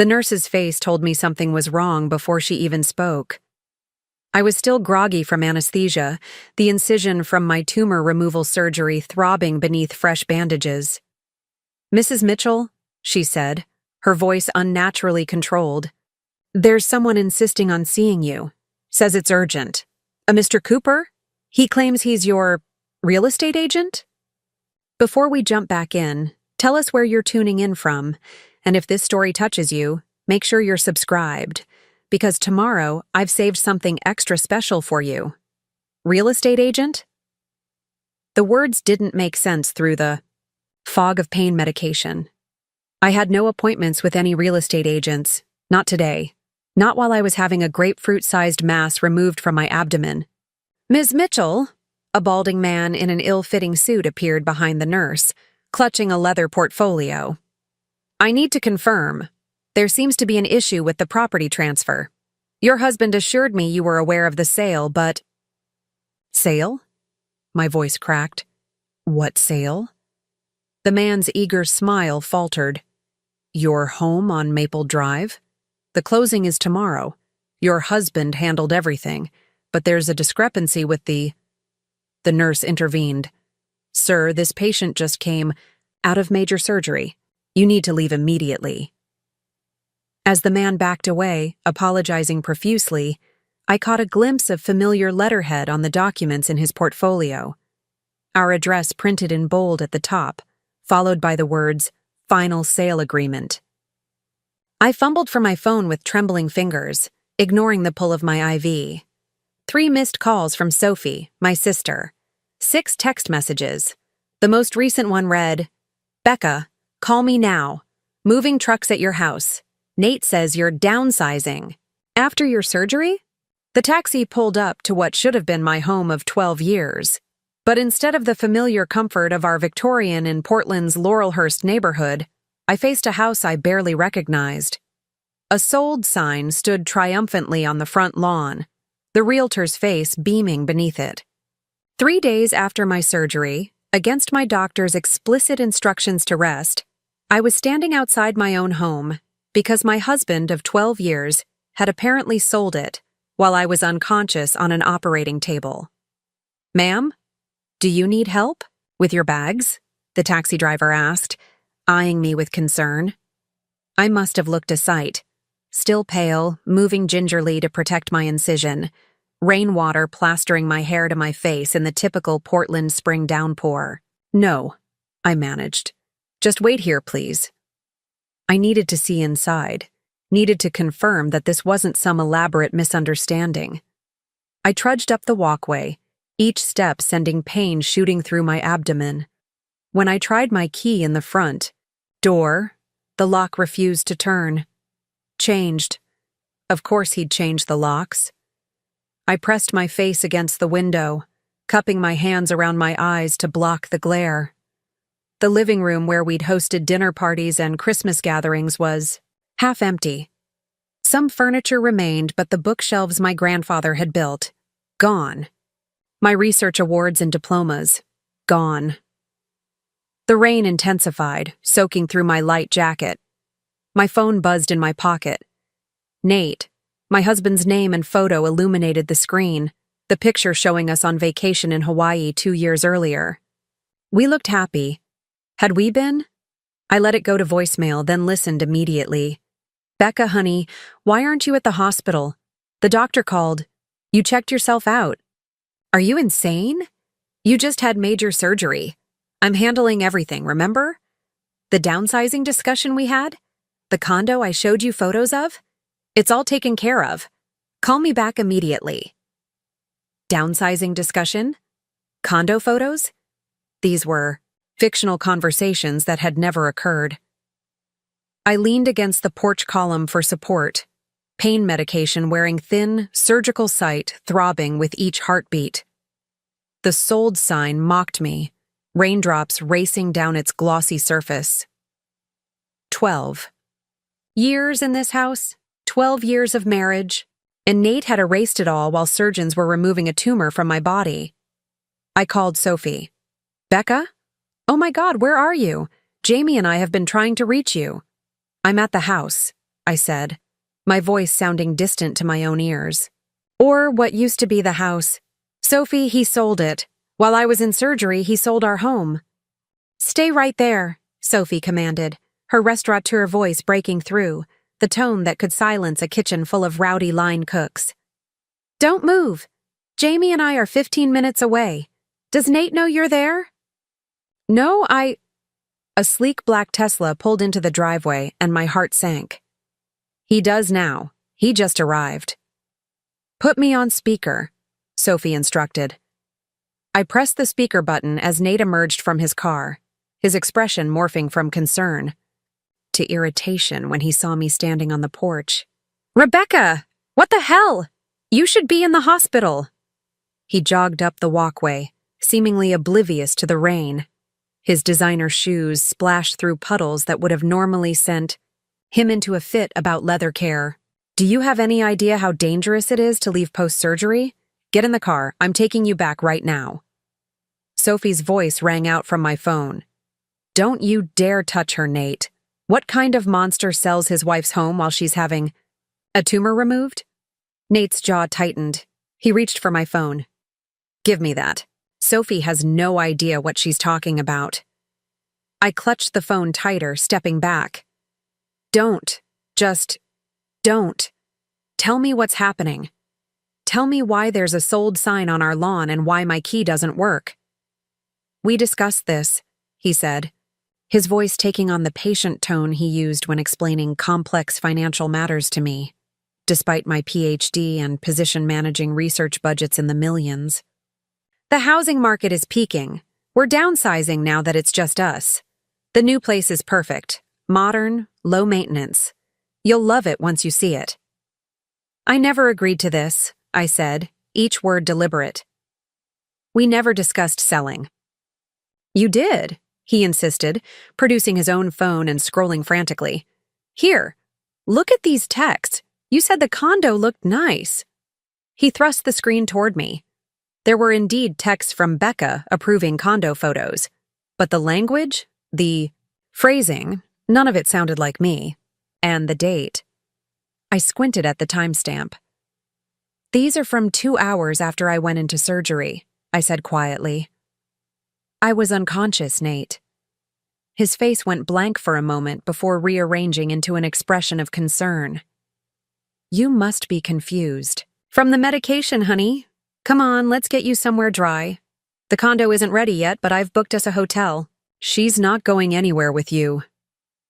The nurse's face told me something was wrong before she even spoke. I was still groggy from anesthesia, the incision from my tumor removal surgery throbbing beneath fresh bandages. "Mrs. Mitchell," she said, her voice unnaturally controlled. "There's someone insisting on seeing you. Says it's urgent. A Mr. Cooper? He claims he's your real estate agent?" Before we jump back in, tell us where you're tuning in from, and if this story touches you, make sure you're subscribed, because tomorrow I've saved something extra special for you. Real estate agent? The words didn't make sense through the fog of pain medication. I had no appointments with any real estate agents, not today, not while I was having a grapefruit-sized mass removed from my abdomen. "Ms. Mitchell," a balding man in an ill-fitting suit appeared behind the nurse, clutching a leather portfolio. "I need to confirm. There seems to be an issue with the property transfer. Your husband assured me you were aware of the sale, but—" "Sale?" My voice cracked. "What sale?" The man's eager smile faltered. "Your home on Maple Drive? The closing is tomorrow. Your husband handled everything, but there's a discrepancy with the—" The nurse intervened. "Sir, this patient just came out of major surgery. You need to leave immediately." As the man backed away, apologizing profusely, I caught a glimpse of familiar letterhead on the documents in his portfolio. Our address printed in bold at the top, followed by the words, "Final Sale Agreement." I fumbled for my phone with trembling fingers, ignoring the pull of my IV. 3 missed calls from Sophie, my sister. 6 text messages. The most recent one read, "Becca, call me now. Moving trucks at your house. Nate says you're downsizing. After your surgery?" The taxi pulled up to what should have been my home of 12 years. But instead of the familiar comfort of our Victorian in Portland's Laurelhurst neighborhood, I faced a house I barely recognized. A sold sign stood triumphantly on the front lawn, the realtor's face beaming beneath it. 3 days after my surgery, against my doctor's explicit instructions to rest, I was standing outside my own home because my husband of 12 years had apparently sold it while I was unconscious on an operating table. "Ma'am, do you need help with your bags?" the taxi driver asked, eyeing me with concern. I must have looked a sight, still pale, moving gingerly to protect my incision, rainwater plastering my hair to my face in the typical Portland spring downpour. "No," I managed. "Just wait here, please." I needed to see inside, needed to confirm that this wasn't some elaborate misunderstanding. I trudged up the walkway, each step sending pain shooting through my abdomen. When I tried my key in the front door, the lock refused to turn. Changed. Of course he'd changed the locks. I pressed my face against the window, cupping my hands around my eyes to block the glare. The living room where we'd hosted dinner parties and Christmas gatherings was half empty. Some furniture remained, but the bookshelves my grandfather had built, gone. My research awards and diplomas, gone. The rain intensified, soaking through my light jacket. My phone buzzed in my pocket. Nate, my husband's name and photo illuminated the screen, the picture showing us on vacation in Hawaii 2 years earlier. We looked happy. Had we been? I let it go to voicemail, then listened immediately. "Becca, honey, why aren't you at the hospital? The doctor called. You checked yourself out." "Are you insane? You just had major surgery. I'm handling everything, remember? The downsizing discussion we had? The condo I showed you photos of? It's all taken care of. Call me back immediately." Downsizing discussion? Condo photos? These were fictional conversations that had never occurred. I leaned against the porch column for support, pain medication wearing thin, surgical sight throbbing with each heartbeat. The sold sign mocked me, raindrops racing down its glossy surface. 12. Years in this house, 12 years of marriage, and Nate had erased it all while surgeons were removing a tumor from my body. I called Sophie. "Becca? Oh my God, where are you? Jamie and I have been trying to reach you." "I'm at the house," I said, my voice sounding distant to my own ears. Or what used to be the house. Sophie, he sold it. While I was in surgery, he sold our home. Stay right there, Sophie commanded, her restaurateur voice breaking through, the tone that could silence a kitchen full of rowdy line cooks. Don't move. Jamie and I are 15 minutes away. Does Nate know you're there? No, A sleek black Tesla pulled into the driveway and my heart sank. He does now. He just arrived. Put me on speaker, Sophie instructed. I pressed the speaker button as Nate emerged from his car, his expression morphing from concern to irritation when he saw me standing on the porch. Rebecca! What the hell? You should be in the hospital. He jogged up the walkway, seemingly oblivious to the rain. His designer shoes splashed through puddles that would have normally sent him into a fit about leather care. Do you have any idea how dangerous it is to leave post-surgery? Get in the car. I'm taking you back right now. Sophie's voice rang out from my phone. Don't you dare touch her, Nate. What kind of monster sells his wife's home while she's having a tumor removed? Nate's jaw tightened. He reached for my phone. Give me that. Sophie has no idea what she's talking about. I clutched the phone tighter, stepping back. Don't. Just don't. Tell me what's happening. Tell me why there's a sold sign on our lawn and why my key doesn't work. We discussed this, he said, his voice taking on the patient tone he used when explaining complex financial matters to me, despite my PhD and position managing research budgets in the millions. The housing market is peaking. We're downsizing now that it's just us. The new place is perfect, modern, low maintenance. You'll love it once you see it. I never agreed to this, I said, each word deliberate. We never discussed selling. You did, he insisted, producing his own phone and scrolling frantically. Here, look at these texts. You said the condo looked nice. He thrust the screen toward me. There were indeed texts from Becca approving condo photos, but the language, the phrasing, none of it sounded like me. And the date. I squinted at the timestamp. These are from 2 hours after I went into surgery, I said quietly. I was unconscious, Nate. His face went blank for a moment before rearranging into an expression of concern. You must be confused. From the medication, honey. Come on, let's get you somewhere dry. The condo isn't ready yet, but I've booked us a hotel. She's not going anywhere with you.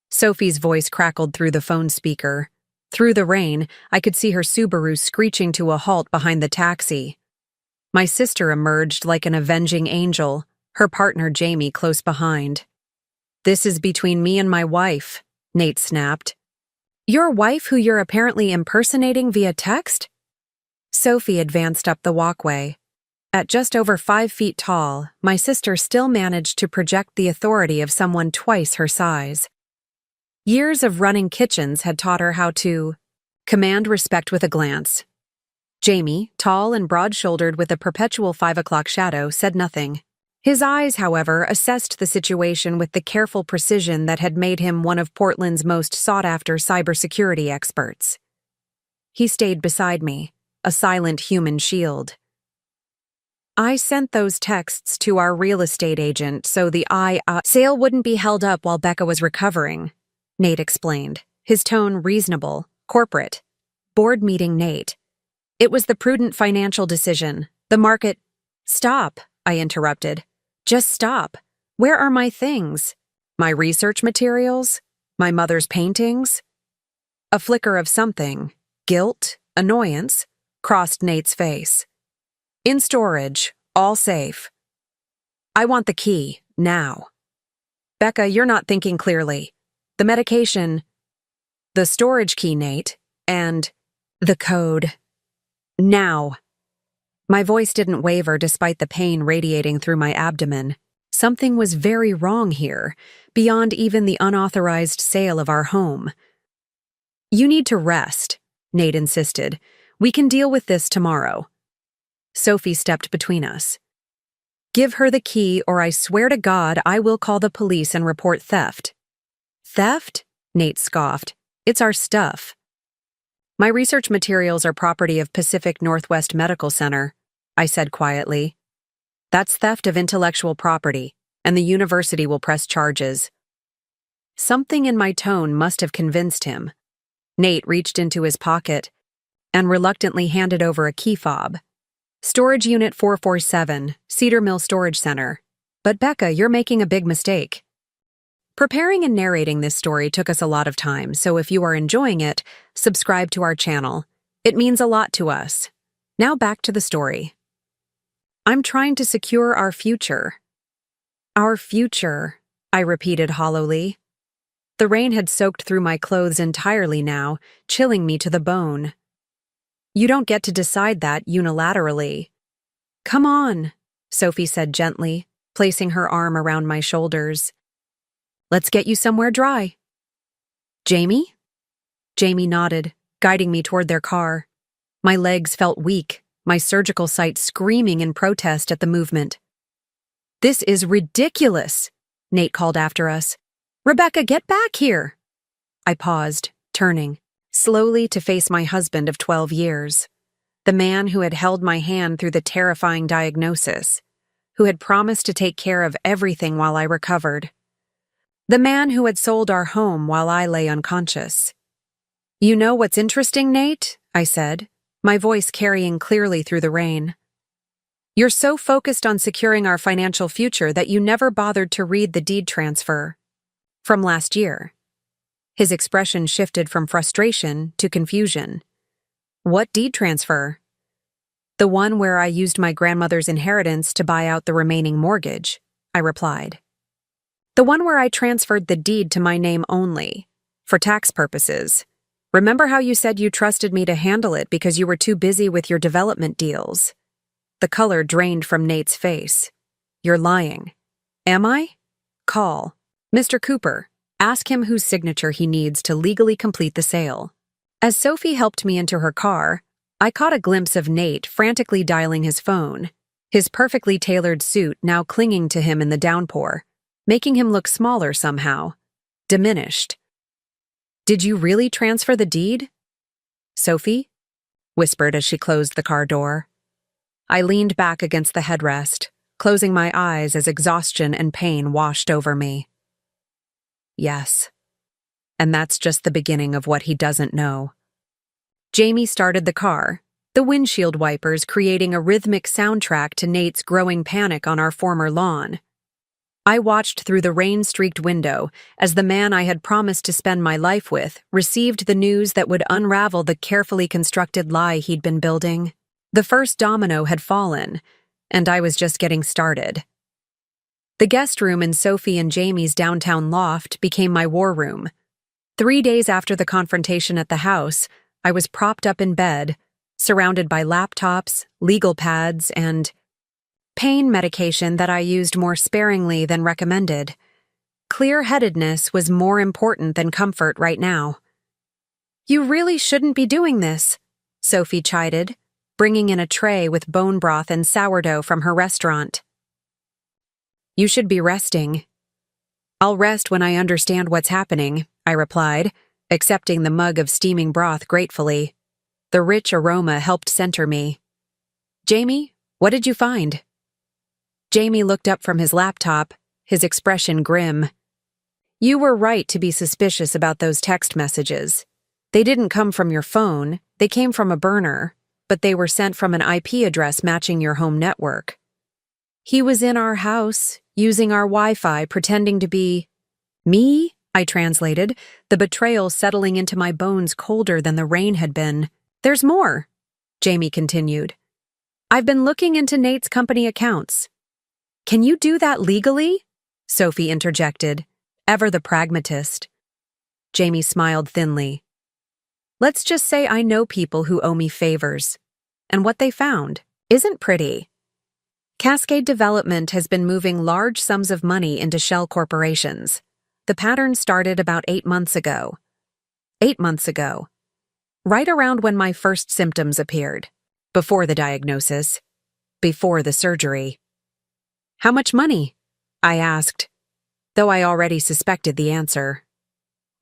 Sophie's voice crackled through the phone speaker. Through the rain, I could see her Subaru screeching to a halt behind the taxi. My sister emerged like an avenging angel, her partner Jamie close behind. This is between me and my wife, Nate snapped. Your wife who you're apparently impersonating via text? Sophie advanced up the walkway. At just over 5 feet tall, my sister still managed to project the authority of someone twice her size. Years of running kitchens had taught her how to command respect with a glance. Jamie, tall and broad-shouldered with a perpetual 5 o'clock shadow, said nothing. His eyes, however, assessed the situation with the careful precision that had made him one of Portland's most sought-after cybersecurity experts. He stayed beside me, a silent human shield. I sent those texts to our real estate agent so the sale wouldn't be held up while Becca was recovering, Nate explained, his tone reasonable, corporate. Board meeting Nate. It was the prudent financial decision. The market— Stop, I interrupted. Just stop. Where are my things? My research materials? My mother's paintings? A flicker of something, guilt, annoyance, crossed Nate's face. In storage, all safe. I want the key, now. Becca, you're not thinking clearly. The medication, the storage key, Nate, and the code. Now. My voice didn't waver despite the pain radiating through my abdomen. Something was very wrong here, beyond even the unauthorized sale of our home. You need to rest, Nate insisted. We can deal with this tomorrow. Sophie stepped between us. Give her the key or I swear to God I will call the police and report theft. Theft? Nate scoffed. It's our stuff. My research materials are property of Pacific Northwest Medical Center, I said quietly. That's theft of intellectual property, and the university will press charges. Something in my tone must have convinced him. Nate reached into his pocket and reluctantly handed over a key fob. Storage Unit 447, Cedar Mill Storage Center. But Becca, you're making a big mistake. Preparing and narrating this story took us a lot of time, so if you are enjoying it, subscribe to our channel. It means a lot to us. Now back to the story. I'm trying to secure our future. Our future, I repeated hollowly. The rain had soaked through my clothes entirely now, chilling me to the bone. You don't get to decide that unilaterally. Come on, Sophie said gently, placing her arm around my shoulders. Let's get you somewhere dry. Jamie? Jamie nodded, guiding me toward their car. My legs felt weak, my surgical site screaming in protest at the movement. This is ridiculous, Nate called after us. Rebecca, get back here! I paused, turning, slowly to face my husband of 12 years, the man who had held my hand through the terrifying diagnosis, who had promised to take care of everything while I recovered, the man who had sold our home while I lay unconscious. You know what's interesting, Nate? I said, my voice carrying clearly through the rain. You're so focused on securing our financial future that you never bothered to read the deed transfer. From last year. His expression shifted from frustration to confusion. What deed transfer? The one where I used my grandmother's inheritance to buy out the remaining mortgage, I replied. The one where I transferred the deed to my name only, for tax purposes. Remember how you said you trusted me to handle it because you were too busy with your development deals? The color drained from Nate's face. You're lying. Am I? Call Mr. Cooper. Ask him whose signature he needs to legally complete the sale. As Sophie helped me into her car, I caught a glimpse of Nate frantically dialing his phone, his perfectly tailored suit now clinging to him in the downpour, making him look smaller somehow, diminished. Did you really transfer the deed? Sophie? Whispered as she closed the car door. I leaned back against the headrest, closing my eyes as exhaustion and pain washed over me. Yes. And that's just the beginning of what he doesn't know. Jamie started the car, the windshield wipers creating a rhythmic soundtrack to Nate's growing panic on our former lawn. I watched through the rain-streaked window as the man I had promised to spend my life with received the news that would unravel the carefully constructed lie he'd been building. The first domino had fallen, and I was just getting started. The guest room in Sophie and Jamie's downtown loft became my war room. 3 days after the confrontation at the house, I was propped up in bed, surrounded by laptops, legal pads, and pain medication that I used more sparingly than recommended. Clear-headedness was more important than comfort right now. You really shouldn't be doing this, Sophie chided, bringing in a tray with bone broth and sourdough from her restaurant. You should be resting. I'll rest when I understand what's happening, I replied, accepting the mug of steaming broth gratefully. The rich aroma helped center me. Jamie, what did you find? Jamie looked up from his laptop, his expression grim. You were right to be suspicious about those text messages. They didn't come from your phone, they came from a burner, but they were sent from an IP address matching your home network. He was in our house, using our Wi-Fi, pretending to be me, I translated, the betrayal settling into my bones colder than the rain had been. There's more, Jamie continued. I've been looking into Nate's company accounts. Can you do that legally? Sophie interjected, ever the pragmatist. Jamie smiled thinly. Let's just say I know people who owe me favors, and what they found isn't pretty. Cascade Development has been moving large sums of money into shell corporations. The pattern started about 8 months ago. 8 months ago. Right around when my first symptoms appeared. Before the diagnosis. Before the surgery. How much money? I asked, though I already suspected the answer.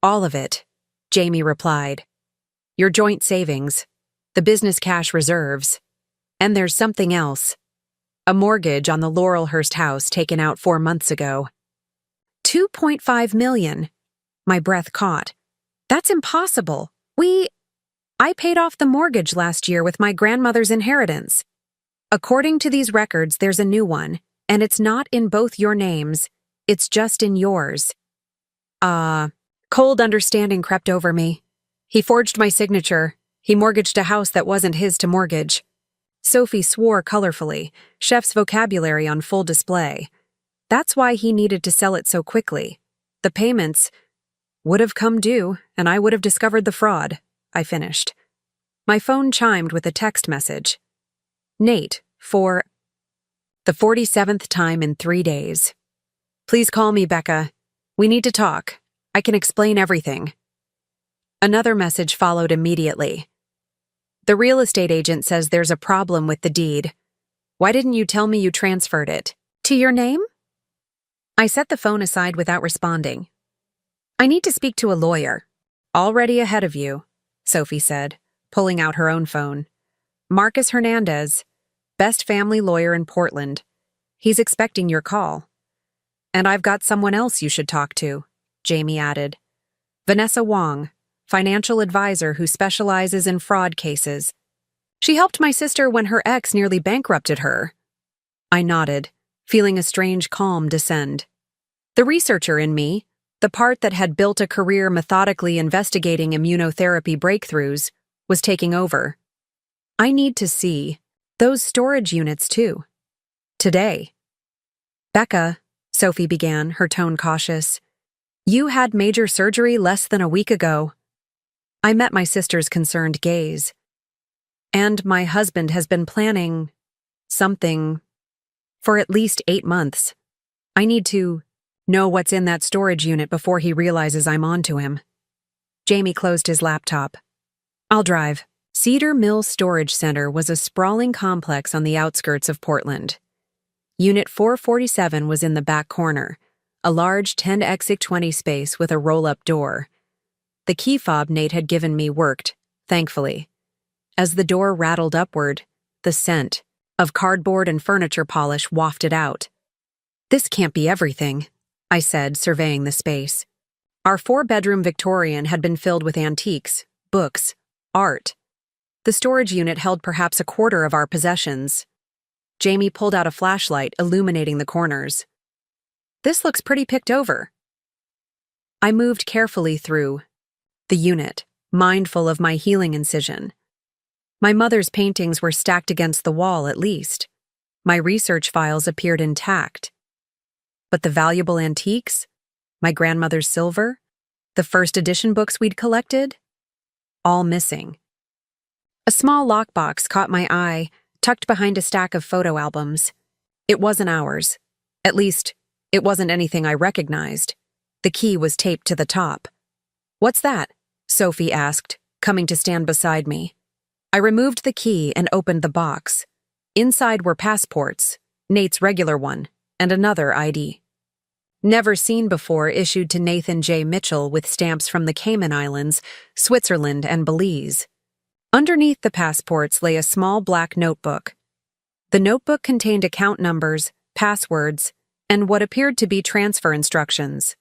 All of it. Jamie replied. Your joint savings, the business cash reserves, and there's something else. A mortgage on the Laurelhurst house taken out 4 months ago. $2.5 million. My breath caught. That's impossible. I paid off the mortgage last year with my grandmother's inheritance. According to these records, there's a new one, and it's not in both your names. It's just in yours. Cold understanding crept over me. He forged my signature. He mortgaged a house that wasn't his to mortgage. Sophie swore colorfully, chef's vocabulary on full display. That's why he needed to sell it so quickly. The payments would have come due, and I would have discovered the fraud. I finished. My phone chimed with a text message. Nate, for the 47th time in 3 days. Please call me, Becca. We need to talk. I can explain everything. Another message followed immediately. The real estate agent says there's a problem with the deed. Why didn't you tell me you transferred it? To your name? I set the phone aside without responding. I need to speak to a lawyer. Already ahead of you, Sophie said, pulling out her own phone. Marcus Hernandez, best family lawyer in Portland. He's expecting your call. And I've got someone else you should talk to, Jamie added. Vanessa Wong, financial advisor who specializes in fraud cases. She helped my sister when her ex nearly bankrupted her. I nodded, feeling a strange calm descend. The researcher in me, the part that had built a career methodically investigating immunotherapy breakthroughs, was taking over. I need to see those storage units too. Today. Becca, Sophie began, her tone cautious. You had major surgery less than a week ago. I met my sister's concerned gaze. And my husband has been planning something for at least 8 months. I need to know what's in that storage unit before he realizes I'm on to him. Jamie closed his laptop. I'll drive. Cedar Mill Storage Center was a sprawling complex on the outskirts of Portland. Unit 447 was in the back corner, a large 10x20 space with a roll-up door. The key fob Nate had given me worked, thankfully. As the door rattled upward, the scent of cardboard and furniture polish wafted out. This can't be everything, I said, surveying the space. Our 4-bedroom Victorian had been filled with antiques, books, art. The storage unit held perhaps a quarter of our possessions. Jamie pulled out a flashlight, illuminating the corners. This looks pretty picked over. I moved carefully through the unit, mindful of my healing incision. My mother's paintings were stacked against the wall, at least. My research files appeared intact. But the valuable antiques, my grandmother's silver, the first edition books we'd collected, all missing. A small lockbox caught my eye, tucked behind a stack of photo albums. It wasn't ours. At least, it wasn't anything I recognized. The key was taped to the top. What's that? Sophie asked, coming to stand beside me. I removed the key and opened the box. Inside were passports, Nate's regular one, and another ID. Never seen before, issued to Nathan J. Mitchell with stamps from the Cayman Islands, Switzerland, and Belize. Underneath the passports lay a small black notebook. The notebook contained account numbers, passwords, and what appeared to be transfer instructions.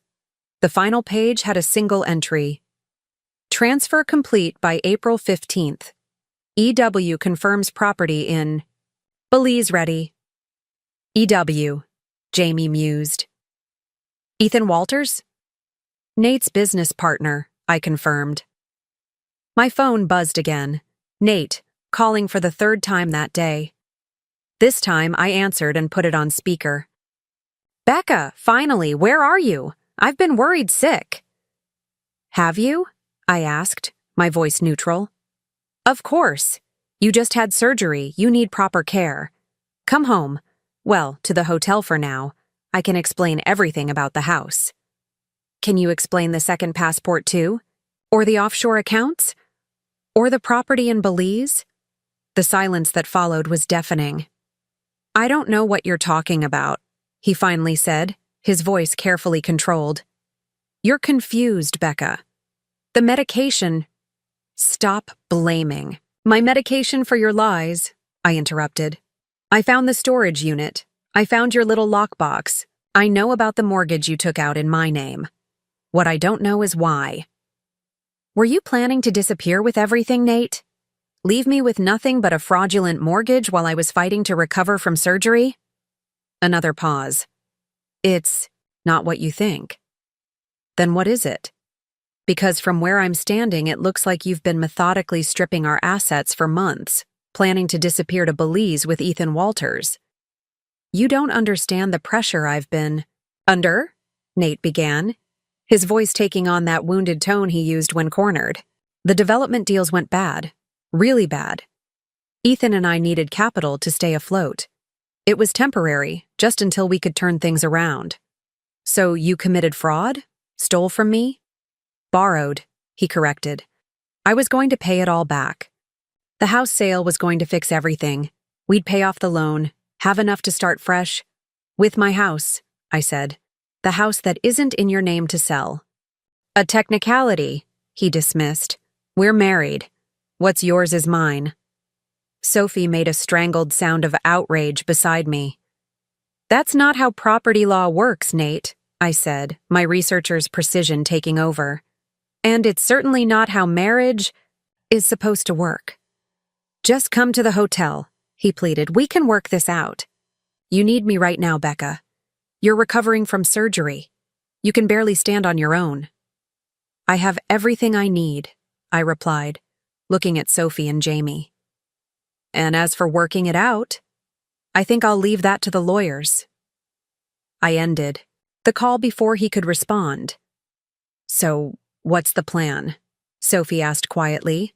The final page had a single entry. Transfer complete by April 15th. EW confirms property in Belize ready. EW, Jamie mused. Ethan Walters? Nate's business partner, I confirmed. My phone buzzed again. Nate, calling for the 3rd time that day. This time I answered and put it on speaker. Becca, finally, where are you? I've been worried sick. Have you? I asked, my voice neutral. Of course. You just had surgery. You need proper care. Come home. Well, to the hotel for now. I can explain everything about the house. Can you explain the second passport too? Or the offshore accounts? Or the property in Belize? The silence that followed was deafening. I don't know what you're talking about, he finally said, his voice carefully controlled. You're confused, Becca. The medication. Stop blaming. My medication for your lies, I interrupted. I found the storage unit. I found your little lockbox. I know about the mortgage you took out in my name. What I don't know is why. Were you planning to disappear with everything, Nate? Leave me with nothing but a fraudulent mortgage while I was fighting to recover from surgery? Another pause. It's not what you think. Then what is it? Because from where I'm standing, it looks like you've been methodically stripping our assets for months, planning to disappear to Belize with Ethan Walters. You don't understand the pressure I've been under, Nate began, his voice taking on that wounded tone he used when cornered. The development deals went bad, really bad. Ethan and I needed capital to stay afloat. It was temporary, just until we could turn things around. So you committed fraud? Stole from me? Borrowed, he corrected. I was going to pay it all back. The house sale was going to fix everything. We'd pay off the loan, have enough to start fresh. With my house, I said. The house that isn't in your name to sell. A technicality, he dismissed. We're married. What's yours is mine. Sophie made a strangled sound of outrage beside me. That's not how property law works, Nate, I said, my researcher's precision taking over. And it's certainly not how marriage is supposed to work. Just come to the hotel, he pleaded. We can work this out. You need me right now, Becca. You're recovering from surgery. You can barely stand on your own. I have everything I need, I replied, looking at Sophie and Jamie. And as for working it out, I think I'll leave that to the lawyers. I ended the call before he could respond. So, what's the plan? Sophie asked quietly.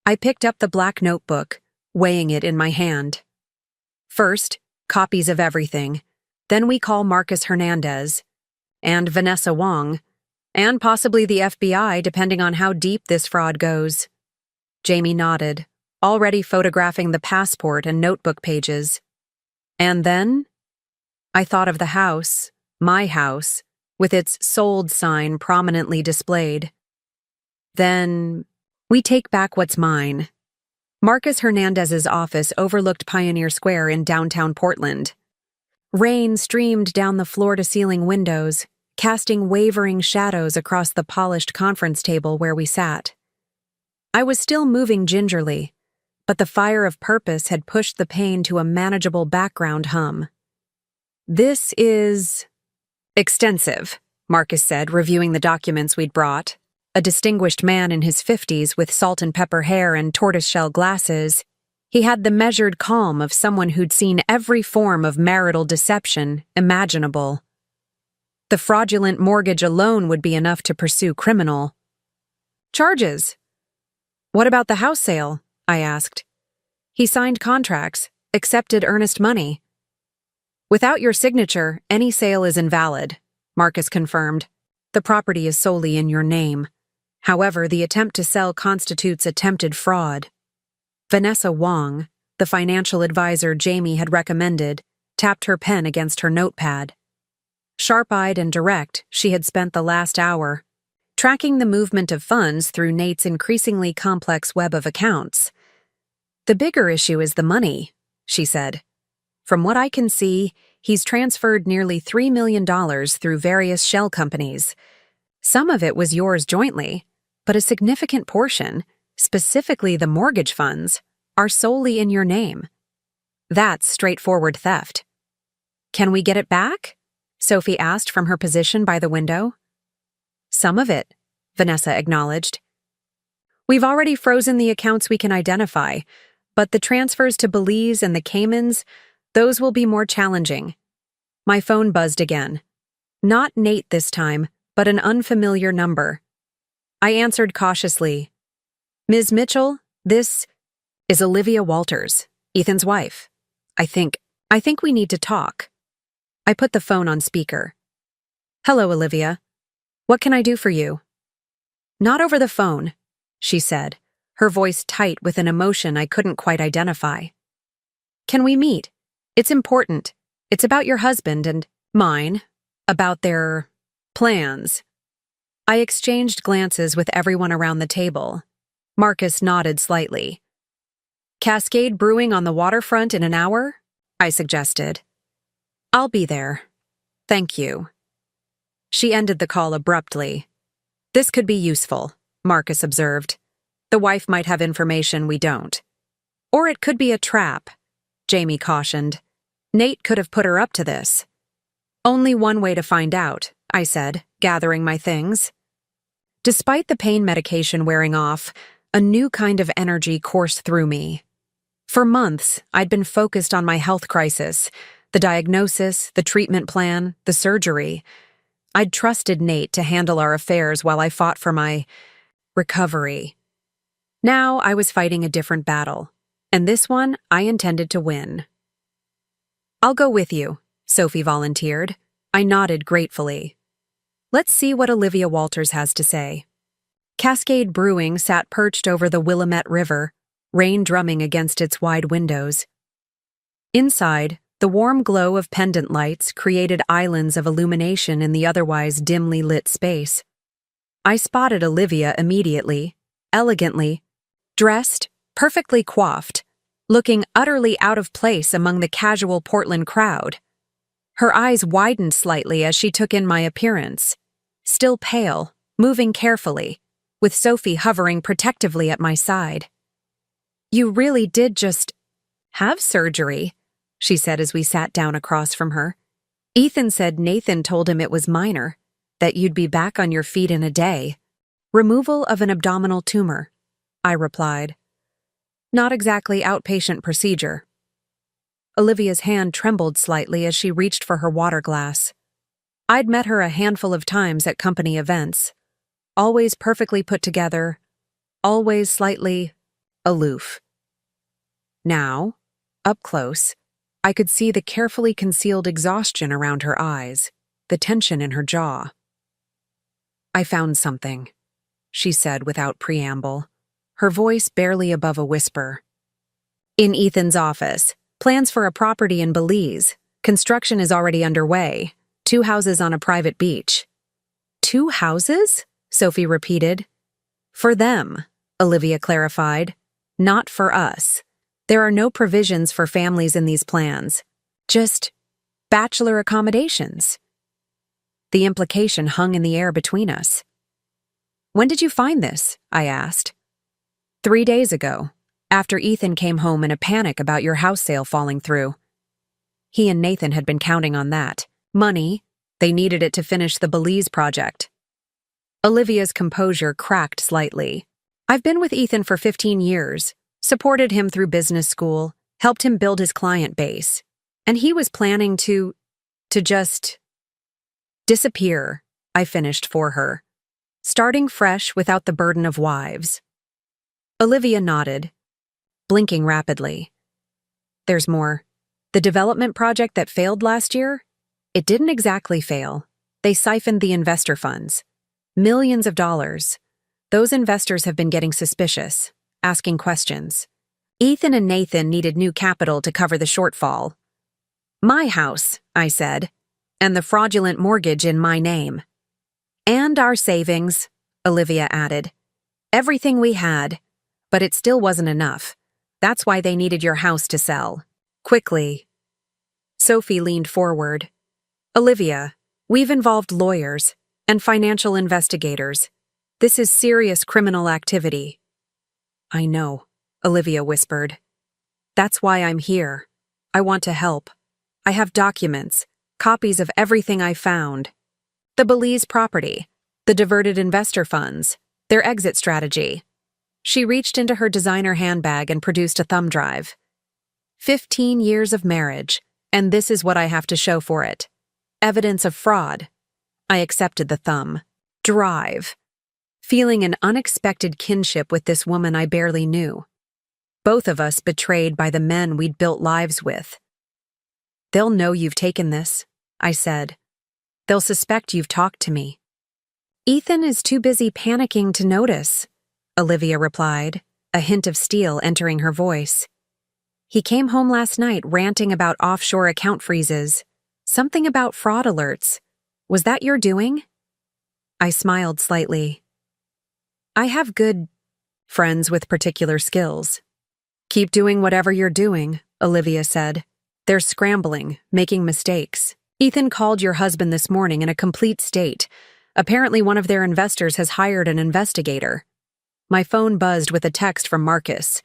I picked up the black notebook, weighing it in my hand. First, copies of everything. Then we call Marcus Hernandez, and Vanessa Wong, and possibly the FBI, depending on how deep this fraud goes. Jamie nodded, already photographing the passport and notebook pages. And then? I thought of the house, my house, with its sold sign prominently displayed. Then, we take back what's mine. Marcus Hernandez's office overlooked Pioneer Square in downtown Portland. Rain streamed down the floor-to-ceiling windows, casting wavering shadows across the polished conference table where we sat. I was still moving gingerly, but the fire of purpose had pushed the pain to a manageable background hum. This is extensive, Marcus said, reviewing the documents we'd brought. A distinguished man in his 50s with salt and pepper hair and tortoiseshell glasses, he had the measured calm of someone who'd seen every form of marital deception imaginable. The fraudulent mortgage alone would be enough to pursue criminal charges. What about the house sale? I asked. He signed contracts, accepted earnest money. Without your signature, any sale is invalid, Marcus confirmed. The property is solely in your name. However, the attempt to sell constitutes attempted fraud. Vanessa Wong, the financial advisor Jamie had recommended, tapped her pen against her notepad. Sharp-eyed and direct, she had spent the last hour tracking the movement of funds through Nate's increasingly complex web of accounts. The bigger issue is the money, she said. From what I can see, he's transferred nearly $3 million through various shell companies. Some of it was yours jointly, but a significant portion, specifically the mortgage funds, are solely in your name. That's straightforward theft. Can we get it back? Sophie asked from her position by the window. Some of it, Vanessa acknowledged. We've already frozen the accounts we can identify, but the transfers to Belize and the Caymans, those will be more challenging. My phone buzzed again. Not Nate this time, but an unfamiliar number. I answered cautiously. Ms. Mitchell, this is Olivia Walters, Ethan's wife. I think we need to talk. I put the phone on speaker. Hello, Olivia. What can I do for you? Not over the phone, she said, her voice tight with an emotion I couldn't quite identify. Can we meet? It's important. It's about your husband and mine, about their plans. I exchanged glances with everyone around the table. Marcus nodded slightly. Cascade Brewing on the waterfront in an hour? I suggested. I'll be there. Thank you. She ended the call abruptly. This could be useful, Marcus observed. The wife might have information we don't. Or it could be a trap, Jamie cautioned. Nate could have put her up to this. Only one way to find out, I said, gathering my things. Despite the pain medication wearing off, a new kind of energy coursed through me. For months, I'd been focused on my health crisis, the diagnosis, the treatment plan, the surgery. I'd trusted Nate to handle our affairs while I fought for my recovery. Now I was fighting a different battle, and this one I intended to win. I'll go with you, Sophie volunteered. I nodded gratefully. Let's see what Olivia Walters has to say. Cascade Brewing sat perched over the Willamette River, rain drumming against its wide windows. Inside, the warm glow of pendant lights created islands of illumination in the otherwise dimly lit space. I spotted Olivia immediately, elegantly, dressed, perfectly coiffed, looking utterly out of place among the casual Portland crowd. Her eyes widened slightly as she took in my appearance. Still pale, moving carefully, with Sophie hovering protectively at my side. You really did just have surgery, she said as we sat down across from her. Ethan said Nathan told him it was minor, that you'd be back on your feet in a day. Removal of an abdominal tumor, I replied. Not exactly outpatient procedure. Olivia's hand trembled slightly as she reached for her water glass. I'd met her a handful of times at company events. Always perfectly put together, always slightly aloof. Now, up close, I could see the carefully concealed exhaustion around her eyes, the tension in her jaw. I found something, she said without preamble, her voice barely above a whisper. In Ethan's office, plans for a property in Belize. Construction is already underway. 2 houses on a private beach. 2 houses? Sophie repeated. For them, Olivia clarified. Not for us. There are no provisions for families in these plans. Just bachelor accommodations. The implication hung in the air between us. When did you find this? I asked. 3 days ago, after Ethan came home in a panic about your house sale falling through. He and Nathan had been counting on that. Money, they needed it to finish the Belize project. Olivia's composure cracked slightly. I've been with Ethan for 15 years, supported him through business school, helped him build his client base, and he was planning to just disappear, I finished for her, starting fresh without the burden of wives. Olivia nodded, blinking rapidly. There's more. The development project that failed last year? It didn't exactly fail. They siphoned the investor funds. Millions of dollars. Those investors have been getting suspicious, asking questions. Ethan and Nathan needed new capital to cover the shortfall. My house, I said, and the fraudulent mortgage in my name. And our savings, Olivia added. Everything we had, but it still wasn't enough. That's why they needed your house to sell. Quickly. Sophie leaned forward. Olivia, we've involved lawyers and financial investigators. This is serious criminal activity. I know, Olivia whispered. That's why I'm here. I want to help. I have documents, copies of everything I found. The Belize property, the diverted investor funds, their exit strategy. She reached into her designer handbag and produced a thumb drive. 15 years of marriage, and this is what I have to show for it. Evidence of fraud. I accepted the thumb drive, feeling an unexpected kinship with this woman I barely knew. Both of us betrayed by the men we'd built lives with. They'll know you've taken this, I said. They'll suspect you've talked to me. Ethan is too busy panicking to notice, Olivia replied, a hint of steel entering her voice. He came home last night ranting about offshore account freezes. Something about fraud alerts. Was that your doing? I smiled slightly. I have good friends with particular skills. Keep doing whatever you're doing, Olivia said. They're scrambling, making mistakes. Ethan called your husband this morning in a complete state. Apparently one of their investors has hired an investigator. My phone buzzed with a text from Marcus.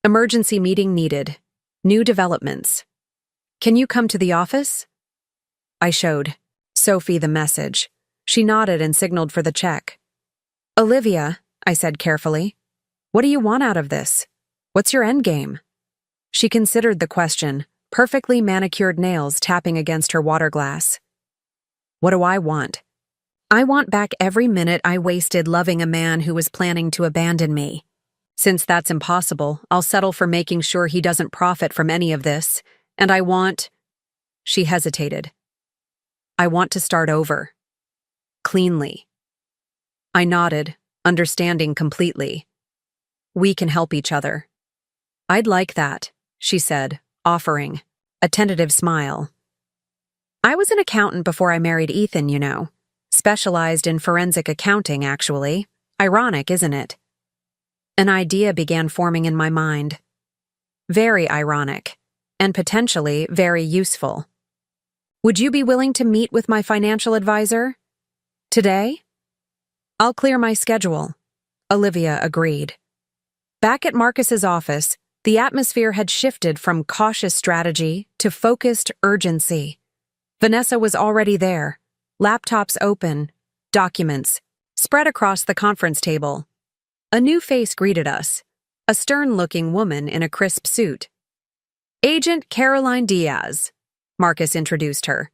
Emergency meeting needed. New developments. Can you come to the office? I showed Sophie the message. She nodded and signaled for the check. Olivia, I said carefully, what do you want out of this? What's your endgame? She considered the question, perfectly manicured nails tapping against her water glass. What do I want? I want back every minute I wasted loving a man who was planning to abandon me. Since that's impossible, I'll settle for making sure he doesn't profit from any of this, and I want— She hesitated. I want to start over. Cleanly. I nodded, understanding completely. We can help each other. I'd like that, she said, offering a tentative smile. I was an accountant before I married Ethan, you know. Specialized in forensic accounting, actually. Ironic, isn't it? An idea began forming in my mind. Very ironic, and potentially very useful. Would you be willing to meet with my financial advisor? Today? I'll clear my schedule. Olivia agreed. Back at Marcus's office, the atmosphere had shifted from cautious strategy to focused urgency. Vanessa was already there, laptops open, documents spread across the conference table. A new face greeted us, a stern-looking woman in a crisp suit. Agent Caroline Diaz, Marcus introduced her.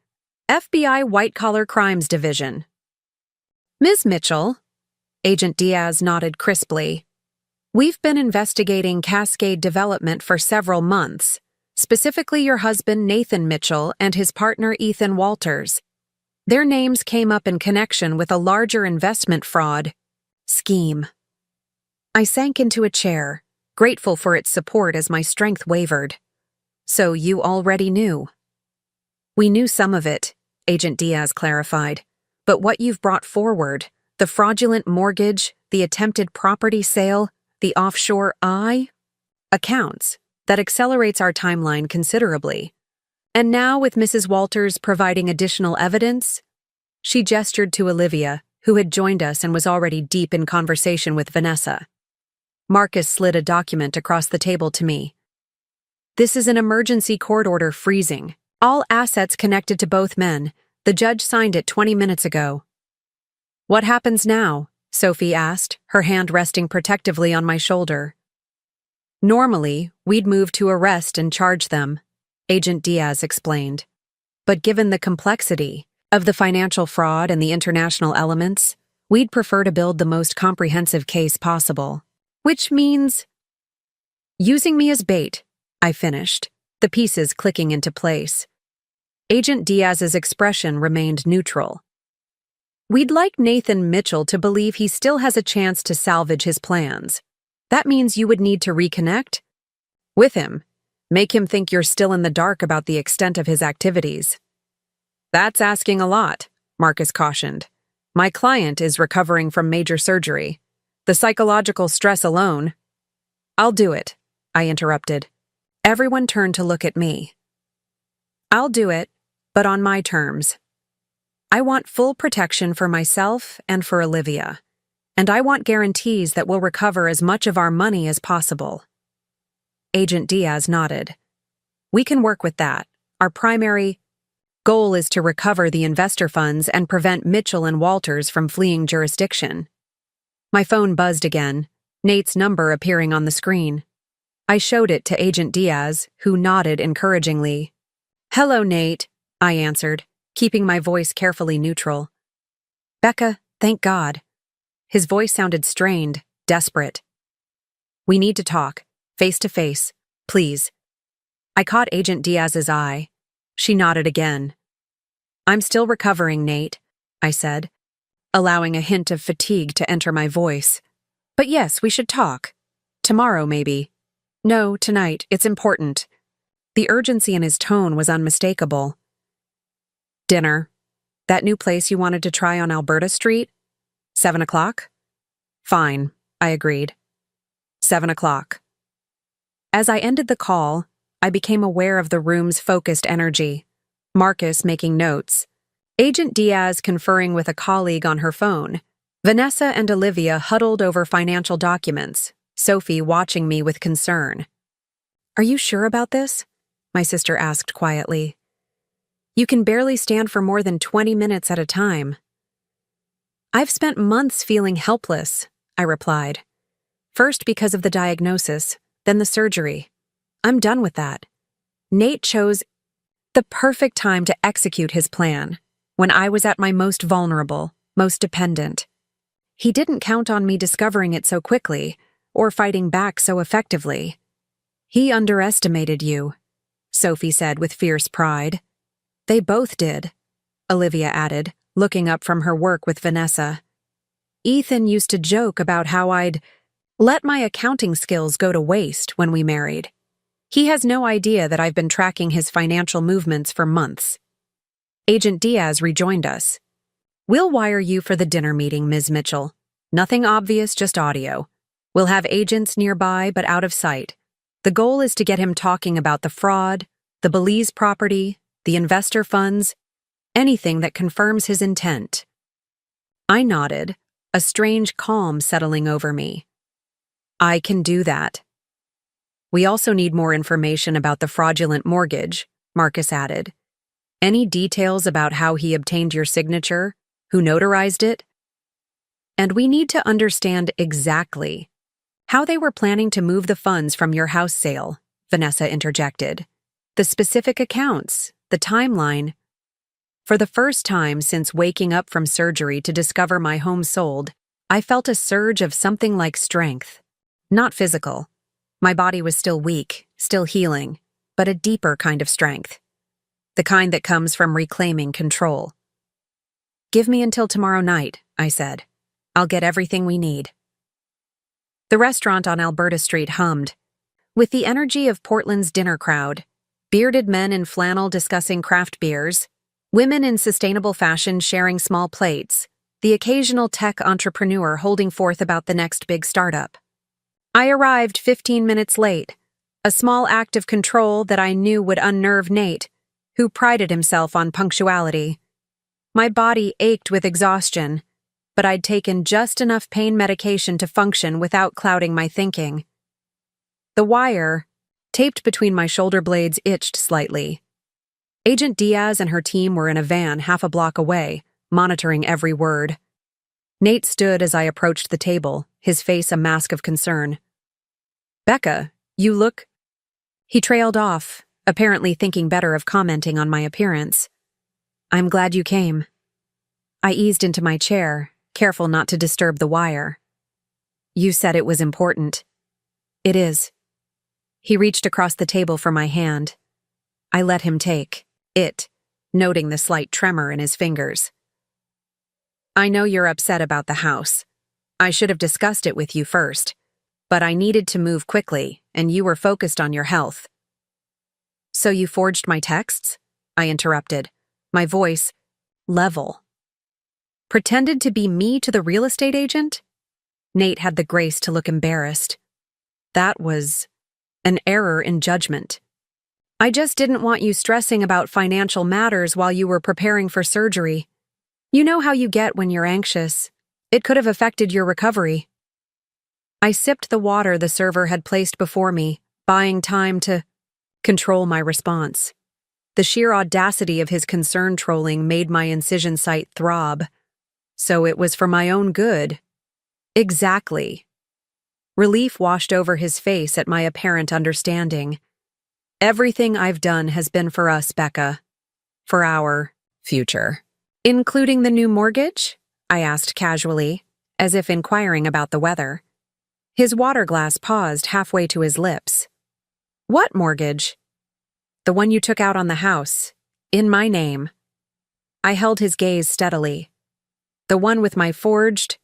FBI White-Collar Crimes Division. Ms. Mitchell, Agent Diaz nodded crisply. We've been investigating Cascade Development for several months, specifically your husband Nathan Mitchell and his partner Ethan Walters. Their names came up in connection with a larger investment fraud scheme. I sank into a chair, grateful for its support as my strength wavered. So you already knew? We knew some of it, Agent Diaz clarified, but what you've brought forward, the fraudulent mortgage, the attempted property sale, the offshore accounts, that accelerates our timeline considerably. And now with Mrs. Walters providing additional evidence? She gestured to Olivia, who had joined us and was already deep in conversation with Vanessa. Marcus slid a document across the table to me. This is an emergency court order freezing. All assets connected to both men. The judge signed it 20 minutes ago. What happens now? Sophie asked, her hand resting protectively on my shoulder. Normally, we'd move to arrest and charge them, Agent Diaz explained. But given the complexity of the financial fraud and the international elements, we'd prefer to build the most comprehensive case possible. Which means using me as bait, I finished, the pieces clicking into place. Agent Diaz's expression remained neutral. We'd like Nathan Mitchell to believe he still has a chance to salvage his plans. That means you would need to reconnect with him. Make him think you're still in the dark about the extent of his activities. That's asking a lot, Marcus cautioned. My client is recovering from major surgery. The psychological stress alone— I'll do it, I interrupted. Everyone turned to look at me. I'll do it, but on my terms. I want full protection for myself and for Olivia, and I want guarantees that we'll recover as much of our money as possible. Agent Diaz nodded. We can work with that. Our primary goal is to recover the investor funds and prevent Mitchell and Walters from fleeing jurisdiction. My phone buzzed again, Nate's number appearing on the screen. I showed it to Agent Diaz, who nodded encouragingly. Hello, Nate, I answered, keeping my voice carefully neutral. Becca, thank God. His voice sounded strained, desperate. We need to talk, face to face, please. I caught Agent Diaz's eye. She nodded again. I'm still recovering, Nate, I said, allowing a hint of fatigue to enter my voice. But yes, we should talk. Tomorrow, maybe. No, tonight, it's important. The urgency in his tone was unmistakable. Dinner. That new place you wanted to try on Alberta Street? 7 o'clock? Fine, I agreed. 7 o'clock. As I ended the call, I became aware of the room's focused energy. Marcus making notes. Agent Diaz conferring with a colleague on her phone. Vanessa and Olivia huddled over financial documents, Sophie watching me with concern. "Are you sure about this?" my sister asked quietly. "You can barely stand for more than 20 minutes at a time." "I've spent months feeling helpless," I replied. "First because of the diagnosis, then the surgery. I'm done with that." Nate chose the perfect time to execute his plan, when I was at my most vulnerable, most dependent. He didn't count on me discovering it so quickly, or fighting back so effectively. "He underestimated you," Sophie said with fierce pride. "They both did," Olivia added, looking up from her work with Vanessa. "Ethan used to joke about how I'd let my accounting skills go to waste when we married. He has no idea that I've been tracking his financial movements for months." Agent Diaz rejoined us. "We'll wire you for the dinner meeting, Ms. Mitchell. Nothing obvious, just audio. We'll have agents nearby but out of sight. The goal is to get him talking about the fraud, the Belize property, the investor funds, anything that confirms his intent." I nodded, a strange calm settling over me. "I can do that." "We also need more information about the fraudulent mortgage," Marcus added. "Any details about how he obtained your signature, who notarized it? And we need to understand exactly how they were planning to move the funds from your house sale," Vanessa interjected. "The specific accounts, the timeline." For the first time since waking up from surgery to discover my home sold, I felt a surge of something like strength. Not physical. My body was still weak, still healing, but a deeper kind of strength. The kind that comes from reclaiming control. "Give me until tomorrow night," I said. "I'll get everything we need." The restaurant on Alberta Street hummed, with the energy of Portland's dinner crowd. Bearded men in flannel discussing craft beers, women in sustainable fashion sharing small plates, the occasional tech entrepreneur holding forth about the next big startup. I arrived 15 minutes late, a small act of control that I knew would unnerve Nate, who prided himself on punctuality. My body ached with exhaustion, but I'd taken just enough pain medication to function without clouding my thinking. The wire, taped between my shoulder blades, itched slightly. Agent Diaz and her team were in a van half a block away, monitoring every word. Nate stood as I approached the table, his face a mask of concern. "Becca, you look—" He trailed off, apparently thinking better of commenting on my appearance. "I'm glad you came." I eased into my chair, careful not to disturb the wire. "You said it was important." "It is." He reached across the table for my hand. I let him take it, noting the slight tremor in his fingers. "I know you're upset about the house. I should have discussed it with you first, but I needed to move quickly, and you were focused on your health." "So you forged my texts?" I interrupted, my voice level. "Pretended to be me to the real estate agent?" Nate had the grace to look embarrassed. "That was an error in judgment. I just didn't want you stressing about financial matters while you were preparing for surgery. You know how you get when you're anxious. It could have affected your recovery." I sipped the water the server had placed before me, buying time to control my response. The sheer audacity of his concern trolling made my incision site throb. So it was for my own good. Exactly. Relief washed over his face at my apparent understanding. "Everything I've done has been for us, Becca. For our future." "Including the new mortgage?" I asked casually, as if inquiring about the weather. His water glass paused halfway to his lips. "What mortgage?" "The one you took out on the house, in my name." I held his gaze steadily. "The one with my forged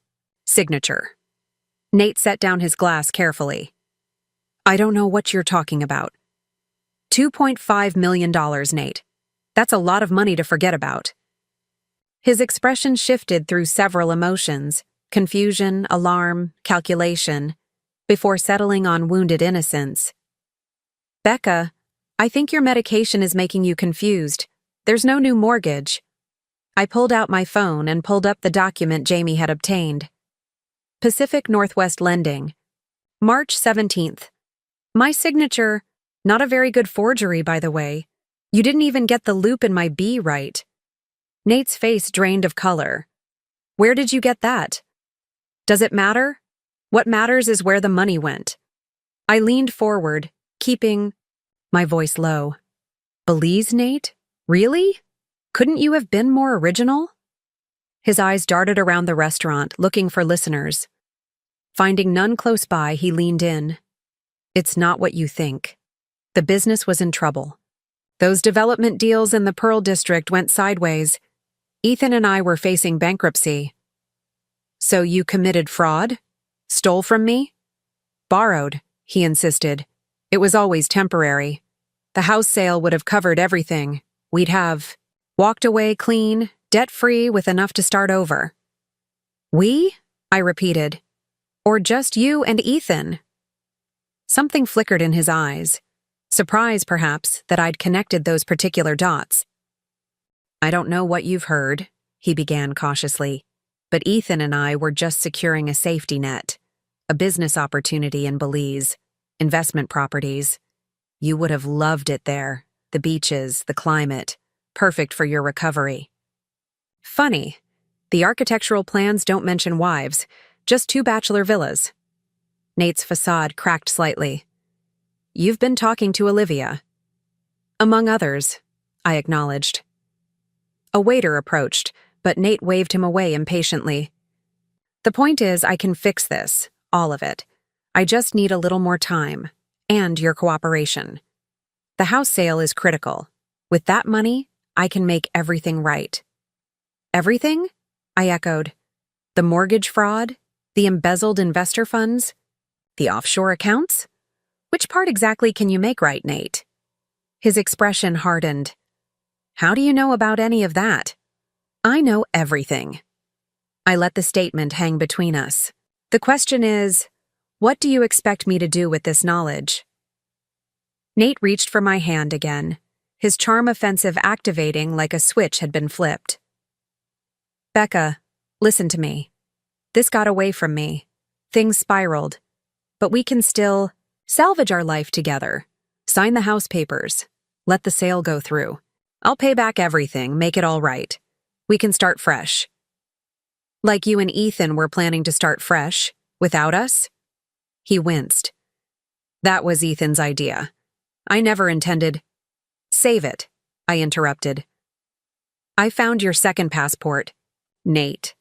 signature." Nate set down his glass carefully. "I don't know what you're talking about." $2.5 million, Nate. That's a lot of money to forget about." His expression shifted through several emotions, confusion, alarm, calculation, before settling on wounded innocence. Becca, I think your medication is making you confused. There's no new mortgage. I pulled out my phone and pulled up the document Jamie had obtained. Pacific Northwest Lending. March 17th. My signature, not a very good forgery, by the way. You didn't even get the loop in my B right. Nate's face drained of color. Where did you get that? Does it matter? What matters is where the money went. I leaned forward, keeping my voice low. Belize, Nate? Really? Couldn't you have been more original? His eyes darted around the restaurant, looking for listeners. Finding none close by, he leaned in. It's not what you think. The business was in trouble. Those development deals in the Pearl District went sideways. Ethan and I were facing bankruptcy. So you committed fraud? Stole from me? Borrowed, he insisted. It was always temporary. The house sale would have covered everything. We'd have walked away clean, debt-free, with enough to start over. We? I repeated. Or just you and Ethan? Something flickered in his eyes. Surprise, perhaps, that I'd connected those particular dots. I don't know what you've heard, he began cautiously, but Ethan and I were just securing a safety net, a business opportunity in Belize, investment properties. You would have loved it there, the beaches, the climate, perfect for your recovery. Funny, the architectural plans don't mention wives, just 2 bachelor villas. Nate's facade cracked slightly. You've been talking to Olivia. Among others, I acknowledged. A waiter approached, but Nate waved him away impatiently. The point is, I can fix this, all of it. I just need a little more time, and your cooperation. The house sale is critical. With that money, I can make everything right. Everything? I echoed. The mortgage fraud? The embezzled investor funds? The offshore accounts? Which part exactly can you make right, Nate? His expression hardened. How do you know about any of that? I know everything. I let the statement hang between us. The question is, what do you expect me to do with this knowledge? Nate reached for my hand again, his charm offensive activating like a switch had been flipped. Becca, listen to me. This got away from me. Things spiraled. But we can still salvage our life together. Sign the house papers. Let the sale go through. I'll pay back everything, make it all right. We can start fresh. Like you and Ethan were planning to start fresh, without us? He winced. That was Ethan's idea. I never intended. Save it, I interrupted. I found your second passport, Nate.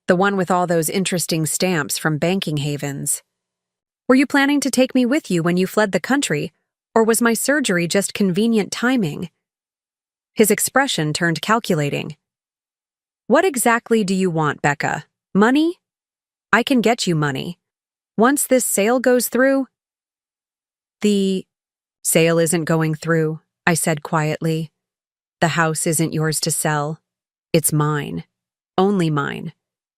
The one with all those interesting stamps from banking havens. Were you planning to take me with you when you fled the country, or was my surgery just convenient timing? His expression turned calculating. What exactly do you want, Becca? Money? I can get you money. Once this sale goes through. The sale isn't going through, I said quietly. The house isn't yours to sell. It's mine. Only mine.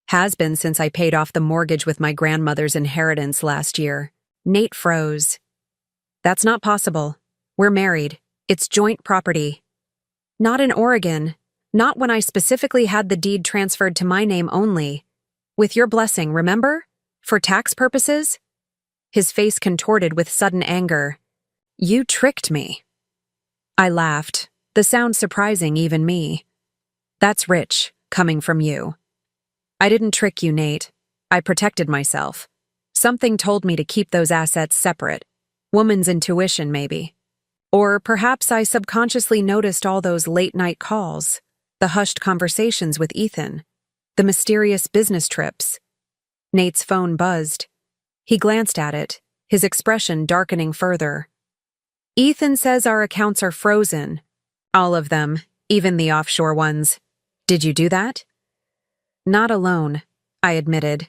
Has been since I paid off the mortgage with my grandmother's inheritance last year. Nate froze. That's not possible. We're married. It's joint property. Not in Oregon. Not when I specifically had the deed transferred to my name only. With your blessing, remember? For tax purposes? His face contorted with sudden anger. You tricked me. I laughed, the sound surprising even me. That's rich, coming from you. I didn't trick you, Nate. I protected myself. Something told me to keep those assets separate. Woman's intuition, maybe. Or perhaps I subconsciously noticed all those late-night calls, the hushed conversations with Ethan, the mysterious business trips. Nate's phone buzzed. He glanced at it, his expression darkening further. Ethan says our accounts are frozen. All of them, even the offshore ones. Did you do that? Not alone, I admitted.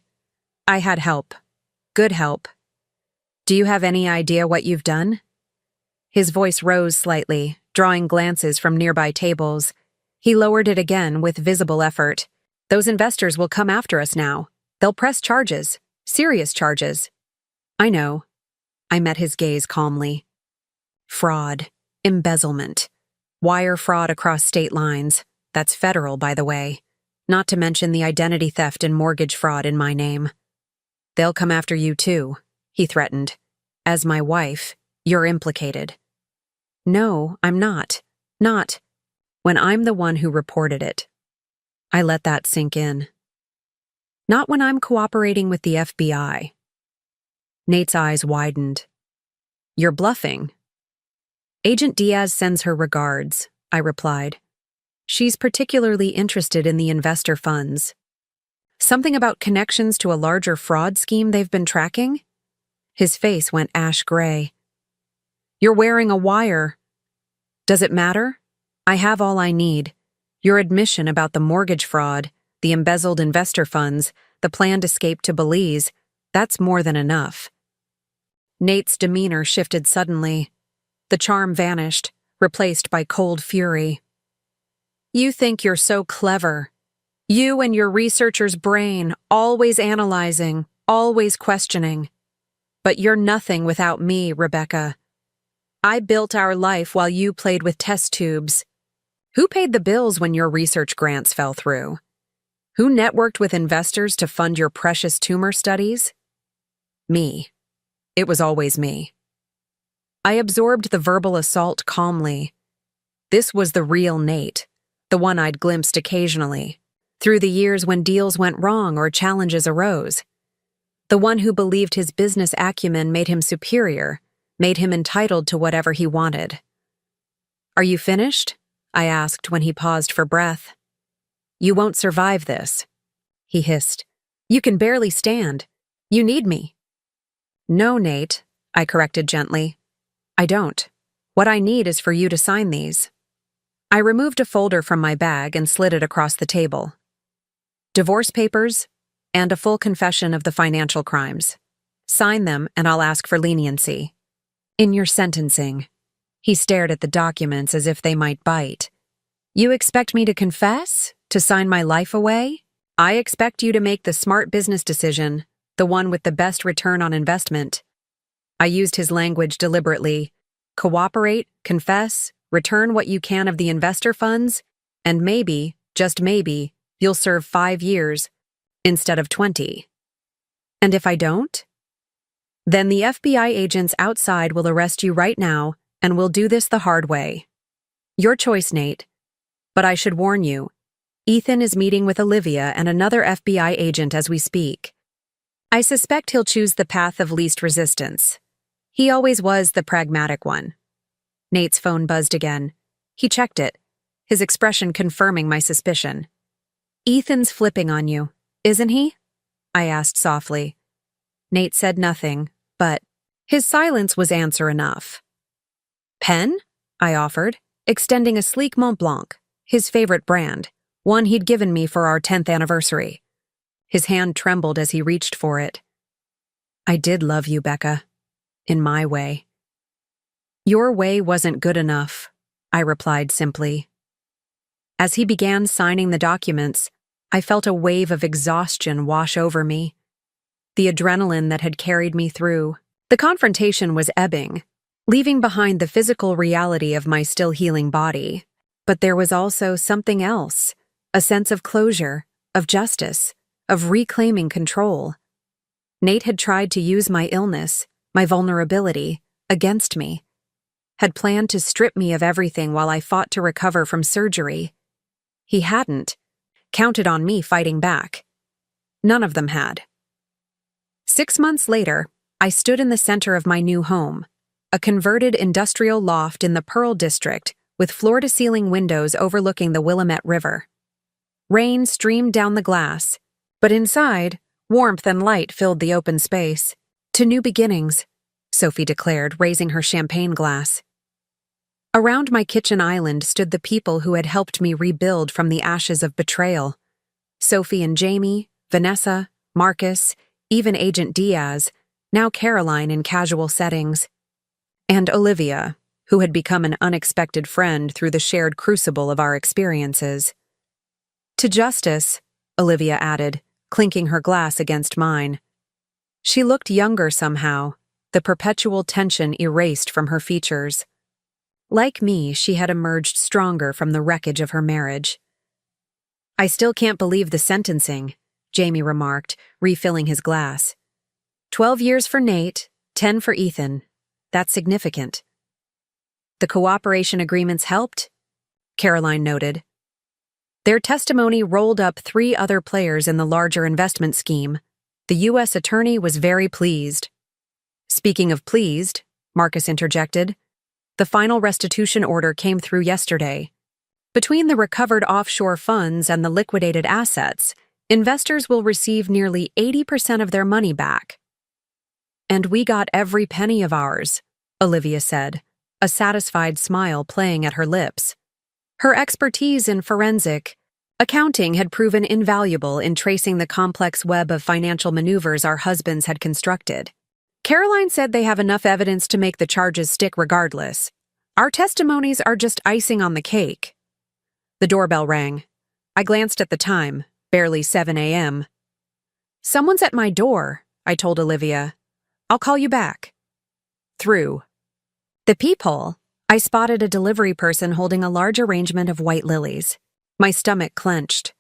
I had help. Good help. Do you have any idea what you've done? His voice rose slightly, drawing glances from nearby tables. He lowered it again with visible effort. Those investors will come after us now. They'll press charges. Serious charges. I know. I met his gaze calmly. Fraud. Embezzlement. Wire fraud across state lines. That's federal, by the way. Not to mention the identity theft and mortgage fraud in my name. They'll come after you too, he threatened. As my wife, you're implicated. No, I'm not. Not. When I'm the one who reported it. I let that sink in. Not when I'm cooperating with the FBI. Nate's eyes widened. You're bluffing. Agent Diaz sends her regards, I replied. She's particularly interested in the investor funds. Something about connections to a larger fraud scheme they've been tracking? His face went ash gray. You're wearing a wire. Does it matter? I have all I need. Your admission about the mortgage fraud, the embezzled investor funds, the planned escape to Belize, that's more than enough. Nate's demeanor shifted suddenly. The charm vanished, replaced by cold fury. You think you're so clever. You and your researcher's brain, always analyzing, always questioning. But you're nothing without me, Rebecca. I built our life while you played with test tubes. Who paid the bills when your research grants fell through? Who networked with investors to fund your precious tumor studies? Me. It was always me. I absorbed the verbal assault calmly. This was the real Nate, the one I'd glimpsed occasionally, through the years when deals went wrong or challenges arose. The one who believed his business acumen made him superior, made him entitled to whatever he wanted. Are you finished? I asked when he paused for breath. You won't survive this, he hissed. You can barely stand. You need me. No, Nate, I corrected gently. I don't. What I need is for you to sign these. I removed a folder from my bag and slid it across the table. Divorce papers and a full confession of the financial crimes. Sign them and I'll ask for leniency. In your sentencing. He stared at the documents as if they might bite. You expect me to confess? To sign my life away? I expect you to make the smart business decision, the one with the best return on investment. I used his language deliberately. Cooperate, confess, return what you can of the investor funds, and maybe, just maybe, you'll serve 5 years instead of 20. And if I don't? Then the FBI agents outside will arrest you right now, and we'll do this the hard way. Your choice, Nate. But I should warn you, Ethan is meeting with Olivia and another FBI agent as we speak. I suspect he'll choose the path of least resistance. He always was the pragmatic one. Nate's phone buzzed again. He checked it, his expression confirming my suspicion. Ethan's flipping on you, isn't he? I asked softly. Nate said nothing, but his silence was answer enough. Pen? I offered, extending a sleek Mont Blanc, his favorite brand, one he'd given me for our 10th anniversary. His hand trembled as he reached for it. I did love you, Becca. In my way. Your way wasn't good enough, I replied simply. As he began signing the documents, I felt a wave of exhaustion wash over me. The adrenaline that had carried me through. The confrontation was ebbing, leaving behind the physical reality of my still healing body. But there was also something else, a sense of closure, of justice, of reclaiming control. Nate had tried to use my illness, my vulnerability, against me, had planned to strip me of everything while I fought to recover from surgery. He hadn't counted on me fighting back. None of them had. 6 months later, I stood in the center of my new home, a converted industrial loft in the Pearl District with floor-to-ceiling windows overlooking the Willamette River. Rain streamed down the glass, but inside, warmth and light filled the open space. To new beginnings, Sophie declared, raising her champagne glass. Around my kitchen island stood the people who had helped me rebuild from the ashes of betrayal. Sophie and Jamie, Vanessa, Marcus, even Agent Diaz, now Caroline in casual settings. And Olivia, who had become an unexpected friend through the shared crucible of our experiences. To justice, Olivia added, clinking her glass against mine. She looked younger somehow, the perpetual tension erased from her features. Like me, she had emerged stronger from the wreckage of her marriage. "I still can't believe the sentencing," Jamie remarked, refilling his glass. 12 years for Nate, 10 for Ethan. That's significant. "The cooperation agreements helped," Caroline noted. Their testimony rolled up 3 other players in the larger investment scheme. The U.S. attorney was very pleased. "Speaking of pleased," Marcus interjected, "the final restitution order came through yesterday. Between the recovered offshore funds and the liquidated assets, investors will receive nearly 80% of their money back." "And we got every penny of ours," Olivia said, a satisfied smile playing at her lips. Her expertise in forensic accounting had proven invaluable in tracing the complex web of financial maneuvers our husbands had constructed. Caroline said they have enough evidence to make the charges stick regardless. Our testimonies are just icing on the cake. The doorbell rang. I glanced at the time, barely 7 a.m. "Someone's at my door," I told Olivia. "I'll call you back." Through the peephole, I spotted a delivery person holding a large arrangement of white lilies. My stomach clenched.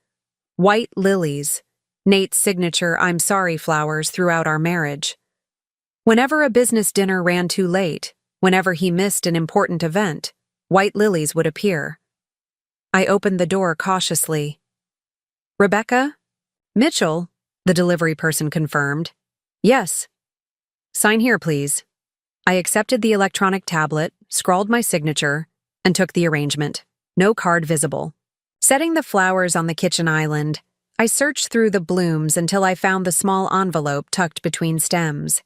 White lilies, Nate's signature "I'm sorry" flowers throughout our marriage. Whenever a business dinner ran too late, whenever he missed an important event, white lilies would appear. I opened the door cautiously. "Rebecca?" "Mitchell," the delivery person confirmed. "Yes." "Sign here, please." I accepted the electronic tablet, scrawled my signature, and took the arrangement. No card visible. Setting the flowers on the kitchen island, I searched through the blooms until I found the small envelope tucked between stems.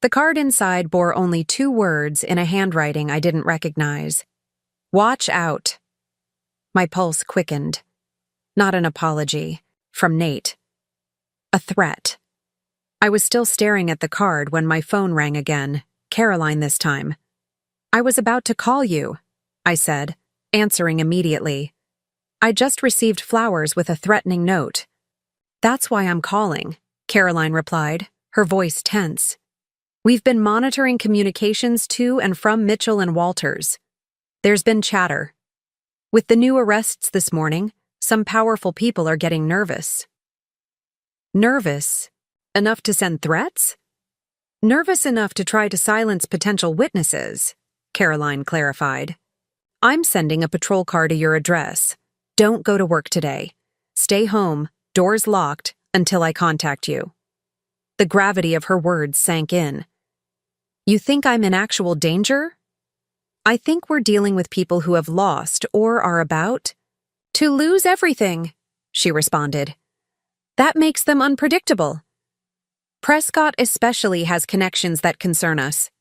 The card inside bore only 2 words in a handwriting I didn't recognize. "Watch out." My pulse quickened. Not an apology. From Nate. A threat. I was still staring at the card when my phone rang again, Caroline this time. "I was about to call you," I said, answering immediately. "I just received flowers with a threatening note." "That's why I'm calling," Caroline replied, her voice tense. "We've been monitoring communications to and from Mitchell and Walters. There's been chatter. With the new arrests this morning, some powerful people are getting nervous." "Nervous? Enough to send threats?" "Nervous enough to try to silence potential witnesses," Caroline clarified. "I'm sending a patrol car to your address. Don't go to work today. Stay home, doors locked, until I contact you." The gravity of her words sank in. "You think I'm in actual danger?" "I think we're dealing with people who have lost or are about to lose everything," she responded. "That makes them unpredictable. Prescott especially has connections that concern us."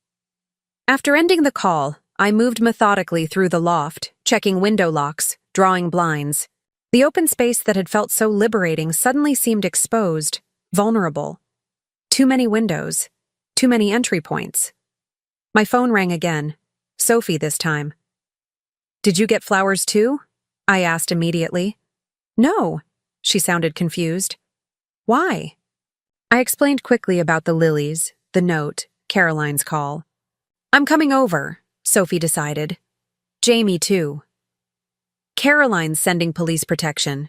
After ending the call, I moved methodically through the loft, checking window locks, drawing blinds. The open space that had felt so liberating suddenly seemed exposed, vulnerable. Too many windows, too many entry points. My phone rang again. Sophie this time. "Did you get flowers too?" I asked immediately. "No," she sounded confused. "Why?" I explained quickly about the lilies, the note, Caroline's call. "I'm coming over," Sophie decided. "Jamie too." "Caroline's sending police protection."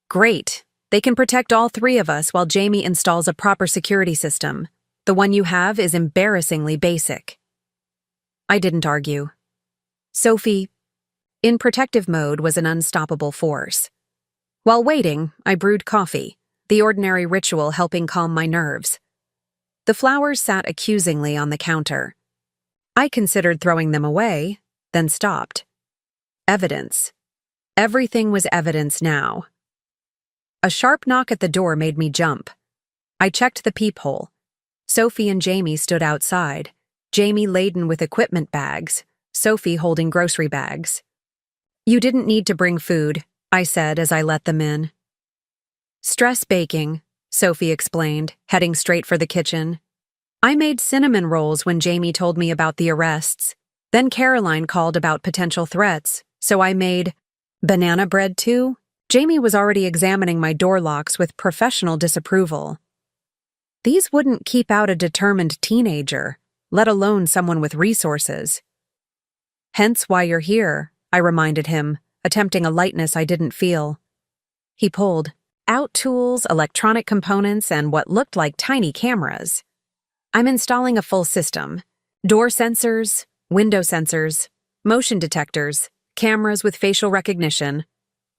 "Great. They can protect all 3 of us while Jamie installs a proper security system. The one you have is embarrassingly basic." I didn't argue. Sophie, in protective mode, was an unstoppable force. While waiting, I brewed coffee, the ordinary ritual helping calm my nerves. The flowers sat accusingly on the counter. I considered throwing them away, then stopped. Evidence. Everything was evidence now. A sharp knock at the door made me jump. I checked the peephole. Sophie and Jamie stood outside, Jamie laden with equipment bags, Sophie holding grocery bags. "You didn't need to bring food," I said as I let them in. "Stress baking," Sophie explained, heading straight for the kitchen. "I made cinnamon rolls when Jamie told me about the arrests. Then Caroline called about potential threats, so I made banana bread too," Jamie was already examining my door locks with professional disapproval. These wouldn't keep out a determined teenager, let alone someone with resources. Hence why you're here, I reminded him, attempting a lightness I didn't feel. He pulled out tools, electronic components, and what looked like tiny cameras. I'm installing a full system. Door sensors, window sensors, motion detectors, cameras with facial recognition,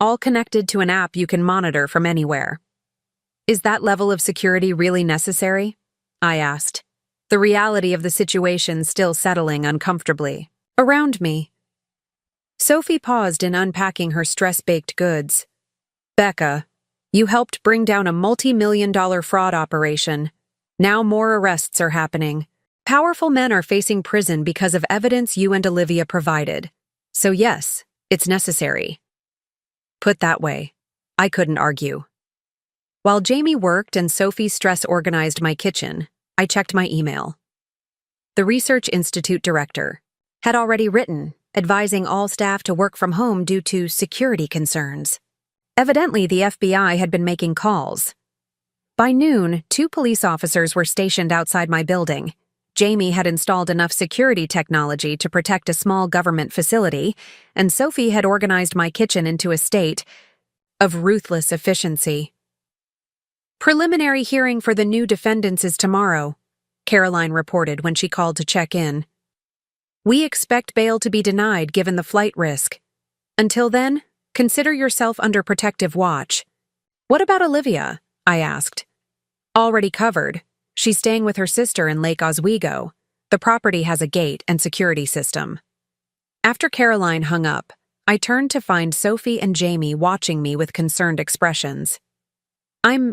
all connected to an app you can monitor from anywhere. Is that level of security really necessary? I asked, the reality of the situation still settling uncomfortably around me. Sophie paused in unpacking her stress-baked goods. Becca, you helped bring down a multi-million-dollar fraud operation. Now more arrests are happening. Powerful men are facing prison because of evidence you and Olivia provided. So yes, it's necessary. Put that way, I couldn't argue. While Jamie worked and Sophie stress-organized my kitchen, I checked my email. The Research Institute director had already written, advising all staff to work from home due to security concerns. Evidently, the FBI had been making calls. By noon, 2 police officers were stationed outside my building. Jamie had installed enough security technology to protect a small government facility, and Sophie had organized my kitchen into a state of ruthless efficiency. Preliminary hearing for the new defendants is tomorrow, Caroline reported when she called to check in. We expect bail to be denied given the flight risk. Until then, consider yourself under protective watch. What about Olivia? I asked. Already covered. She's staying with her sister in Lake Oswego. The property has a gate and security system. After Caroline hung up, I turned to find Sophie and Jamie watching me with concerned expressions. I'm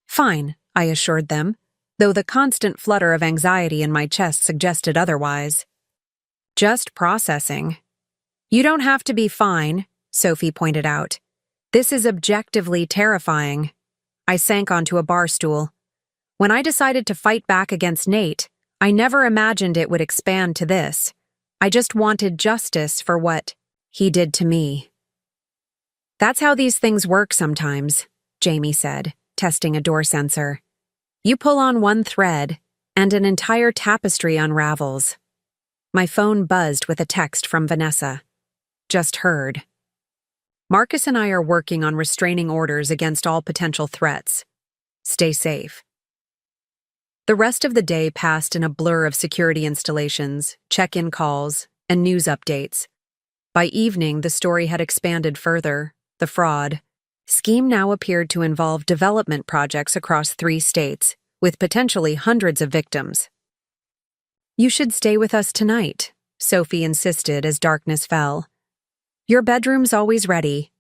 fine, I assured them, though the constant flutter of anxiety in my chest suggested otherwise. Just processing. You don't have to be fine, Sophie pointed out. This is objectively terrifying. I sank onto a bar stool. When I decided to fight back against Nate, I never imagined it would expand to this. I just wanted justice for what he did to me. That's how these things work sometimes, Jamie said, testing a door sensor. You pull on one thread, and an entire tapestry unravels. My phone buzzed with a text from Vanessa. Just heard. Marcus and I are working on restraining orders against all potential threats. Stay safe. The rest of the day passed in a blur of security installations, check-in calls, and news updates. By evening, the story had expanded further. The fraud scheme now appeared to involve development projects across 3 states, with potentially hundreds of victims. You should stay with us tonight, Sophie insisted as darkness fell. Your bedroom's always ready.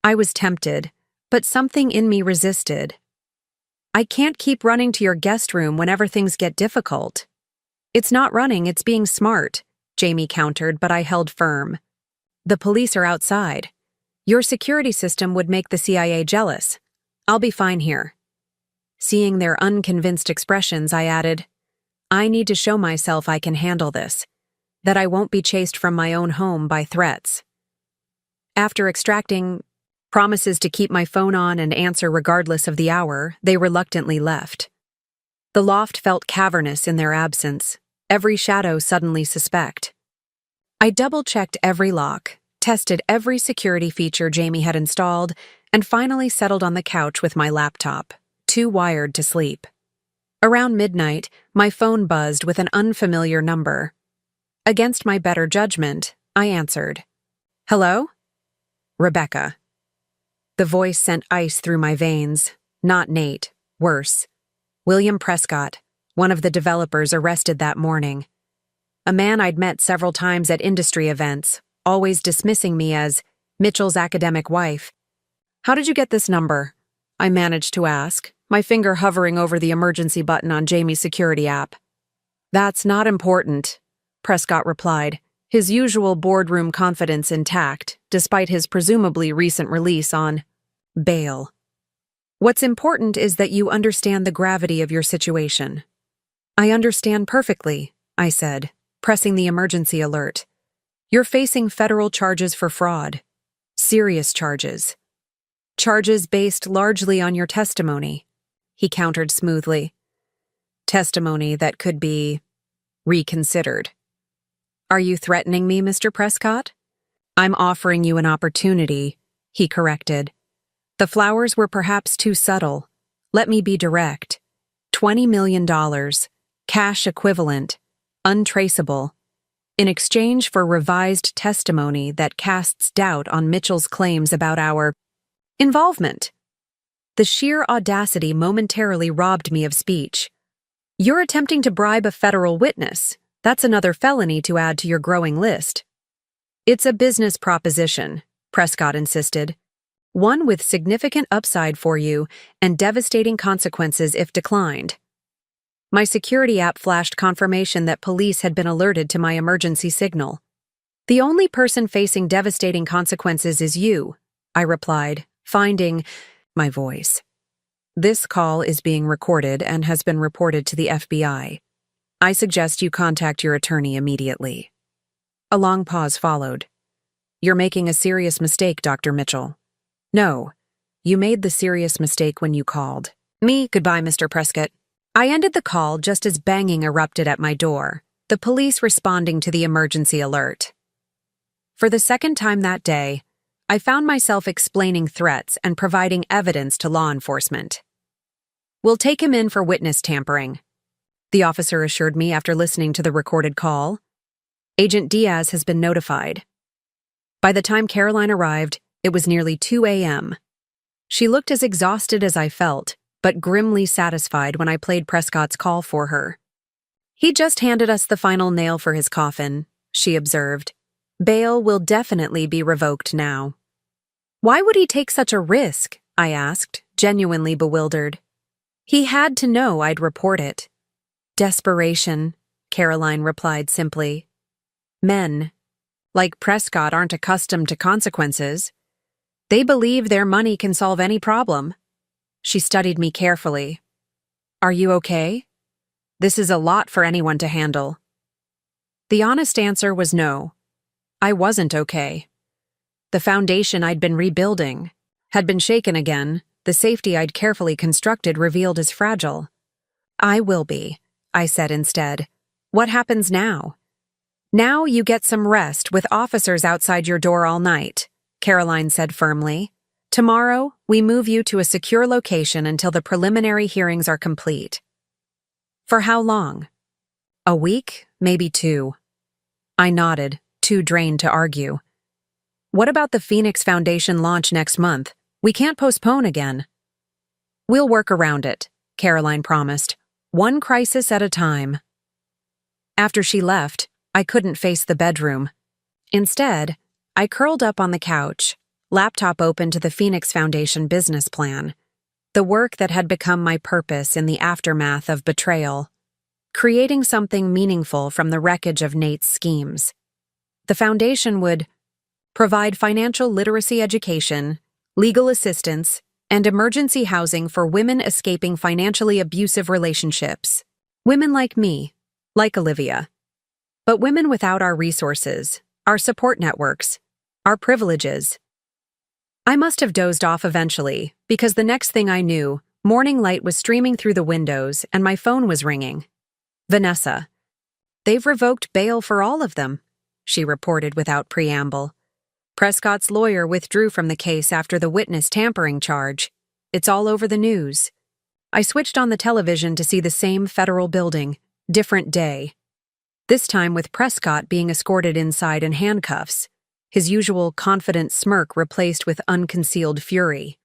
I was tempted, but something in me resisted. I can't keep running to your guest room whenever things get difficult. It's not running, it's being smart, Jamie countered, but I held firm. The police are outside. Your security system would make the CIA jealous. I'll be fine here. Seeing their unconvinced expressions, I added, I need to show myself I can handle this, that I won't be chased from my own home by threats. After extracting promises to keep my phone on and answer regardless of the hour, they reluctantly left. The loft felt cavernous in their absence, every shadow suddenly suspect. I double-checked every lock, tested every security feature Jamie had installed, and finally settled on the couch with my laptop, too wired to sleep. Around midnight, my phone buzzed with an unfamiliar number. Against my better judgment, I answered. Hello? Rebecca. The voice sent ice through my veins. Not Nate. Worse. William Prescott, one of the developers arrested that morning. A man I'd met several times at industry events, always dismissing me as Mitchell's academic wife. How did you get this number? I managed to ask, my finger hovering over the emergency button on Jamie's security app. That's not important, Prescott replied, his usual boardroom confidence intact, despite his presumably recent release on bail. What's important is that you understand the gravity of your situation. I understand perfectly, I said, pressing the emergency alert. You're facing federal charges for fraud. Serious charges. Charges based largely on your testimony, he countered smoothly. Testimony that could be reconsidered. Are you threatening me, Mr. Prescott? I'm offering you an opportunity, he corrected. The flowers were perhaps too subtle. Let me be direct. $20 million, cash equivalent, untraceable, in exchange for revised testimony that casts doubt on Mitchell's claims about our involvement. The sheer audacity momentarily robbed me of speech. You're attempting to bribe a federal witness. That's another felony to add to your growing list. It's a business proposition, Prescott insisted. One with significant upside for you and devastating consequences if declined. My security app flashed confirmation that police had been alerted to my emergency signal. The only person facing devastating consequences is you, I replied, finding my voice. This call is being recorded and has been reported to the FBI. I suggest you contact your attorney immediately. A long pause followed. You're making a serious mistake, Dr. Mitchell. No, you made the serious mistake when you called. Me, goodbye, Mr. Prescott. I ended the call just as banging erupted at my door, the police responding to the emergency alert. For the second time that day, I found myself explaining threats and providing evidence to law enforcement. We'll take him in for witness tampering, the officer assured me after listening to the recorded call. Agent Diaz has been notified. By the time Caroline arrived, it was nearly 2 a.m. She looked as exhausted as I felt, but grimly satisfied when I played Prescott's call for her. He just handed us the final nail for his coffin, she observed. Bail will definitely be revoked now. Why would he take such a risk? I asked, genuinely bewildered. He had to know I'd report it. Desperation, Caroline replied simply. Men, like Prescott, aren't accustomed to consequences. They believe their money can solve any problem. She studied me carefully. Are you okay? This is a lot for anyone to handle. The honest answer was no. I wasn't okay. The foundation I'd been rebuilding had been shaken again. The safety I'd carefully constructed revealed as fragile. I will be, I said instead. What happens now? Now you get some rest with officers outside your door all night, Caroline said firmly. Tomorrow, we move you to a secure location until the preliminary hearings are complete. For how long? A week, maybe 2. I nodded, too drained to argue. What about the Phoenix Foundation launch next month? We can't postpone again. We'll work around it, Caroline promised. One crisis at a time. After she left, I couldn't face the bedroom. Instead, I curled up on the couch, laptop open to the Phoenix Foundation business plan, the work that had become my purpose in the aftermath of betrayal, creating something meaningful from the wreckage of Nate's schemes. The foundation would provide financial literacy education, legal assistance, and emergency housing for women escaping financially abusive relationships. Women like me, like Olivia. But women without our resources, our support networks, our privileges. I must have dozed off eventually, because the next thing I knew, morning light was streaming through the windows and my phone was ringing. Vanessa. They've revoked bail for all of them, she reported without preamble. Prescott's lawyer withdrew from the case after the witness tampering charge. It's all over the news. I switched on the television to see the same federal building, different day. This time with Prescott being escorted inside in handcuffs, his usual confident smirk replaced with unconcealed fury.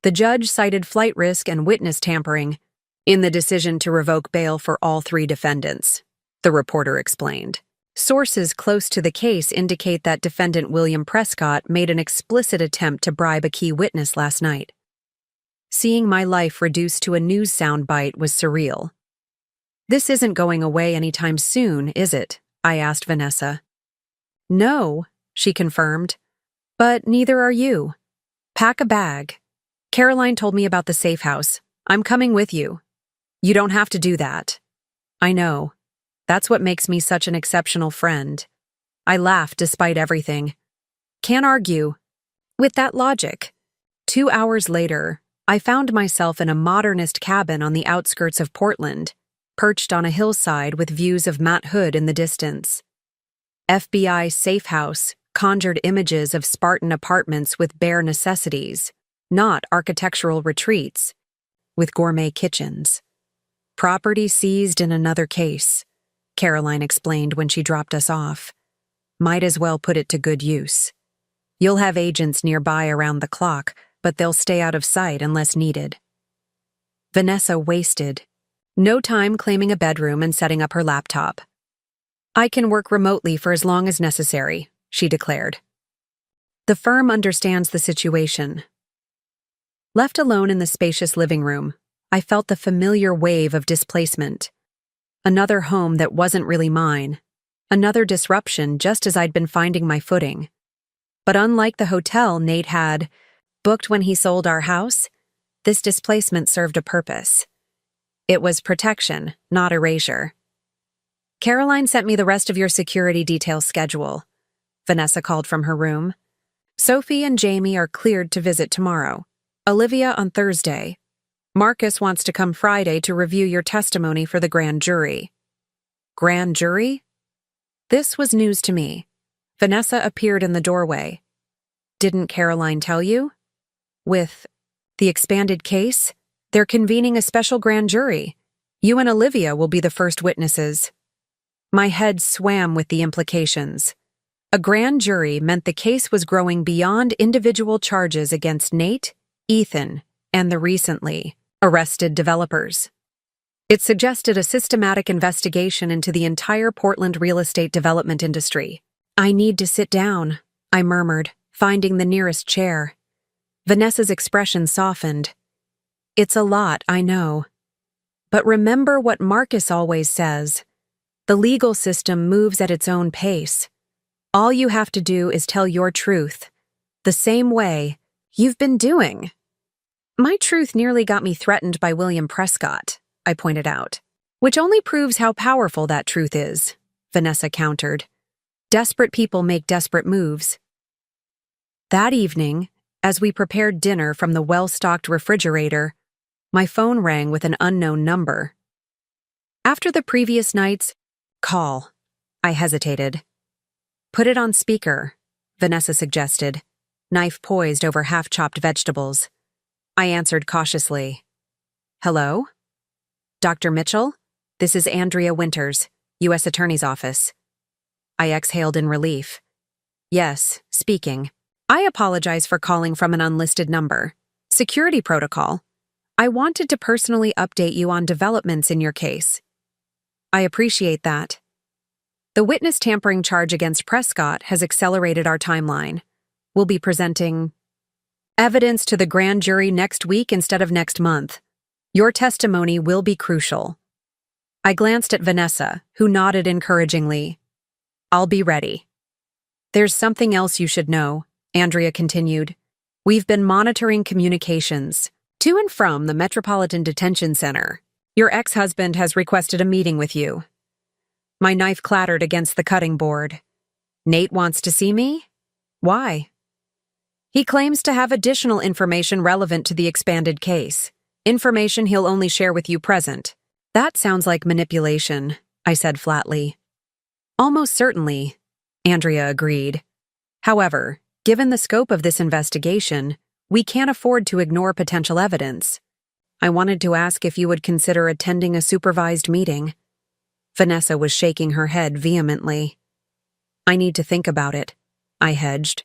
The judge cited flight risk and witness tampering in the decision to revoke bail for all 3 defendants, the reporter explained. Sources close to the case indicate that defendant William Prescott made an explicit attempt to bribe a key witness last night. Seeing my life reduced to a news soundbite was surreal. This isn't going away anytime soon, is it? I asked Vanessa. No, she confirmed. But neither are you. Pack a bag. Caroline told me about the safe house. I'm coming with you. You don't have to do that. I know. That's what makes me such an exceptional friend. I laughed despite everything. Can't argue with that logic. 2 hours later, I found myself in a modernist cabin on the outskirts of Portland, perched on a hillside with views of Mount Hood in the distance. FBI Safe House conjured images of Spartan apartments with bare necessities, not architectural retreats, with gourmet kitchens. Property seized in another case, Caroline explained when she dropped us off. Might as well put it to good use. You'll have agents nearby around the clock, but they'll stay out of sight unless needed. Vanessa wasted no time claiming a bedroom and setting up her laptop. I can work remotely for as long as necessary, she declared. The firm understands the situation. Left alone in the spacious living room, I felt the familiar wave of displacement. Another home that wasn't really mine. Another disruption just as I'd been finding my footing. But unlike the hotel Nate had booked when he sold our house, this displacement served a purpose. It was protection, not erasure. Caroline sent me the rest of your security details schedule, Vanessa called from her room. Sophie and Jamie are cleared to visit tomorrow. Olivia on Thursday. Marcus wants to come Friday to review your testimony for the grand jury. Grand jury? This was news to me. Vanessa appeared in the doorway. Didn't Caroline tell you? With the expanded case, they're convening a special grand jury. You and Olivia will be the first witnesses. My head swam with the implications. A grand jury meant the case was growing beyond individual charges against Nate, Ethan, and the recently arrested developers. It suggested a systematic investigation into the entire Portland real estate development industry. I need to sit down, I murmured, finding the nearest chair. Vanessa's expression softened. It's a lot, I know. But remember what Marcus always says. The legal system moves at its own pace. All you have to do is tell your truth, the same way you've been doing. My truth nearly got me threatened by William Prescott, I pointed out. Which only proves how powerful that truth is, Vanessa countered. Desperate people make desperate moves. That evening, as we prepared dinner from the well-stocked refrigerator, my phone rang with an unknown number. After the previous night's call, I hesitated. Put it on speaker, Vanessa suggested, knife poised over half-chopped vegetables. I answered cautiously. Hello? Dr. Mitchell? This is Andrea Winters, U.S. Attorney's Office. I exhaled in relief. Yes, speaking. I apologize for calling from an unlisted number. Security protocol. I wanted to personally update you on developments in your case. I appreciate that. The witness tampering charge against Prescott has accelerated our timeline. We'll be presenting evidence to the grand jury next week instead of next month. Your testimony will be crucial. I glanced at Vanessa, who nodded encouragingly. I'll be ready. There's something else you should know, Andrea continued. We've been monitoring communications to and from the Metropolitan Detention Center. Your ex-husband has requested a meeting with you. My knife clattered against the cutting board. Nate wants to see me? Why? He claims to have additional information relevant to the expanded case. Information he'll only share with you present. That sounds like manipulation, I said flatly. Almost certainly, Andrea agreed. However, given the scope of this investigation, we can't afford to ignore potential evidence. I wanted to ask if you would consider attending a supervised meeting. Vanessa was shaking her head vehemently. I need to think about it, I hedged.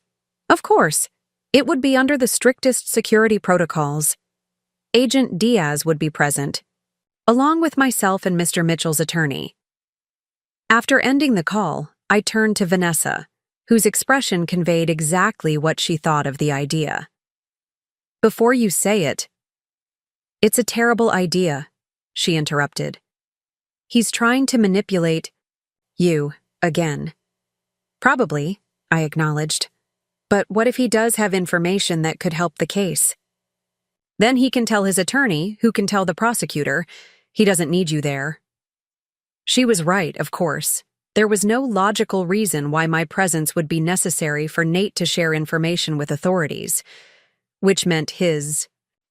Of course, it would be under the strictest security protocols. Agent Diaz would be present, along with myself and Mr. Mitchell's attorney. After ending the call, I turned to Vanessa, whose expression conveyed exactly what she thought of the idea. Before you say it, it's a terrible idea, she interrupted. He's trying to manipulate you again. Probably, I acknowledged. But what if he does have information that could help the case? Then he can tell his attorney, who can tell the prosecutor. He doesn't need you there. She was right, of course. There was no logical reason why my presence would be necessary for Nate to share information with authorities. which meant his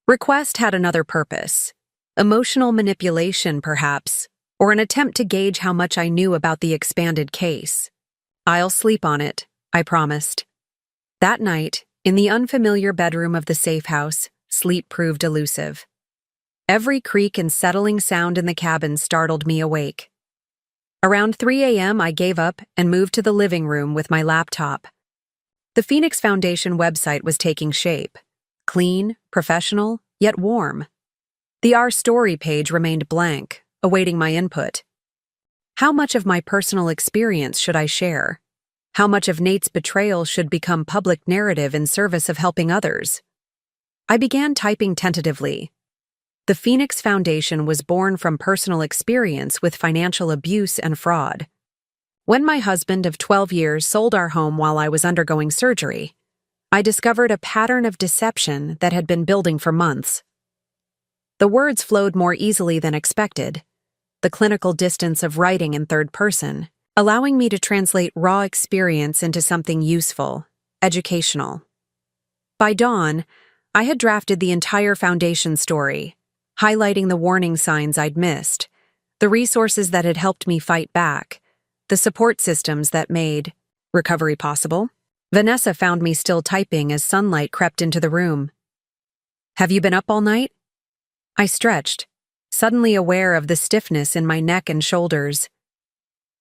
request had another purpose. Emotional manipulation, perhaps, or an attempt to gauge how much I knew about the expanded case. "I'll sleep on it," I promised. That night, in the unfamiliar bedroom of the safe house, sleep proved elusive. Every creak and settling sound in the cabin startled me awake. Around 3 a.m., I gave up and moved to the living room with my laptop. The Phoenix Foundation website was taking shape. Clean, professional, yet warm. The Our Story page remained blank, awaiting my input. How much of my personal experience should I share? How much of Nate's betrayal should become public narrative in service of helping others? I began typing tentatively. The Phoenix Foundation was born from personal experience with financial abuse and fraud. When my husband of 12 years sold our home while I was undergoing surgery, I discovered a pattern of deception that had been building for months. The words flowed more easily than expected, the clinical distance of writing in third person, allowing me to translate raw experience into something useful, educational. By dawn, I had drafted the entire foundation story, highlighting the warning signs I'd missed, the resources that had helped me fight back, the support systems that made recovery possible. Vanessa found me still typing as sunlight crept into the room. "Have you been up all night?" I stretched, suddenly aware of the stiffness in my neck and shoulders.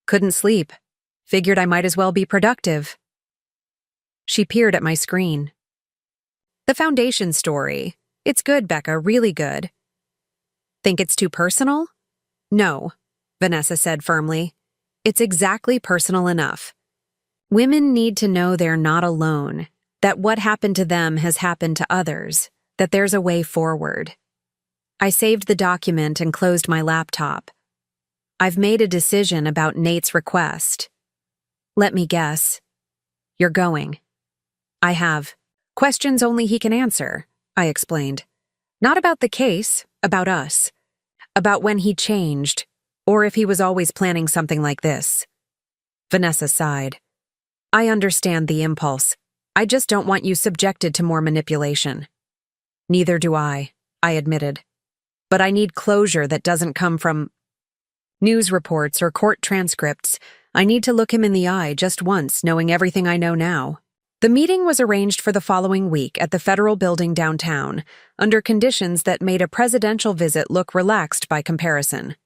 "Couldn't sleep. Figured I might as well be productive." She peered at my screen. "The foundation story. It's good, Becca, really good." "Think it's too personal?" "No," Vanessa said firmly. "It's exactly personal enough. Women need to know they're not alone, that what happened to them has happened to others, that there's a way forward." I saved the document and closed my laptop. "I've made a decision about Nate's request." "Let me guess. You're going." "I have. Questions only he can answer," I explained. "Not about the case, about us. About when he changed, or if he was always planning something like this." Vanessa sighed. "I understand the impulse. I just don't want you subjected to more manipulation." "Neither do I admitted. But I need closure that doesn't come from news reports or court transcripts. I need to look him in the eye just once, knowing everything I know now." The meeting was arranged for the following week at the federal building downtown, under conditions that made a presidential visit look relaxed by comparison.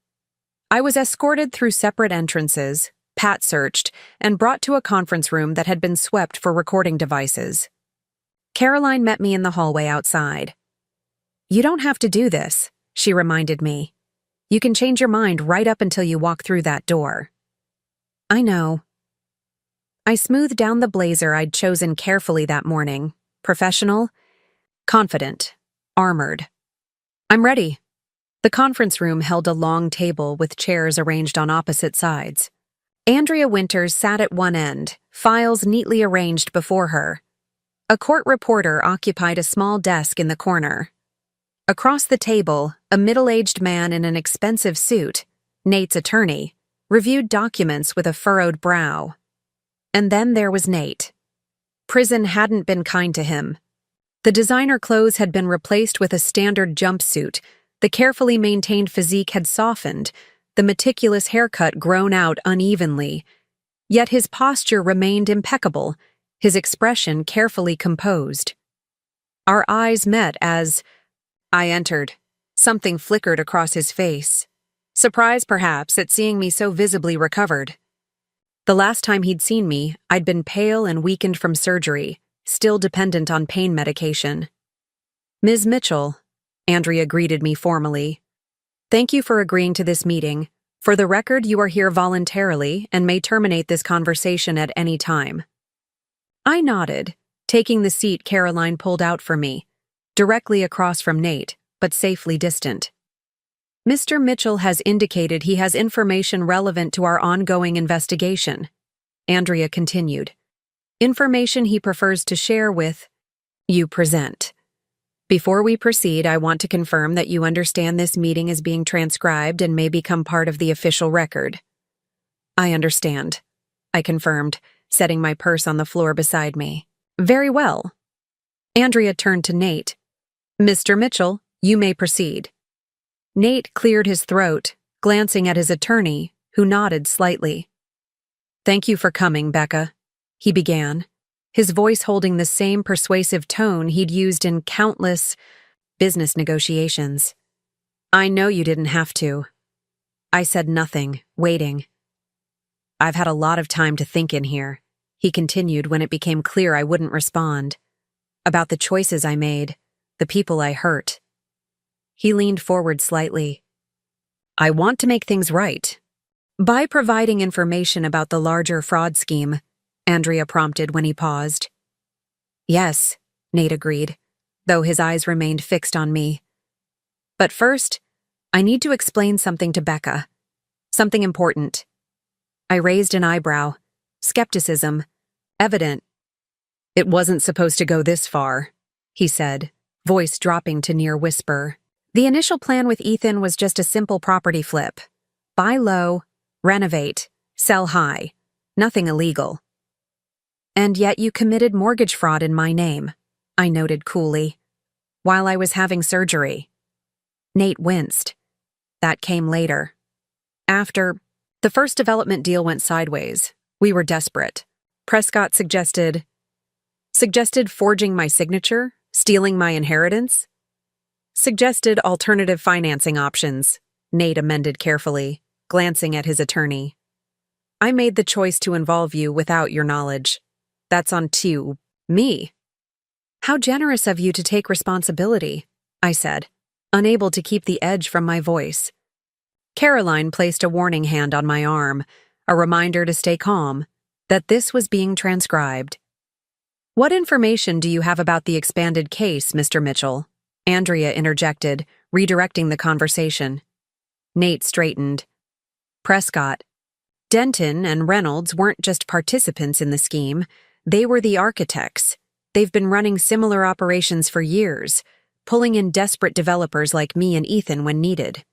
I was escorted through separate entrances, pat-searched, and brought to a conference room that had been swept for recording devices. Caroline met me in the hallway outside. "You don't have to do this," she reminded me. "You can change your mind right up until you walk through that door." "I know." I smoothed down the blazer I'd chosen carefully that morning, professional, confident, armored. "I'm ready." The conference room held a long table with chairs arranged on opposite sides. Andrea Winters sat at one end, files neatly arranged before her. A court reporter occupied a small desk in the corner. Across the table, a middle-aged man in an expensive suit, Nate's attorney, reviewed documents with a furrowed brow. And then there was Nate. Prison hadn't been kind to him. The designer clothes had been replaced with a standard jumpsuit, the carefully maintained physique had softened, the meticulous haircut grown out unevenly. Yet his posture remained impeccable, his expression carefully composed. Our eyes met as I entered. Something flickered across his face. Surprise, perhaps, at seeing me so visibly recovered. The last time he'd seen me, I'd been pale and weakened from surgery, still dependent on pain medication. "Ms. Mitchell," Andrea greeted me formally. "Thank you for agreeing to this meeting. For the record, you are here voluntarily and may terminate this conversation at any time." I nodded, taking the seat Caroline pulled out for me, directly across from Nate, but safely distant. "Mr. Mitchell has indicated he has information relevant to our ongoing investigation," Andrea continued. "Information he prefers to share with you present. Before we proceed, I want to confirm that you understand this meeting is being transcribed and may become part of the official record." "I understand," I confirmed, setting my purse on the floor beside me. "Very well." Andrea turned to Nate. "Mr. Mitchell, you may proceed." Nate cleared his throat, glancing at his attorney, who nodded slightly. "Thank you for coming, Becca," he began, his voice holding the same persuasive tone he'd used in countless business negotiations. "I know you didn't have to." I said nothing, waiting. "I've had a lot of time to think in here," he continued when it became clear I wouldn't respond. "About the choices I made, the people I hurt." He leaned forward slightly. "I want to make things right. By providing information about the larger fraud scheme," Andrea prompted when he paused. "Yes," Nate agreed, though his eyes remained fixed on me. "But first, I need to explain something to Becca. Something important." I raised an eyebrow, skepticism, evident. "It wasn't supposed to go this far," he said, voice dropping to near whisper. "The initial plan with Ethan was just a simple property flip. Buy low, renovate, sell high. Nothing illegal." "And yet you committed mortgage fraud in my name," I noted coolly, "while I was having surgery." Nate winced. That came later. After the first development deal went sideways, we were desperate. Prescott suggested forging my signature, stealing my inheritance. Suggested alternative financing options, Nate amended carefully, glancing at his attorney. "I made the choice to involve you without your knowledge. That's on me." "How generous of you to take responsibility," I said, unable to keep the edge from my voice. Caroline placed a warning hand on my arm, a reminder to stay calm, that this was being transcribed. "What information do you have about the expanded case, Mr. Mitchell?" Andrea interjected, redirecting the conversation. Nate straightened. "Prescott, Denton and Reynolds weren't just participants in the scheme, they were the architects. They've been running similar operations for years, pulling in desperate developers like me and Ethan when needed."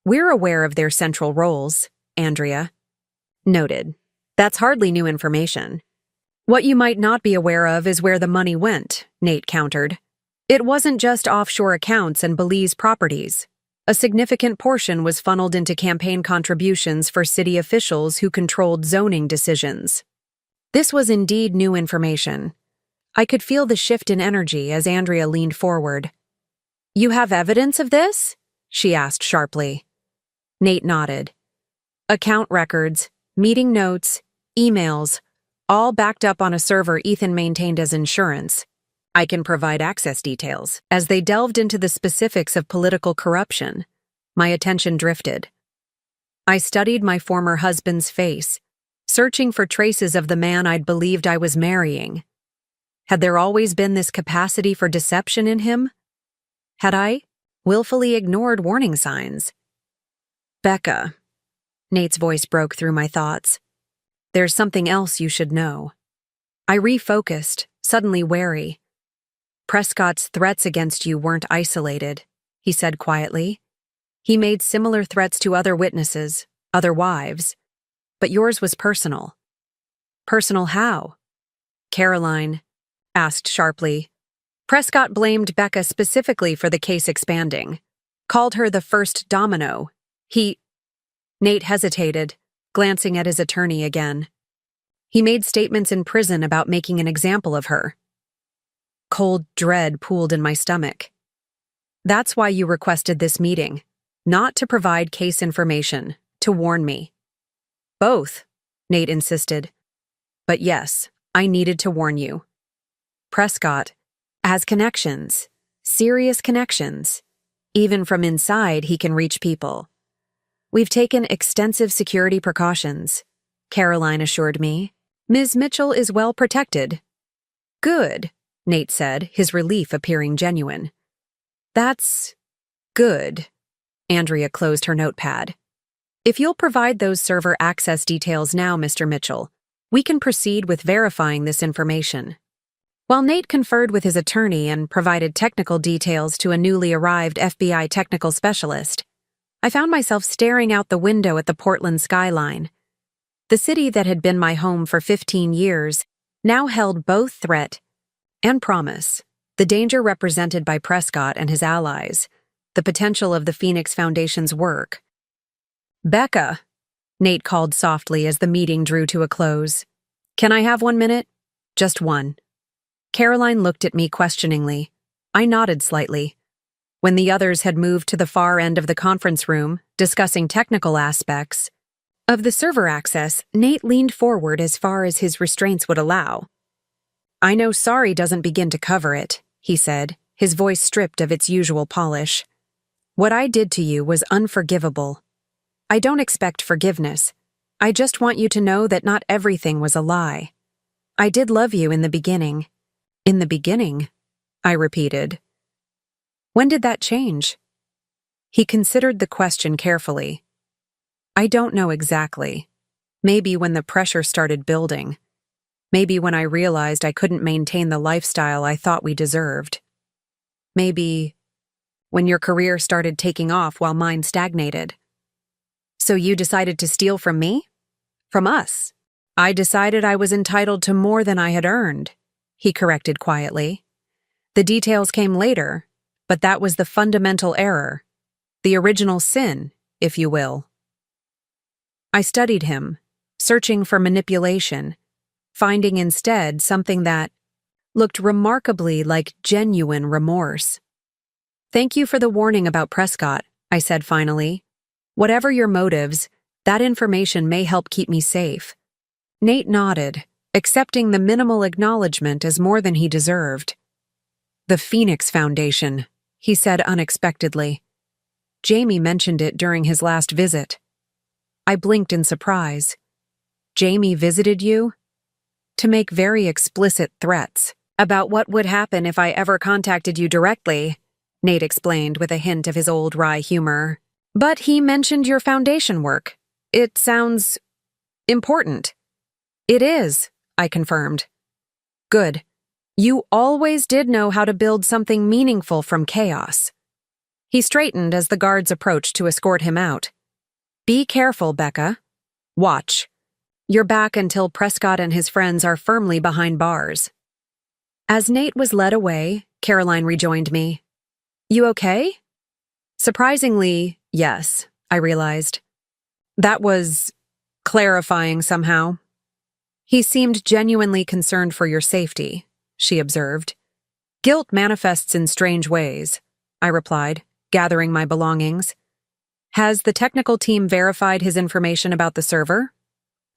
"We're aware of their central roles," Andrea noted. "That's hardly new information." "What you might not be aware of is where the money went," Nate countered. "It wasn't just offshore accounts and Belize properties. A significant portion was funneled into campaign contributions for city officials who controlled zoning decisions." This was indeed new information. I could feel the shift in energy as Andrea leaned forward. "You have evidence of this?" she asked sharply. Nate nodded. "Account records, meeting notes, emails, all backed up on a server Ethan maintained as insurance. I can provide access details." As they delved into the specifics of political corruption, my attention drifted. I studied my former husband's face, searching for traces of the man I'd believed I was marrying. Had there always been this capacity for deception in him? Had I willfully ignored warning signs? "Becca," Nate's voice broke through my thoughts. "There's something else you should know." I refocused, suddenly wary. "Prescott's threats against you weren't isolated," he said quietly. "He made similar threats to other witnesses, other wives. But yours was personal." "Personal how?" Caroline asked sharply. "Prescott blamed Becca specifically for the case expanding. Called her the first domino. Nate hesitated, glancing at his attorney again. "He made statements in prison about making an example of her." Cold dread pooled in my stomach. "That's why you requested this meeting, not to provide case information, to warn me." "Both," Nate insisted. "But yes, I needed to warn you. Prescott has connections, serious connections. Even from inside, he can reach people. We've taken extensive security precautions," Caroline assured me. "Ms. Mitchell is well protected." "Good," Nate said, his relief appearing genuine. "That's good." Andrea closed her notepad. "If you'll provide those server access details now, Mr. Mitchell, we can proceed with verifying this information." While Nate conferred with his attorney and provided technical details to a newly arrived FBI technical specialist, I found myself staring out the window at the Portland skyline. The city that had been my home for 15 years now held both threat And promise. The danger represented by Prescott and his allies. The potential of the Phoenix Foundation's work. "Becca," Nate called softly as the meeting drew to a close. "Can I have 1 minute? Just one." Caroline looked at me questioningly. I nodded slightly. When the others had moved to the far end of the conference room, discussing technical aspects of the server access, Nate leaned forward as far as his restraints would allow. "I know sorry doesn't begin to cover it," he said, his voice stripped of its usual polish. "What I did to you was unforgivable. I don't expect forgiveness. I just want you to know that not everything was a lie. I did love you in the beginning." "In the beginning?" I repeated. "When did that change?" He considered the question carefully. "I don't know exactly. Maybe when the pressure started building. Maybe when I realized I couldn't maintain the lifestyle I thought we deserved. Maybe when your career started taking off while mine stagnated." "So you decided to steal from me?" "From us. I decided I was entitled to more than I had earned," he corrected quietly. "The details came later, but that was the fundamental error. The original sin, if you will." I studied him, searching for manipulation, finding instead something that looked remarkably like genuine remorse. "Thank you for the warning about Prescott," I said finally. "Whatever your motives, that information may help keep me safe." Nate nodded, accepting the minimal acknowledgement as more than he deserved. "The Phoenix Foundation," he said unexpectedly. "Jamie mentioned it during his last visit." I blinked in surprise. "Jamie visited you?" "To make very explicit threats about what would happen if I ever contacted you directly," Nate explained with a hint of his old wry humor. "But he mentioned your foundation work. It sounds important." "It is," I confirmed. "Good. You always did know how to build something meaningful from chaos." He straightened as the guards approached to escort him out. "Be careful, Becca. Watch. You're back until Prescott and his friends are firmly behind bars." As Nate was led away, Caroline rejoined me. "You okay?" Surprisingly, yes, I realized. That was clarifying somehow. "He seemed genuinely concerned for your safety," she observed. "Guilt manifests in strange ways," I replied, gathering my belongings. "Has the technical team verified his information about the server?"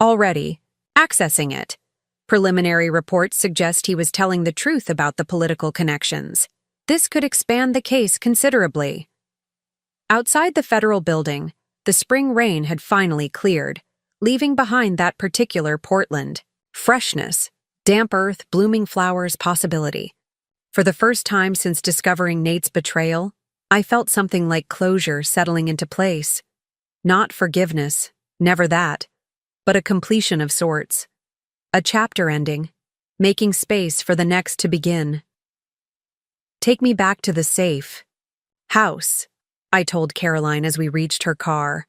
"Already. Accessing it. Preliminary reports suggest he was telling the truth about the political connections. This could expand the case considerably." Outside the federal building, the spring rain had finally cleared, leaving behind that particular Portland. Freshness, damp earth, blooming flowers, possibility. For the first time since discovering Nate's betrayal, I felt something like closure settling into place. Not forgiveness, never that, but a completion of sorts. A chapter ending, making space for the next to begin. "Take me back to the safe house," I told Caroline as we reached her car.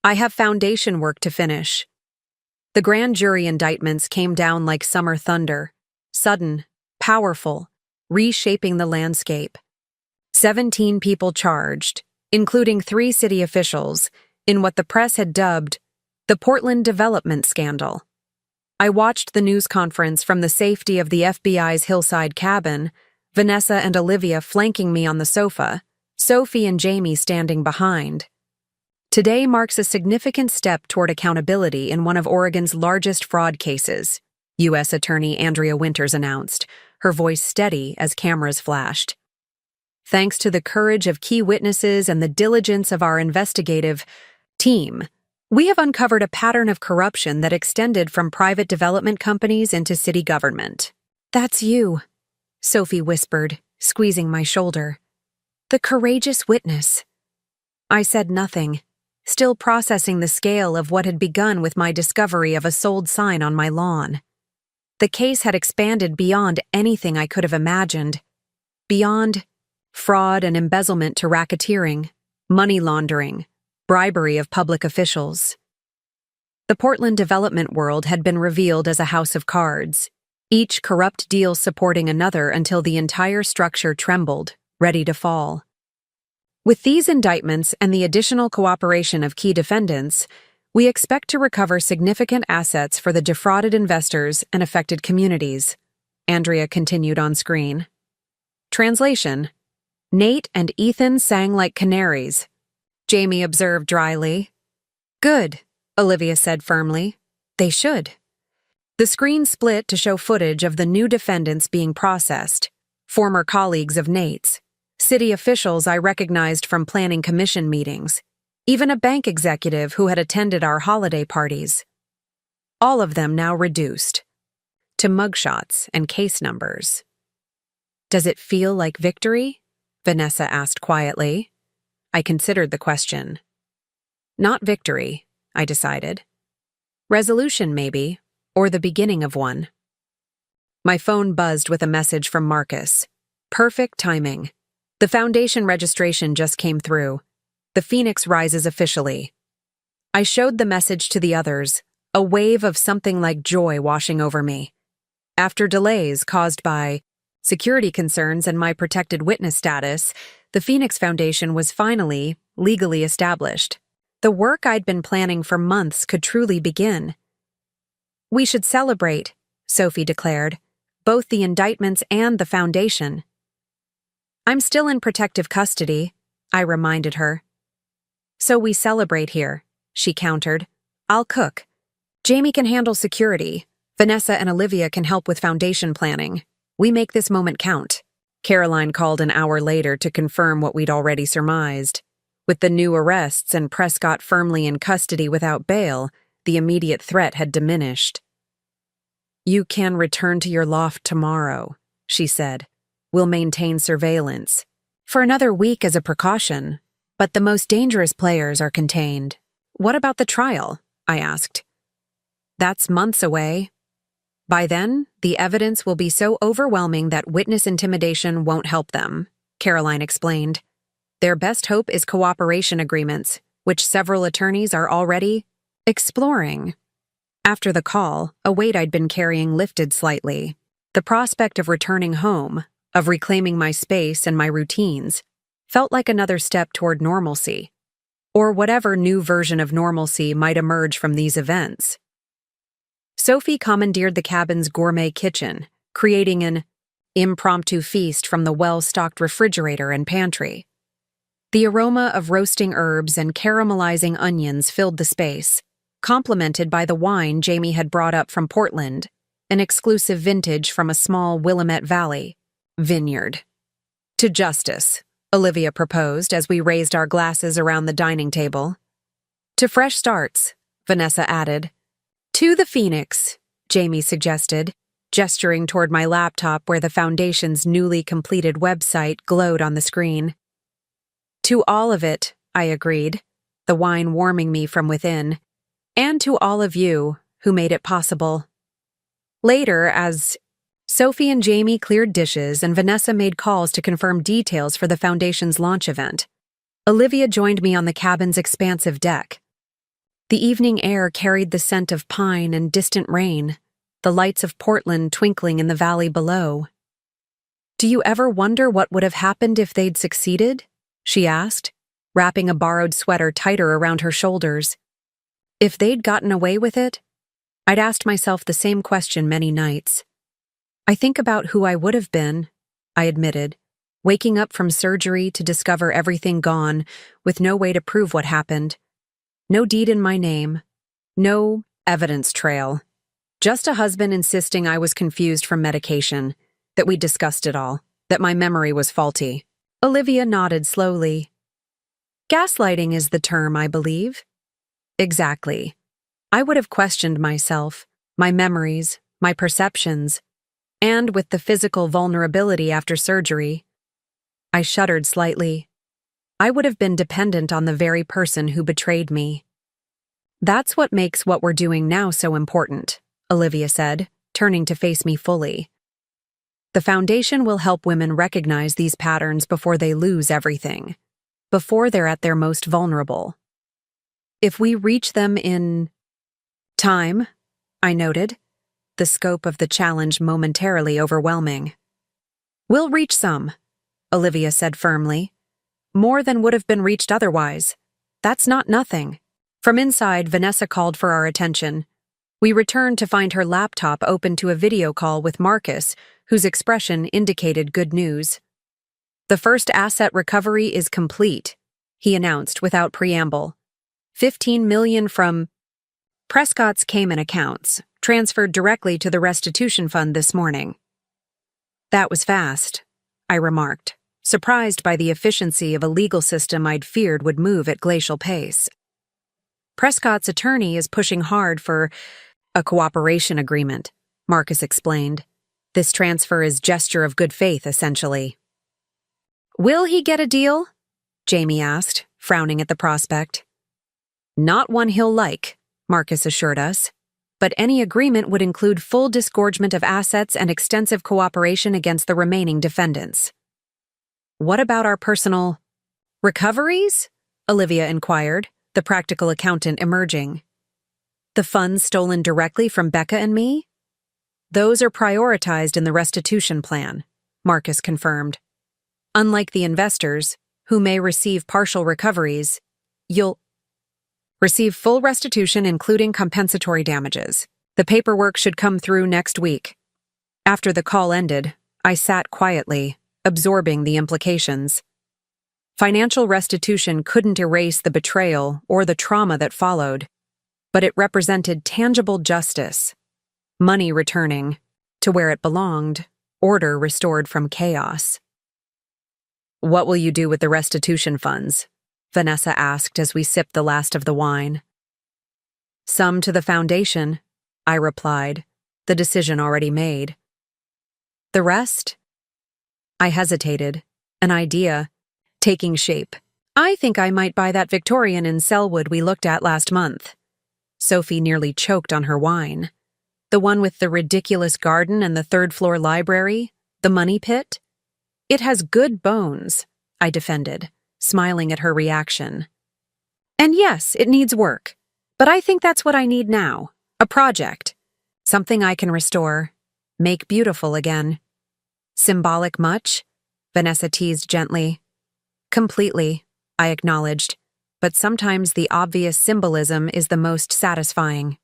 "I have foundation work to finish." The grand jury indictments came down like summer thunder, sudden, powerful, reshaping the landscape. 17 people charged, including 3 city officials, in what the press had dubbed the Portland development scandal. I watched the news conference from the safety of the FBI's hillside cabin, Vanessa and Olivia flanking me on the sofa, Sophie and Jamie standing behind. Today marks a significant step toward accountability in one of Oregon's largest fraud cases, U.S. Attorney Andrea Winters announced, her voice steady as cameras flashed. "Thanks to the courage of key witnesses and the diligence of our investigative team, we have uncovered a pattern of corruption that extended from private development companies into city government." "That's you," Sophie whispered, squeezing my shoulder. "The courageous witness." I said nothing, still processing the scale of what had begun with my discovery of a sold sign on my lawn. The case had expanded beyond anything I could have imagined. Beyond fraud and embezzlement to racketeering, money laundering, bribery of public officials. The Portland development world had been revealed as a house of cards, each corrupt deal supporting another until the entire structure trembled, ready to fall. With these indictments and the additional cooperation of key defendants, we expect to recover significant assets for the defrauded investors and affected communities, Andrea continued on screen. Translation: Nate and Ethan sang like canaries, Jamie observed dryly. Good, Olivia said firmly. They should. The screen split to show footage of the new defendants being processed, former colleagues of Nate's, city officials I recognized from planning commission meetings, even a bank executive who had attended our holiday parties. All of them now reduced to mugshots and case numbers. Does it feel like victory? Vanessa asked quietly. I considered the question. Not victory, I decided. Resolution, maybe, or the beginning of one. My phone buzzed with a message from Marcus. Perfect timing. The foundation registration just came through. The Phoenix rises officially. I showed the message to the others, a wave of something like joy washing over me. After delays caused by security concerns and my protected witness status, the Phoenix Foundation was finally legally established. The work I'd been planning for months could truly begin. We should celebrate, Sophie declared, both the indictments and the foundation. I'm still in protective custody, I reminded her. So we celebrate here, she countered. I'll cook. Jamie can handle security. Vanessa and Olivia can help with foundation planning. We make this moment count. Caroline called an hour later to confirm what we'd already surmised. With the new arrests and Prescott firmly in custody without bail, the immediate threat had diminished. You can return to your loft tomorrow, she said. We'll maintain surveillance. For another week as a precaution, but the most dangerous players are contained. What about the trial? I asked. That's months away. By then, the evidence will be so overwhelming that witness intimidation won't help them, Caroline explained. Their best hope is cooperation agreements, which several attorneys are already exploring. After the call, a weight I'd been carrying lifted slightly. The prospect of returning home, of reclaiming my space and my routines, felt like another step toward normalcy, or whatever new version of normalcy might emerge from these events. Sophie commandeered the cabin's gourmet kitchen, creating an impromptu feast from the well-stocked refrigerator and pantry. The aroma of roasting herbs and caramelizing onions filled the space, complemented by the wine Jamie had brought up from Portland, an exclusive vintage from a small Willamette Valley vineyard. To justice, Olivia proposed as we raised our glasses around the dining table. To fresh starts, Vanessa added. To the Phoenix, Jamie suggested, gesturing toward my laptop where the Foundation's newly completed website glowed on the screen. To all of it, I agreed, the wine warming me from within, and to all of you who made it possible. Later, as Sophie and Jamie cleared dishes and Vanessa made calls to confirm details for the Foundation's launch event, Olivia joined me on the cabin's expansive deck. The evening air carried the scent of pine and distant rain, the lights of Portland twinkling in the valley below. Do you ever wonder what would have happened if they'd succeeded? She asked, wrapping a borrowed sweater tighter around her shoulders. If they'd gotten away with it, I'd asked myself the same question many nights. I think about who I would have been, I admitted, waking up from surgery to discover everything gone, with no way to prove what happened. No deed in my name. No evidence trail. Just a husband insisting I was confused from medication, that we'd discussed it all, that my memory was faulty. Olivia nodded slowly. Gaslighting is the term, I believe. Exactly. I would have questioned myself, my memories, my perceptions, and with the physical vulnerability after surgery. I shuddered slightly. I would have been dependent on the very person who betrayed me. That's what makes what we're doing now so important, Olivia said, turning to face me fully. The Foundation will help women recognize these patterns before they lose everything, before they're at their most vulnerable. If we reach them in time, I noted, the scope of the challenge momentarily overwhelming. "We'll reach some," Olivia said firmly. "More than would have been reached otherwise. That's not nothing." From inside, Vanessa called for our attention. We returned to find her laptop open to a video call with Marcus, whose expression indicated good news. "The first asset recovery is complete," he announced without preamble. 15 million from Prescott's Cayman accounts, transferred directly to the restitution fund this morning. "That was fast," I remarked, surprised by the efficiency of a legal system I'd feared would move at glacial pace. "Prescott's attorney is pushing hard for a cooperation agreement," Marcus explained. "This transfer is gesture of good faith, essentially." "Will he get a deal?" Jamie asked, frowning at the prospect. "Not one he'll like," Marcus assured us. "But any agreement would include full disgorgement of assets and extensive cooperation against the remaining defendants." "What about our personal recoveries?" Olivia inquired, the practical accountant emerging. "The funds stolen directly from Becca and me?" "Those are prioritized in the restitution plan," Marcus confirmed. "Unlike the investors, who may receive partial recoveries, you'll receive full restitution including compensatory damages. The paperwork should come through next week." After the call ended, I sat quietly, absorbing the implications. Financial restitution couldn't erase the betrayal or the trauma that followed, but it represented tangible justice. Money returning to where it belonged, order restored from chaos. "What will you do with the restitution funds?" Vanessa asked as we sipped the last of the wine. "Some to the foundation," I replied, the decision already made. "The rest?" I hesitated, an idea taking shape. "I think I might buy that Victorian in Selwood we looked at last month." Sophie nearly choked on her wine. "The one with the ridiculous garden and the third-floor library, the money pit?" "It has good bones," I defended, smiling at her reaction. "And yes, it needs work. But I think that's what I need now. A project. Something I can restore. Make beautiful again." "Symbolic much?" Vanessa teased gently. "Completely," I acknowledged. "But sometimes the obvious symbolism is the most satisfying."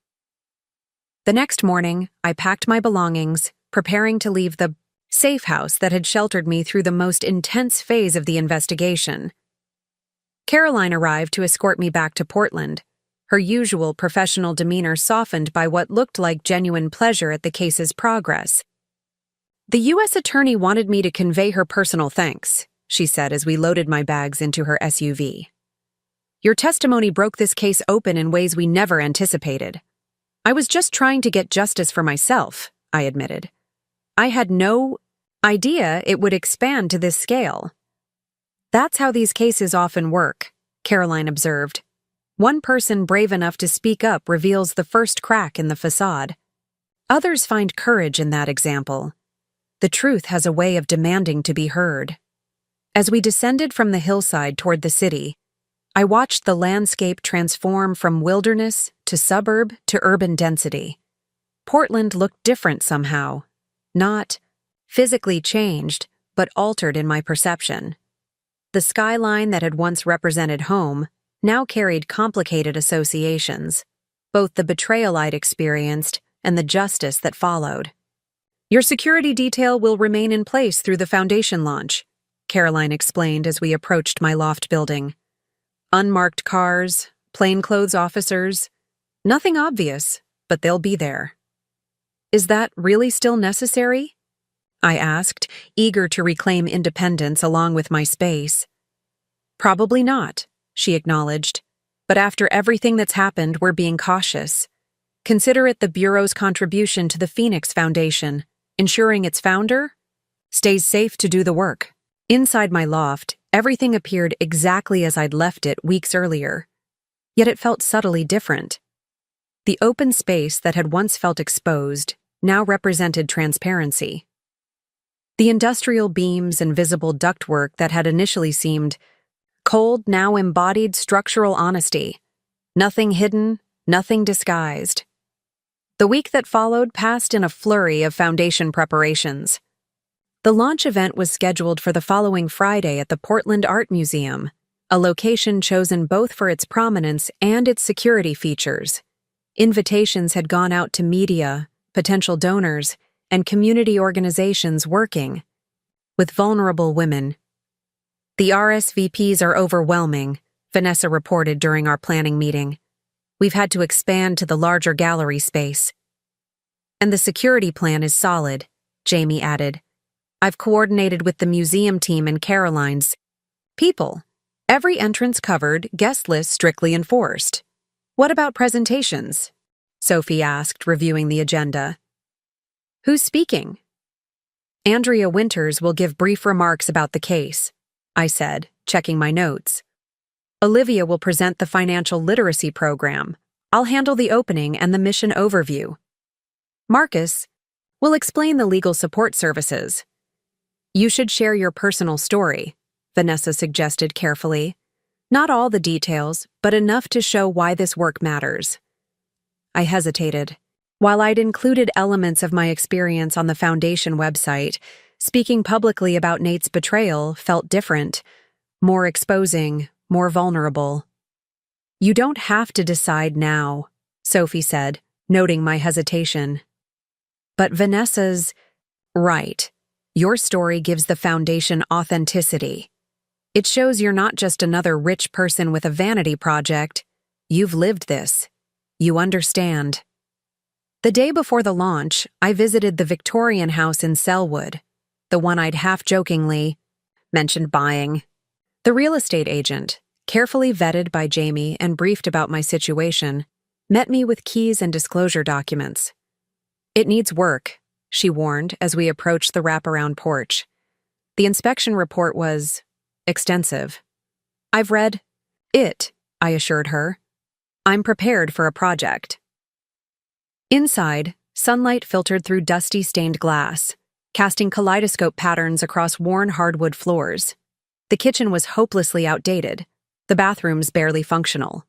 The next morning, I packed my belongings, preparing to leave the safe house that had sheltered me through the most intense phase of the investigation. Caroline arrived to escort me back to Portland, her usual professional demeanor softened by what looked like genuine pleasure at the case's progress. "The U.S. attorney wanted me to convey her personal thanks," she said as we loaded my bags into her SUV. "Your testimony broke this case open in ways we never anticipated." "I was just trying to get justice for myself," I admitted. "I had no idea it would expand to this scale." "That's how these cases often work," Caroline observed. "One person brave enough to speak up reveals the first crack in the facade. Others find courage in that example. The truth has a way of demanding to be heard." As we descended from the hillside toward the city, I watched the landscape transform from wilderness to suburb to urban density. Portland looked different somehow. Not physically changed, but altered in my perception. The skyline that had once represented home now carried complicated associations, both the betrayal I'd experienced and the justice that followed. "Your security detail will remain in place through the foundation launch," Caroline explained as we approached my loft building. "Unmarked cars, plainclothes officers, nothing obvious, but they'll be there." "Is that really still necessary?" I asked, eager to reclaim independence along with my space. "Probably not," she acknowledged. "But after everything that's happened, we're being cautious. Consider it the Bureau's contribution to the Phoenix Foundation, ensuring its founder stays safe to do the work." Inside my loft, everything appeared exactly as I'd left it weeks earlier. Yet it felt subtly different. The open space that had once felt exposed now represented transparency. The industrial beams and visible ductwork that had initially seemed cold now embodied structural honesty. Nothing hidden, nothing disguised. The week that followed passed in a flurry of foundation preparations. The launch event was scheduled for the following Friday at the Portland Art Museum, a location chosen both for its prominence and its security features. Invitations had gone out to media, potential donors, and community organizations working with vulnerable women. The RSVPs are overwhelming, Vanessa reported during our planning meeting. We've had to expand to the larger gallery space. And the security plan is solid, Jamie added. I've coordinated with the museum team and Caroline's people. Every entrance covered, guest list strictly enforced. What about presentations? Sophie asked, reviewing the agenda. Who's speaking? Andrea Winters will give brief remarks about the case, I said, checking my notes. Olivia will present the financial literacy program. I'll handle the opening and the mission overview. Marcus will explain the legal support services. You should share your personal story, Vanessa suggested carefully. Not all the details, but enough to show why this work matters. I hesitated. While I'd included elements of my experience on the Foundation website, speaking publicly about Nate's betrayal felt different, more exposing, more vulnerable. You don't have to decide now, Sophie said, noting my hesitation. But Vanessa's right. Your story gives the Foundation authenticity. It shows you're not just another rich person with a vanity project. You've lived this. You understand. The day before the launch, I visited the Victorian house in Selwood, the one I'd half-jokingly mentioned buying. The real estate agent, carefully vetted by Jamie and briefed about my situation, met me with keys and disclosure documents. It needs work, she warned as we approached the wraparound porch. The inspection report was extensive. I've read it, I assured her. I'm prepared for a project. Inside, sunlight filtered through dusty stained glass, casting kaleidoscope patterns across worn hardwood floors. The kitchen was hopelessly outdated, the bathrooms barely functional.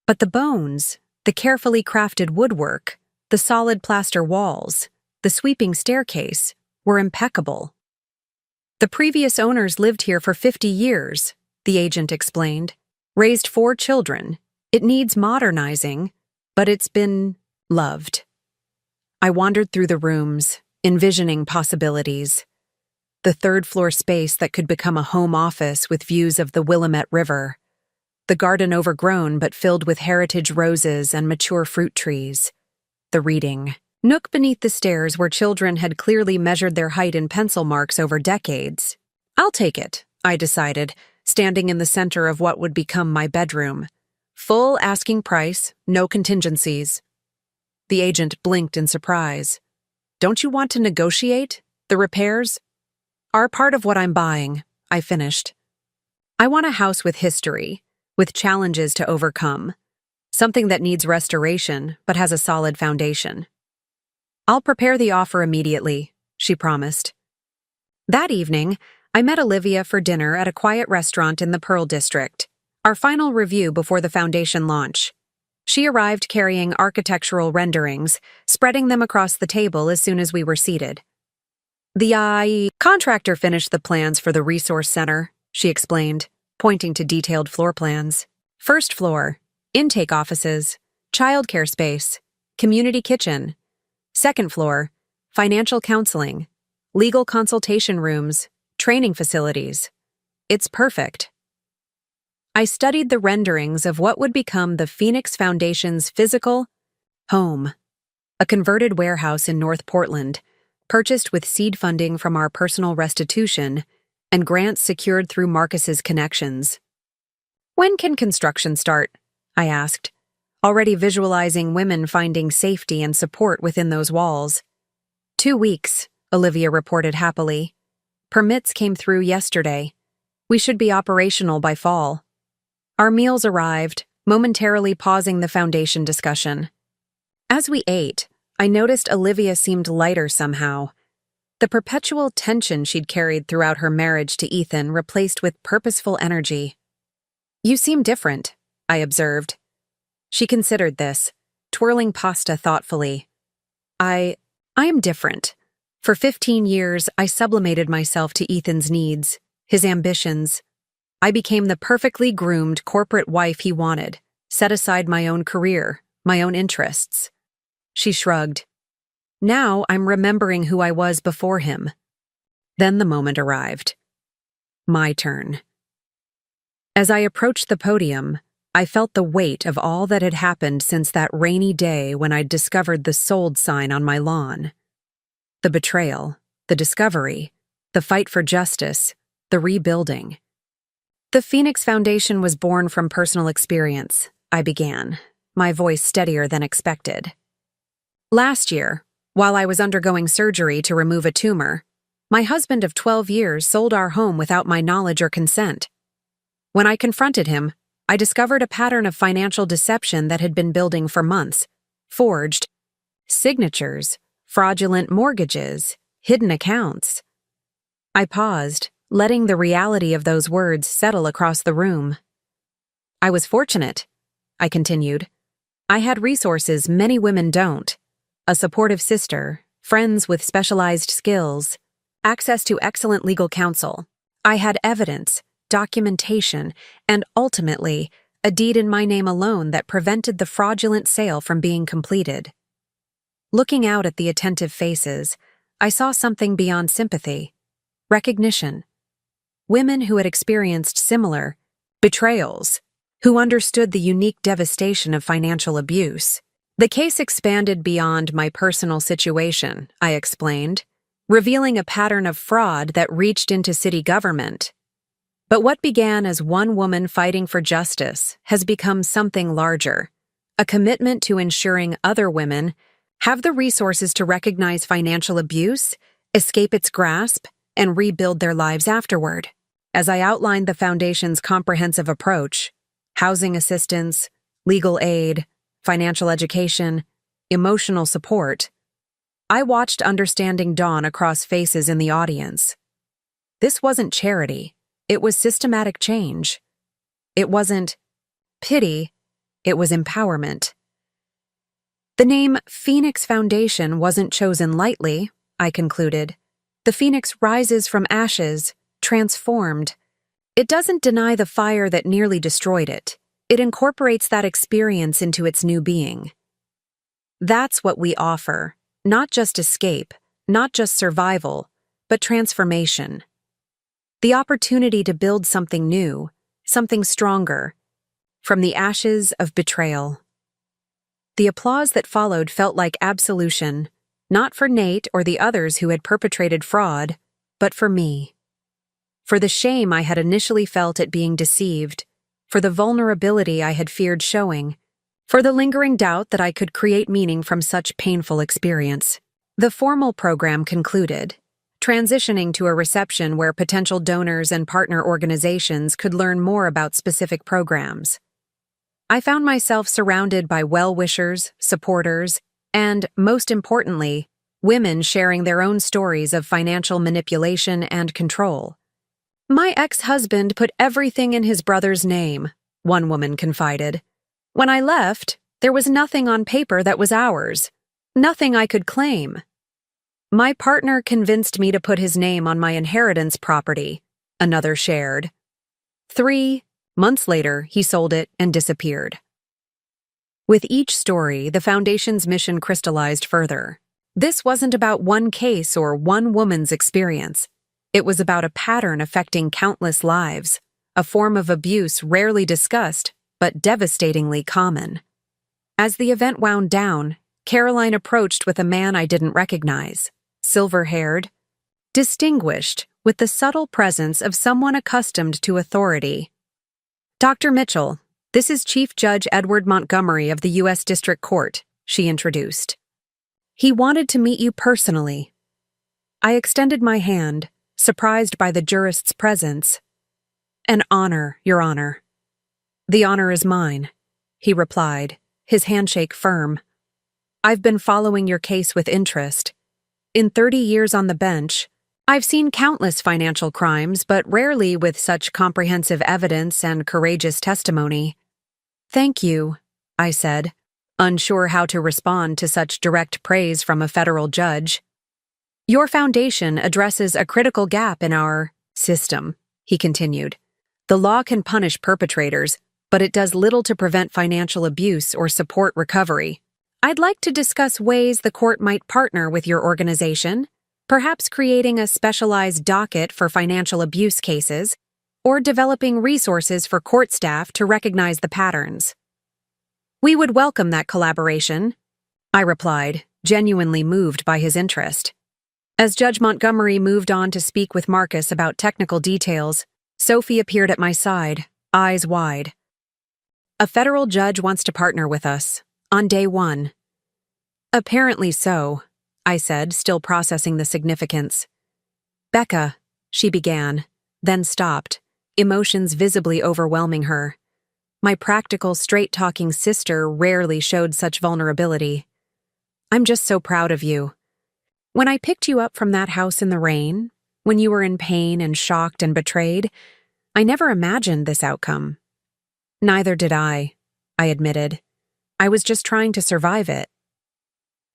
But the bones, the carefully crafted woodwork, the solid plaster walls, the sweeping staircase, were impeccable. The previous owners lived here for 50 years, the agent explained. Raised 4 children. It needs modernizing, but it's been loved. I wandered through the rooms, envisioning possibilities. The third-floor space that could become a home office with views of the Willamette River. The garden overgrown but filled with heritage roses and mature fruit trees. The reading nook beneath the stairs where children had clearly measured their height in pencil marks over decades. I'll take it, I decided, standing in the center of what would become my bedroom. Full asking price, no contingencies. The agent blinked in surprise. Don't you want to negotiate? The repairs are part of what I'm buying, I finished. I want a house with history, with challenges to overcome. Something that needs restoration, but has a solid foundation. I'll prepare the offer immediately, she promised. That evening, I met Olivia for dinner at a quiet restaurant in the Pearl District, our final review before the Foundation launch. She arrived carrying architectural renderings, spreading them across the table as soon as we were seated. The contractor finished the plans for the resource center, she explained, pointing to detailed floor plans. First floor, intake offices, childcare space, community kitchen. Second floor, financial counseling, legal consultation rooms, training facilities. It's perfect. I studied the renderings of what would become the Phoenix Foundation's physical home, a converted warehouse in North Portland, purchased with seed funding from our personal restitution and grants secured through Marcus's connections. When can construction start? I asked, already visualizing women finding safety and support within those walls. 2 weeks, Olivia reported happily. Permits came through yesterday. We should be operational by fall. Our meals arrived, momentarily pausing the foundation discussion. As we ate, I noticed Olivia seemed lighter somehow. The perpetual tension she'd carried throughout her marriage to Ethan replaced with purposeful energy. You seem different, I observed. She considered this, twirling pasta thoughtfully. I am different. For 15 years, I sublimated myself to Ethan's needs, his ambitions. I became the perfectly groomed corporate wife he wanted, set aside my own career, my own interests. She shrugged. Now I'm remembering who I was before him. Then the moment arrived. My turn. As I approached the podium, I felt the weight of all that had happened since that rainy day when I'd discovered the sold sign on my lawn. The betrayal, the discovery, the fight for justice, the rebuilding. The Phoenix Foundation was born from personal experience, I began, my voice steadier than expected. Last year, while I was undergoing surgery to remove a tumor, my husband of 12 years sold our home without my knowledge or consent. When I confronted him, I discovered a pattern of financial deception that had been building for months. Forged signatures, fraudulent mortgages, hidden accounts. I paused, letting the reality of those words settle across the room. I was fortunate, I continued. I had resources many women don't. A supportive sister, friends with specialized skills, access to excellent legal counsel. I had evidence, documentation, and ultimately, a deed in my name alone that prevented the fraudulent sale from being completed. Looking out at the attentive faces, I saw something beyond sympathy. Recognition. Women who had experienced similar betrayals, who understood the unique devastation of financial abuse. The case expanded beyond my personal situation, I explained, revealing a pattern of fraud that reached into city government. But what began as one woman fighting for justice has become something larger, a commitment to ensuring other women have the resources to recognize financial abuse, escape its grasp, and rebuild their lives afterward. As I outlined the Foundation's comprehensive approach, housing assistance, legal aid, financial education, emotional support, I watched understanding dawn across faces in the audience. This wasn't charity. It was systematic change. It wasn't pity, it was empowerment. The name Phoenix Foundation wasn't chosen lightly, I concluded. The phoenix rises from ashes, transformed. It doesn't deny the fire that nearly destroyed it. It incorporates that experience into its new being. That's what we offer, not just escape, not just survival, but transformation. The opportunity to build something new, something stronger, from the ashes of betrayal. The applause that followed felt like absolution, not for Nate or the others who had perpetrated fraud, but for me. For the shame I had initially felt at being deceived, for the vulnerability I had feared showing, for the lingering doubt that I could create meaning from such painful experience. The formal program concluded, transitioning to a reception where potential donors and partner organizations could learn more about specific programs. I found myself surrounded by well-wishers, supporters, and, most importantly, women sharing their own stories of financial manipulation and control. My ex-husband put everything in his brother's name, one woman confided. When I left, there was nothing on paper that was ours, nothing I could claim. My partner convinced me to put his name on my inheritance property, another shared. 3 months later, he sold it and disappeared. With each story, the Foundation's mission crystallized further. This wasn't about one case or one woman's experience. It was about a pattern affecting countless lives, a form of abuse rarely discussed, but devastatingly common. As the event wound down, Caroline approached with a man I didn't recognize. Silver-haired, distinguished with the subtle presence of someone accustomed to authority. Dr. Mitchell, this is Chief Judge Edward Montgomery of the U.S. District Court, she introduced. He wanted to meet you personally. I extended my hand, surprised by the jurist's presence. An honor, Your Honor. The honor is mine, he replied, his handshake firm. I've been following your case with interest. In 30 years on the bench, I've seen countless financial crimes, but rarely with such comprehensive evidence and courageous testimony. Thank you, I said, unsure how to respond to such direct praise from a federal judge. Your foundation addresses a critical gap in our system, he continued. The law can punish perpetrators, but it does little to prevent financial abuse or support recovery. I'd like to discuss ways the court might partner with your organization, perhaps creating a specialized docket for financial abuse cases, or developing resources for court staff to recognize the patterns. We would welcome that collaboration, I replied, genuinely moved by his interest. As Judge Montgomery moved on to speak with Marcus about technical details, Sophie appeared at my side, eyes wide. A federal judge wants to partner with us, on day one. Apparently so, I said, still processing the significance. Becca, she began, then stopped, emotions visibly overwhelming her. My practical, straight-talking sister rarely showed such vulnerability. I'm just so proud of you. When I picked you up from that house in the rain, when you were in pain and shocked and betrayed, I never imagined this outcome. Neither did I admitted. I was just trying to survive it.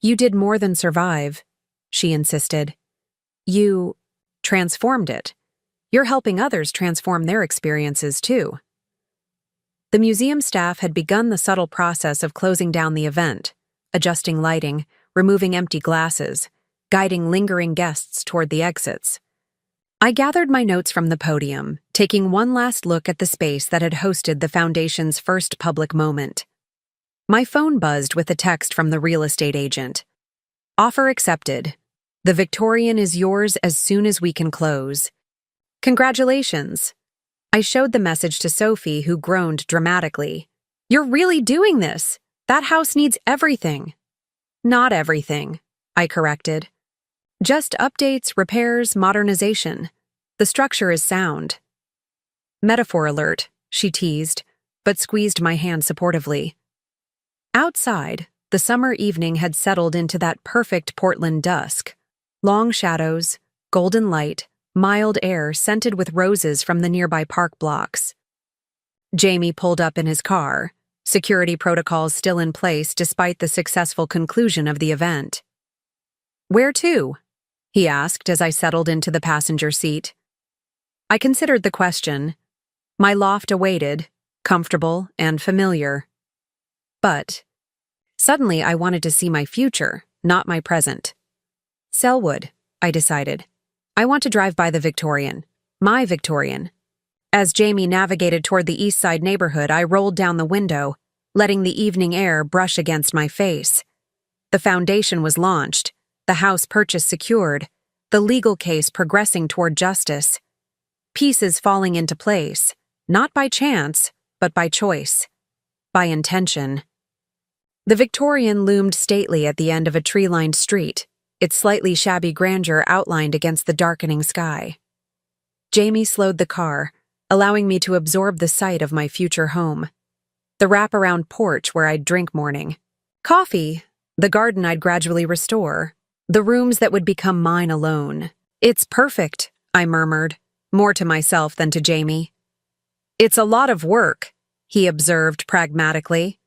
You did more than survive, she insisted. You transformed it. You're helping others transform their experiences, too. The museum staff had begun the subtle process of closing down the event, adjusting lighting, removing empty glasses, guiding lingering guests toward the exits. I gathered my notes from the podium, taking one last look at the space that had hosted the Foundation's first public moment. My phone buzzed with a text from the real estate agent. Offer accepted. The Victorian is yours as soon as we can close. Congratulations. I showed the message to Sophie, who groaned dramatically. You're really doing this. That house needs everything. Not everything, I corrected. Just updates, repairs, modernization. The structure is sound. Metaphor alert, she teased, but squeezed my hand supportively. Outside, the summer evening had settled into that perfect Portland dusk. Long shadows, golden light, mild air scented with roses from the nearby park blocks. Jamie pulled up in his car, security protocols still in place despite the successful conclusion of the event. Where to? He asked as I settled into the passenger seat. I considered the question. My loft awaited, comfortable and familiar. But suddenly I wanted to see my future, not my present. Selwood, I decided. I want to drive by the Victorian, my Victorian. As Jamie navigated toward the East Side neighborhood, I rolled down the window, letting the evening air brush against my face. The foundation was launched, the house purchase secured, the legal case progressing toward justice. Pieces falling into place, not by chance, but by choice, by intention. The Victorian loomed stately at the end of a tree-lined street, its slightly shabby grandeur outlined against the darkening sky. Jamie slowed the car, allowing me to absorb the sight of my future home. The wraparound porch where I'd drink morning. Coffee, the garden I'd gradually restore, the rooms that would become mine alone. It's perfect, I murmured, more to myself than to Jamie. It's a lot of work, he observed pragmatically.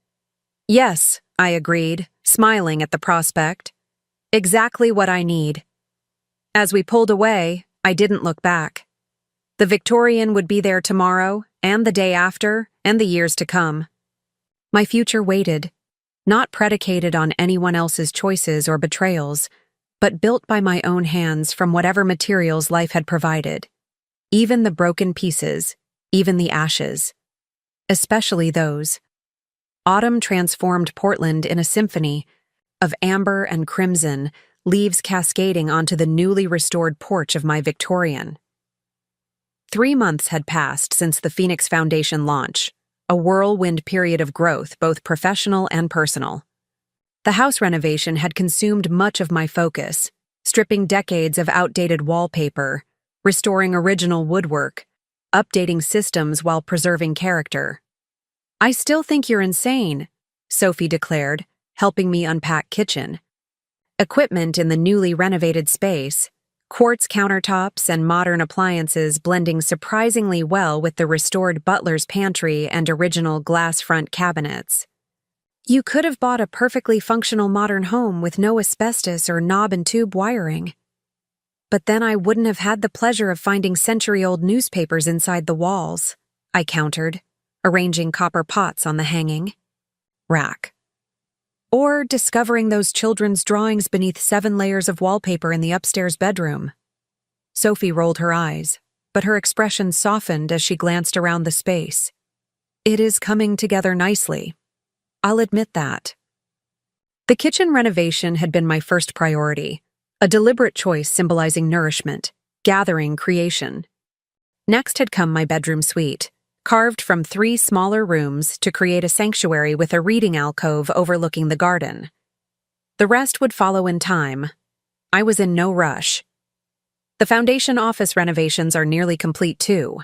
Yes, I agreed, smiling at the prospect. Exactly what I need. As we pulled away, I didn't look back. The Victorian would be there tomorrow, and the day after, and the years to come. My future waited, not predicated on anyone else's choices or betrayals, but built by my own hands from whatever materials life had provided. Even the broken pieces, even the ashes. Especially those. Autumn transformed Portland in a symphony of amber and crimson, leaves cascading onto the newly restored porch of my Victorian. 3 months had passed since the Phoenix Foundation launch, a whirlwind period of growth, both professional and personal. The house renovation had consumed much of my focus, stripping decades of outdated wallpaper, restoring original woodwork, updating systems while preserving character. I still think you're insane, Sophie declared, helping me unpack kitchen. Equipment in the newly renovated space, quartz countertops and modern appliances blending surprisingly well with the restored butler's pantry and original glass front cabinets. You could have bought a perfectly functional modern home with no asbestos or knob and tube wiring. But then I wouldn't have had the pleasure of finding century-old newspapers inside the walls, I countered, arranging copper pots on the hanging rack. Or discovering those children's drawings beneath 7 layers of wallpaper in the upstairs bedroom. Sophie rolled her eyes, but her expression softened as she glanced around the space. It is coming together nicely. I'll admit that. The kitchen renovation had been my first priority, a deliberate choice symbolizing nourishment, gathering creation. Next had come my bedroom suite, carved from 3 smaller rooms to create a sanctuary with a reading alcove overlooking the garden. The rest would follow in time. I was in no rush. The foundation office renovations are nearly complete too,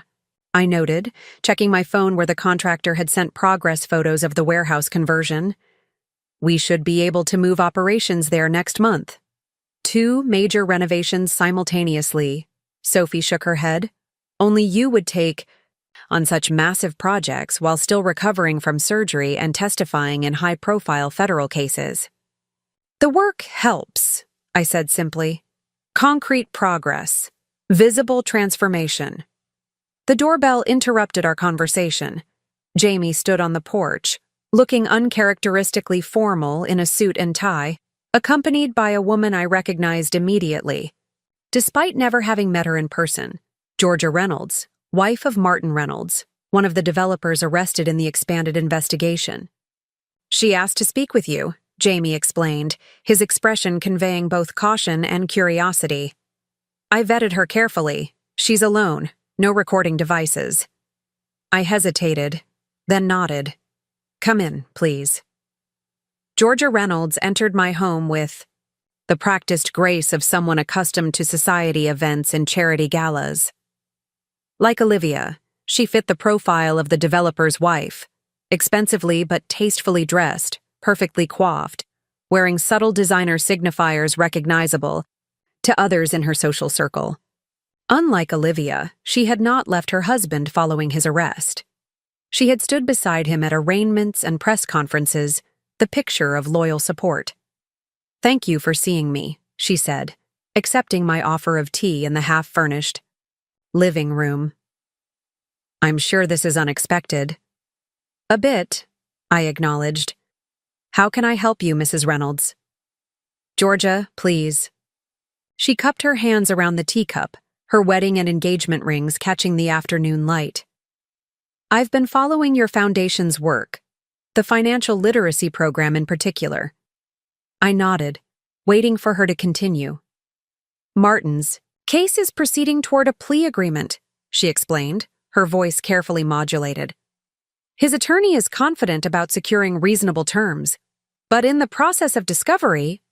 I noted, checking my phone where the contractor had sent progress photos of the warehouse conversion. We should be able to move operations there next month. 2 major renovations simultaneously. Sophie shook her head. Only you would take on such massive projects while still recovering from surgery and testifying in high-profile federal cases. The work helps, I said simply. Concrete progress. Visible transformation. The doorbell interrupted our conversation. Jamie stood on the porch, looking uncharacteristically formal in a suit and tie, accompanied by a woman I recognized immediately. Despite never having met her in person, Georgia Reynolds, wife of Martin Reynolds, one of the developers arrested in the expanded investigation. She asked to speak with you, Jamie explained, his expression conveying both caution and curiosity. I vetted her carefully. She's alone, no recording devices. I hesitated, then nodded. Come in, please. Georgia Reynolds entered my home with the practiced grace of someone accustomed to society events and charity galas. Like Olivia, she fit the profile of the developer's wife, expensively but tastefully dressed, perfectly coiffed, wearing subtle designer signifiers recognizable to others in her social circle. Unlike Olivia, she had not left her husband following his arrest. She had stood beside him at arraignments and press conferences, the picture of loyal support. Thank you for seeing me, she said, accepting my offer of tea in the half-furnished living room. I'm sure this is unexpected. A bit, I acknowledged. How can I help you, Mrs. Reynolds? Georgia, please. She cupped her hands around the teacup, her wedding and engagement rings catching the afternoon light. I've been following your foundation's work, the financial literacy program in particular. I nodded, waiting for her to continue. Martin's case is proceeding toward a plea agreement, she explained, her voice carefully modulated. His attorney is confident about securing reasonable terms, but in the process of discovery,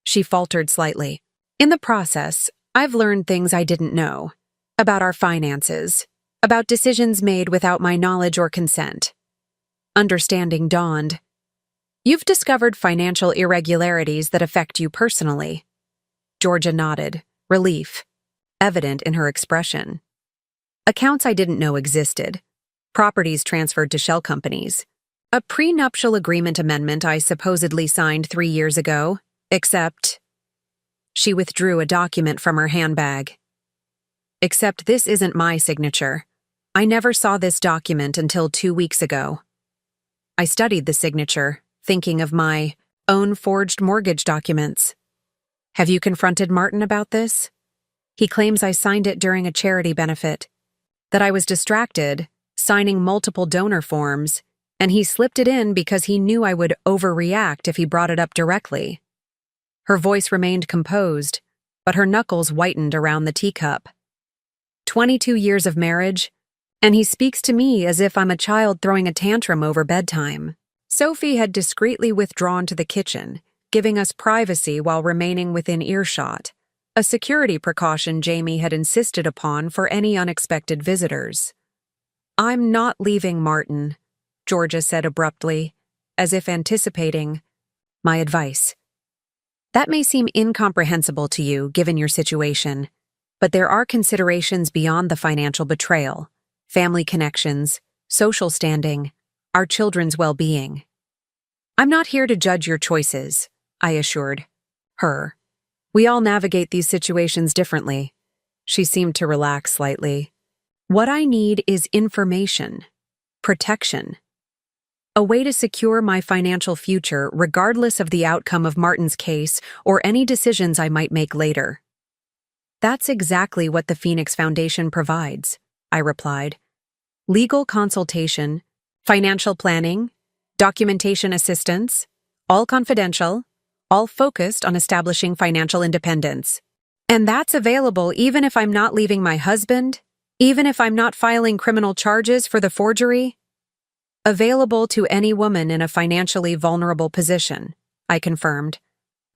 she faltered slightly. In the process, I've learned things I didn't know, about our finances, about decisions made without my knowledge or consent. Understanding dawned. You've discovered financial irregularities that affect you personally. Georgia nodded, relief evident in her expression. Accounts I didn't know existed, properties transferred to shell companies, a prenuptial agreement amendment I supposedly signed 3 years ago, except... She withdrew a document from her handbag. Except this isn't my signature. I never saw this document until 2 weeks ago. I studied the signature, thinking of my own forged mortgage documents. Have you confronted Martin about this? He claims I signed it during a charity benefit, that I was distracted, signing multiple donor forms, and he slipped it in because he knew I would overreact if he brought it up directly. Her voice remained composed, but her knuckles whitened around the teacup. 22 years of marriage, and he speaks to me as if I'm a child throwing a tantrum over bedtime. Sophie had discreetly withdrawn to the kitchen, giving us privacy while remaining within earshot, a security precaution Jamie had insisted upon for any unexpected visitors. I'm not leaving Martin, Georgia said abruptly, as if anticipating my advice. That may seem incomprehensible to you, given your situation, but there are considerations beyond the financial betrayal, family connections, social standing, our children's well-being. I'm not here to judge your choices, I assured her. We all navigate these situations differently. She seemed to relax slightly. What I need is information, protection, a way to secure my financial future regardless of the outcome of Martin's case or any decisions I might make later. That's exactly what the Phoenix Foundation provides, I replied. Legal consultation, financial planning, documentation assistance, all confidential, all focused on establishing financial independence. And that's available even if I'm not leaving my husband, even if I'm not filing criminal charges for the forgery. Available to any woman in a financially vulnerable position, I confirmed.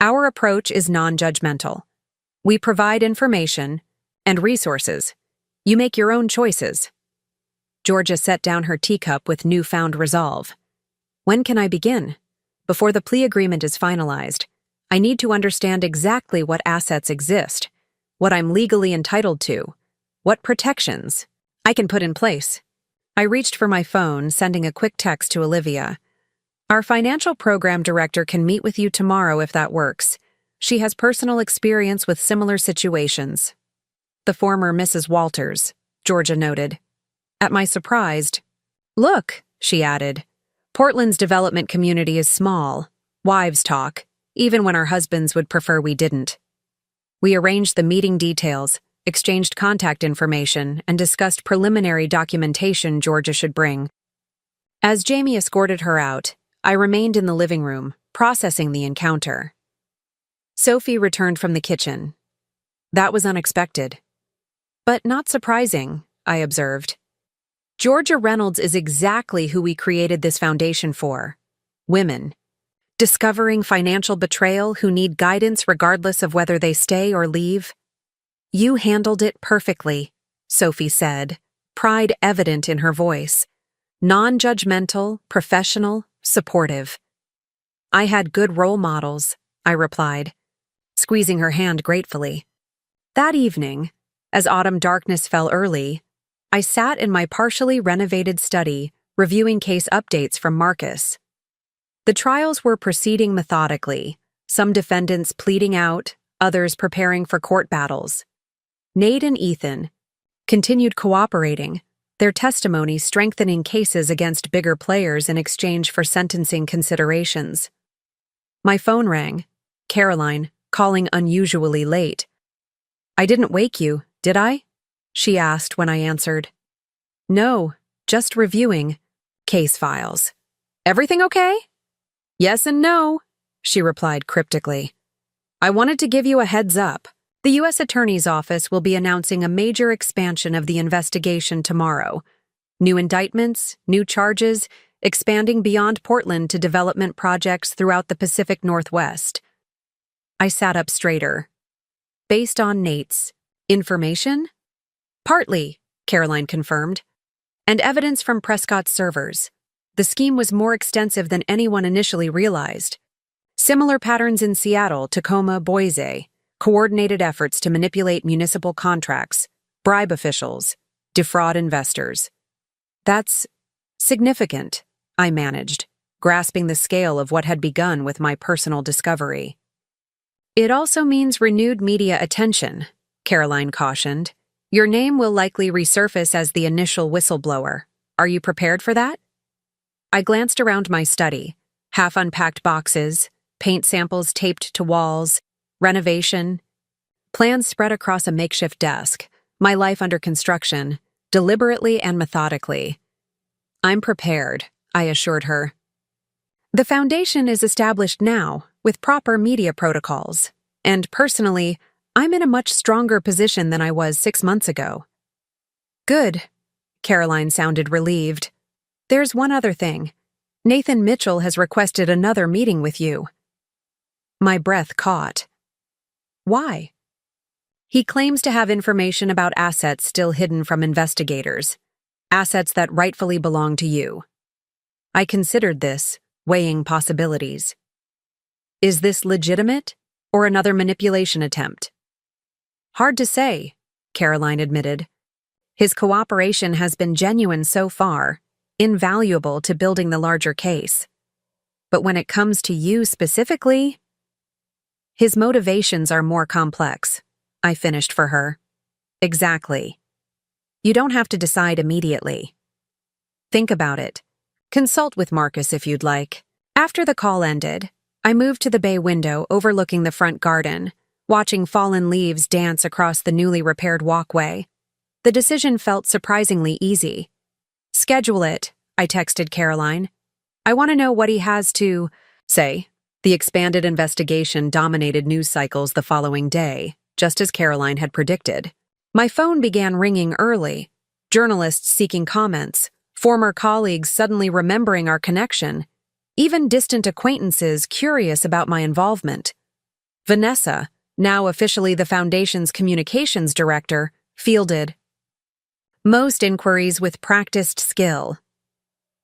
Our approach is non-judgmental. We provide information and resources. You make your own choices. Georgia set down her teacup with newfound resolve. When can I begin? Before the plea agreement is finalized, I need to understand exactly what assets exist, what I'm legally entitled to, what protections I can put in place. I reached for my phone, sending a quick text to Olivia. Our financial program director can meet with you tomorrow if that works. She has personal experience with similar situations. The former Mrs. Walters, Georgia noted. At my surprised, "Look," she added, "Portland's development community is small. Wives talk, even when our husbands would prefer we didn't." We arranged the meeting details, exchanged contact information, and discussed preliminary documentation Georgia should bring. As Jamie escorted her out, I remained in the living room, processing the encounter. Sophie returned from the kitchen. That was unexpected. But not surprising, I observed. Georgia Reynolds is exactly who we created this foundation for. Women. Discovering financial betrayal who need guidance regardless of whether they stay or leave. You handled it perfectly, Sophie said, pride evident in her voice. Non-judgmental, professional, supportive. I had good role models, I replied, squeezing her hand gratefully. That evening, as autumn darkness fell early, I sat in my partially renovated study, reviewing case updates from Marcus. The trials were proceeding methodically, some defendants pleading out, others preparing for court battles. Nate and Ethan continued cooperating, their testimony strengthening cases against bigger players in exchange for sentencing considerations. My phone rang, Caroline, calling unusually late. "I didn't wake you, did I?" she asked when I answered. "No, just reviewing case files. Everything okay?" "Yes and no," she replied cryptically. "I wanted to give you a heads up. The U.S. Attorney's Office will be announcing a major expansion of the investigation tomorrow. New indictments, new charges, expanding beyond Portland to development projects throughout the Pacific Northwest." I sat up straighter. "Based on Nate's information?" "Partly," Caroline confirmed. "And evidence from Prescott's servers. The scheme was more extensive than anyone initially realized. Similar patterns in Seattle, Tacoma, Boise. Coordinated efforts to manipulate municipal contracts, bribe officials, defraud investors. That's significant, I managed, grasping the scale of what had begun with my personal discovery. "It also means renewed media attention," Caroline cautioned. "Your name will likely resurface as the initial whistleblower. Are you prepared for that?" I glanced around my study, half-unpacked boxes, paint samples taped to walls, renovation, plans spread across a makeshift desk, my life under construction, deliberately and methodically. "I'm prepared," I assured her. "The foundation is established now, with proper media protocols, and personally, I'm in a much stronger position than I was 6 months ago." "Good," Caroline sounded relieved. "There's one other thing. Nathan Mitchell has requested another meeting with you." My breath caught. "Why?" "He claims to have information about assets still hidden from investigators, assets that rightfully belong to you." I considered this, weighing possibilities. "Is this legitimate, or another manipulation attempt?" "Hard to say," Caroline admitted. "His cooperation has been genuine so far, invaluable to building the larger case. But when it comes to you specifically, his motivations are more complex. I finished for her. Exactly. You don't have to decide immediately. Think about it. Consult with Marcus if you'd like. After the call ended, I moved to the bay window overlooking the front garden, watching fallen leaves dance across the newly repaired walkway. The decision felt surprisingly easy. Schedule it, I texted Caroline. I want to know what he has to say. The expanded investigation dominated news cycles the following day, just as Caroline had predicted. My phone began ringing early, journalists seeking comments, former colleagues suddenly remembering our connection, even distant acquaintances curious about my involvement. Vanessa, now officially the Foundation's communications director, fielded most inquiries with practiced skill.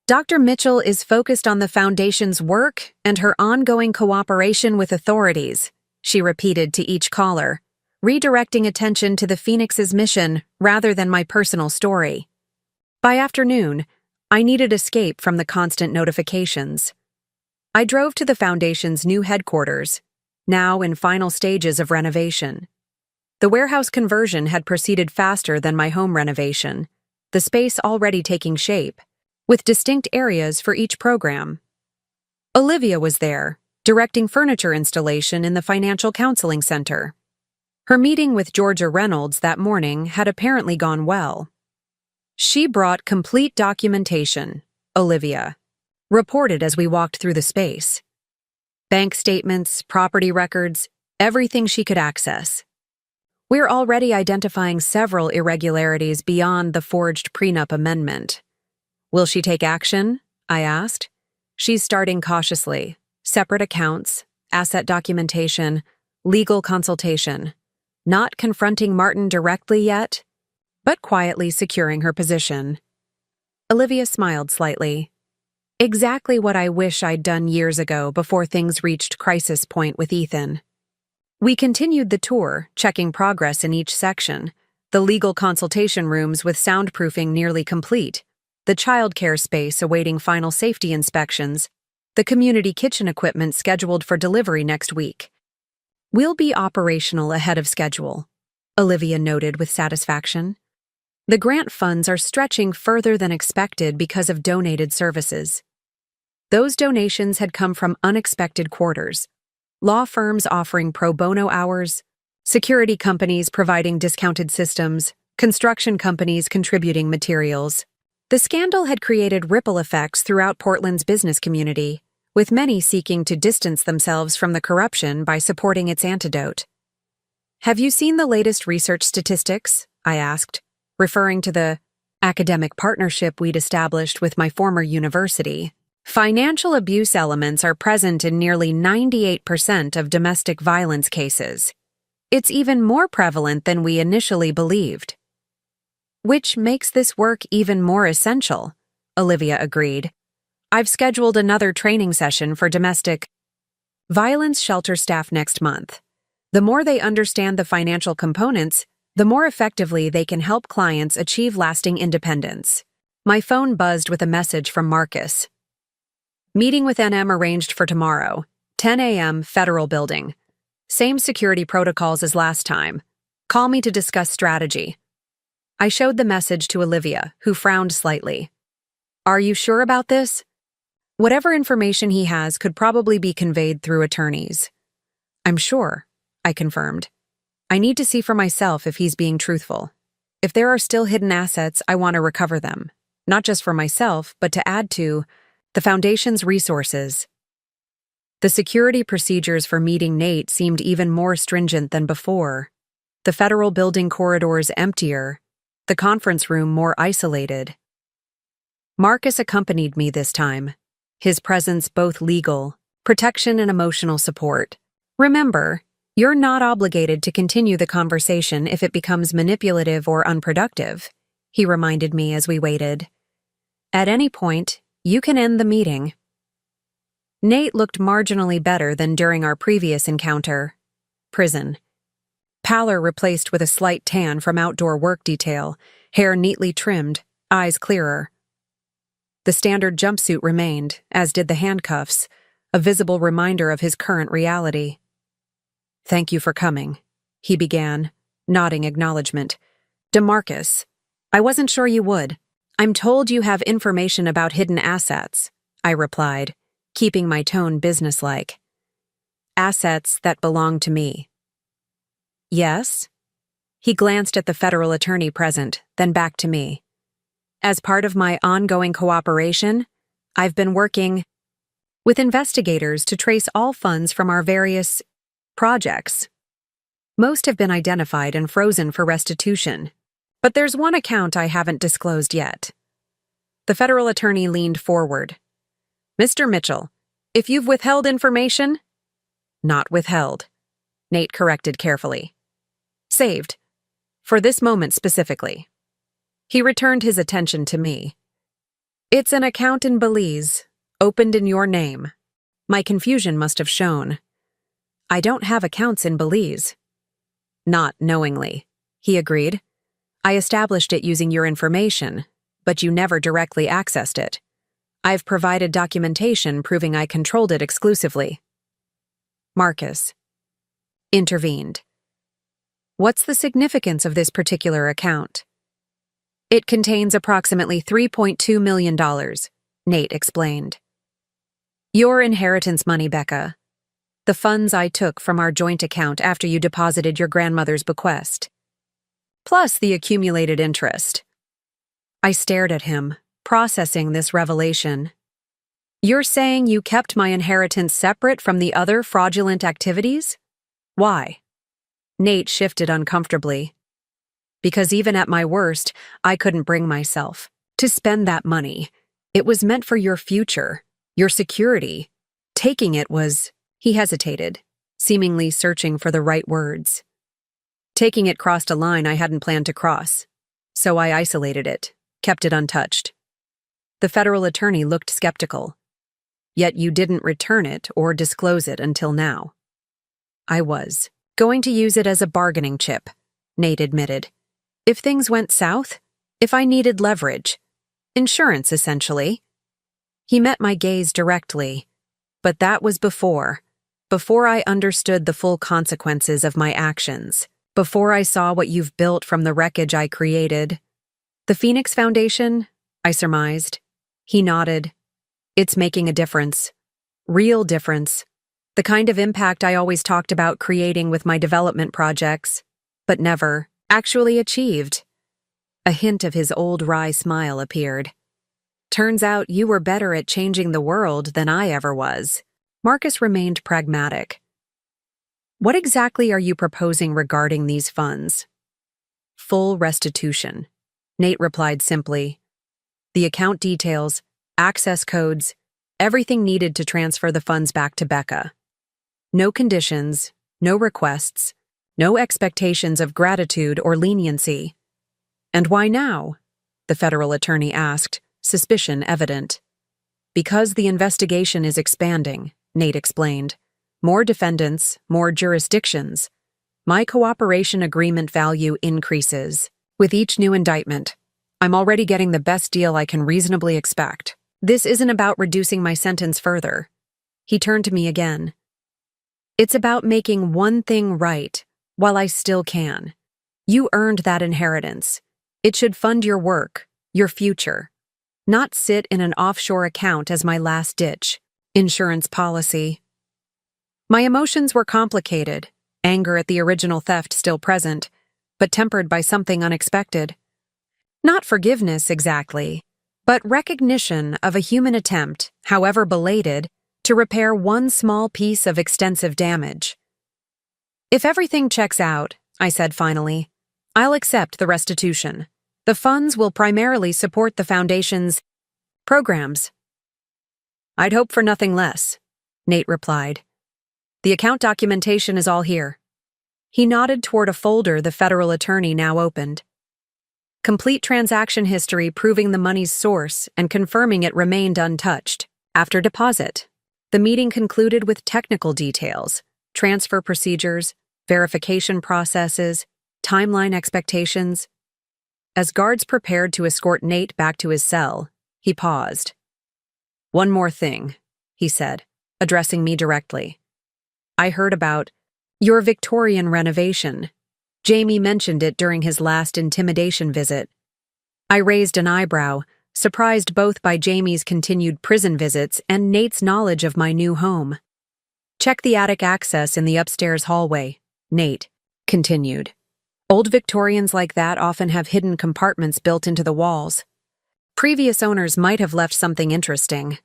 Dr. Mitchell is focused on the Foundation's work and her ongoing cooperation with authorities, she repeated to each caller, redirecting attention to the Phoenix's mission rather than my personal story. By afternoon, I needed escape from the constant notifications. I drove to the Foundation's new headquarters, now in final stages of renovation. The warehouse conversion had proceeded faster than my home renovation, the space already taking shape, with distinct areas for each program. Olivia was there, directing furniture installation in the Financial Counseling Center. Her meeting with Georgia Reynolds that morning had apparently gone well. She brought complete documentation, Olivia reported as we walked through the space. Bank statements, property records, everything she could access. We're already identifying several irregularities beyond the forged prenup amendment. Will she take action? I asked. She's starting cautiously. Separate accounts, asset documentation, legal consultation. Not confronting Martin directly yet, but quietly securing her position. Olivia smiled slightly. Exactly what I wish I'd done years ago before things reached crisis point with Ethan. We continued the tour, checking progress in each section, the legal consultation rooms with soundproofing nearly complete, the childcare space awaiting final safety inspections, the community kitchen equipment scheduled for delivery next week. We'll be operational ahead of schedule, Olivia noted with satisfaction. The grant funds are stretching further than expected because of donated services. Those donations had come from unexpected quarters. Law firms offering pro bono hours, security companies providing discounted systems, construction companies contributing materials. The scandal had created ripple effects throughout Portland's business community, with many seeking to distance themselves from the corruption by supporting its antidote. Have you seen the latest research statistics? I asked, referring to the academic partnership we'd established with my former university. Financial abuse elements are present in nearly 98% of domestic violence cases. It's even more prevalent than we initially believed. Which makes this work even more essential, Olivia agreed. I've scheduled another training session for domestic violence shelter staff next month. The more they understand the financial components, the more effectively they can help clients achieve lasting independence. My phone buzzed with a message from Marcus. Meeting with NM arranged for tomorrow, 10 a.m. Federal Building. Same security protocols as last time. Call me to discuss strategy. I showed the message to Olivia, who frowned slightly. Are you sure about this? Whatever information he has could probably be conveyed through attorneys. I'm sure, I confirmed. I need to see for myself if he's being truthful. If there are still hidden assets, I want to recover them, not just for myself, but to add to the Foundation's resources. The security procedures for meeting Nate seemed even more stringent than before. The Federal Building corridors emptier, the conference room more isolated. Marcus accompanied me this time, his presence both legal, protection and emotional support. Remember, you're not obligated to continue the conversation if it becomes manipulative or unproductive, he reminded me as we waited. At any point, you can end the meeting. Nate looked marginally better than during our previous encounter. Prison. Pallor replaced with a slight tan from outdoor work detail, hair neatly trimmed, eyes clearer. The standard jumpsuit remained, as did the handcuffs, a visible reminder of his current reality. "Thank you for coming," he began, nodding acknowledgement. "DeMarcus, I wasn't sure you would. I'm told you have information about hidden assets," I replied, keeping my tone businesslike. "Assets that belong to me." "Yes?" He glanced at the federal attorney present, then back to me. "As part of my ongoing cooperation, I've been working with investigators to trace all funds from our various projects. Most have been identified and frozen for restitution, but there's one account I haven't disclosed yet." The federal attorney leaned forward. "Mr. Mitchell, if you've withheld information—" "Not withheld," Nate corrected carefully. "Saved. For this moment specifically." He returned his attention to me. "It's an account in Belize, opened in your name." My confusion must have shown. "I don't have accounts in Belize." "Not knowingly," he agreed. "I established it using your information, but you never directly accessed it. I've provided documentation proving I controlled it exclusively." Marcus intervened. "What's the significance of this particular account?" "It contains approximately $3.2 million, Nate explained. "Your inheritance money, Becca. The funds I took from our joint account after you deposited your grandmother's bequest. Plus the accumulated interest." I stared at him, processing this revelation. "You're saying you kept my inheritance separate from the other fraudulent activities? Why?" Nate shifted uncomfortably. "Because even at my worst, I couldn't bring myself to spend that money. It was meant for your future, your security. Taking it was—" He hesitated, seemingly searching for the right words. "Taking it crossed a line I hadn't planned to cross, so I isolated it, kept it untouched." The federal attorney looked skeptical. "Yet you didn't return it or disclose it until now." "I was going to use it as a bargaining chip," Nate admitted. "If things went south, if I needed leverage. Insurance, essentially." He met my gaze directly. "But that was before I understood the full consequences of my actions, before I saw what you've built from the wreckage I created." "The Phoenix Foundation?" I surmised. He nodded. "It's making a difference. Real difference. The kind of impact I always talked about creating with my development projects, but never actually achieved." A hint of his old wry smile appeared. "Turns out you were better at changing the world than I ever was." Marcus remained pragmatic. "What exactly are you proposing regarding these funds?" "Full restitution," Nate replied simply. "The account details, access codes, everything needed to transfer the funds back to Becca. No conditions, no requests, no expectations of gratitude or leniency." "And why now?" the federal attorney asked, suspicion evident. "Because the investigation is expanding," Nate explained. "More defendants, more jurisdictions. My cooperation agreement value increases with each new indictment. I'm already getting the best deal I can reasonably expect. This isn't about reducing my sentence further." He turned to me again. "It's about making one thing right while I still can. You earned that inheritance. It should fund your work, your future, not sit in an offshore account as my last-ditch insurance policy." My emotions were complicated, anger at the original theft still present, but tempered by something unexpected. Not forgiveness exactly, but recognition of a human attempt, however belated, to repair one small piece of extensive damage. "If everything checks out," I said finally, "I'll accept the restitution. The funds will primarily support the Foundation's programs." "I'd hope for nothing less," Nate replied. "The account documentation is all here." He nodded toward a folder the federal attorney now opened. Complete transaction history proving the money's source and confirming it remained untouched after deposit. The meeting concluded with technical details, transfer procedures, verification processes, timeline expectations. As guards prepared to escort Nate back to his cell, he paused. "One more thing," he said. addressing me directly. I heard about your Victorian renovation. Jamie mentioned it during his last intimidation visit. I raised an eyebrow, surprised both by Jamie's continued prison visits and Nate's knowledge of my new home. Check the attic access in the upstairs hallway, Nate continued. Old Victorians like that often have hidden compartments built into the walls. Previous owners might have left something interesting.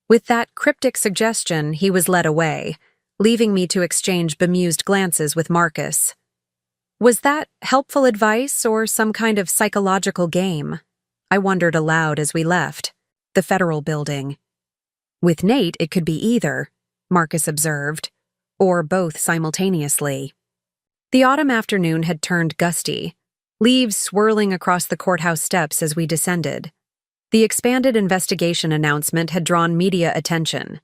With that cryptic suggestion, he was led away, leaving me to exchange bemused glances with Marcus. Was that helpful advice or some kind of psychological game? I wondered aloud as we left the Federal Building. With Nate, it could be either, Marcus observed, or both simultaneously. The autumn afternoon had turned gusty, leaves swirling across the courthouse steps as we descended. The expanded investigation announcement had drawn media attention.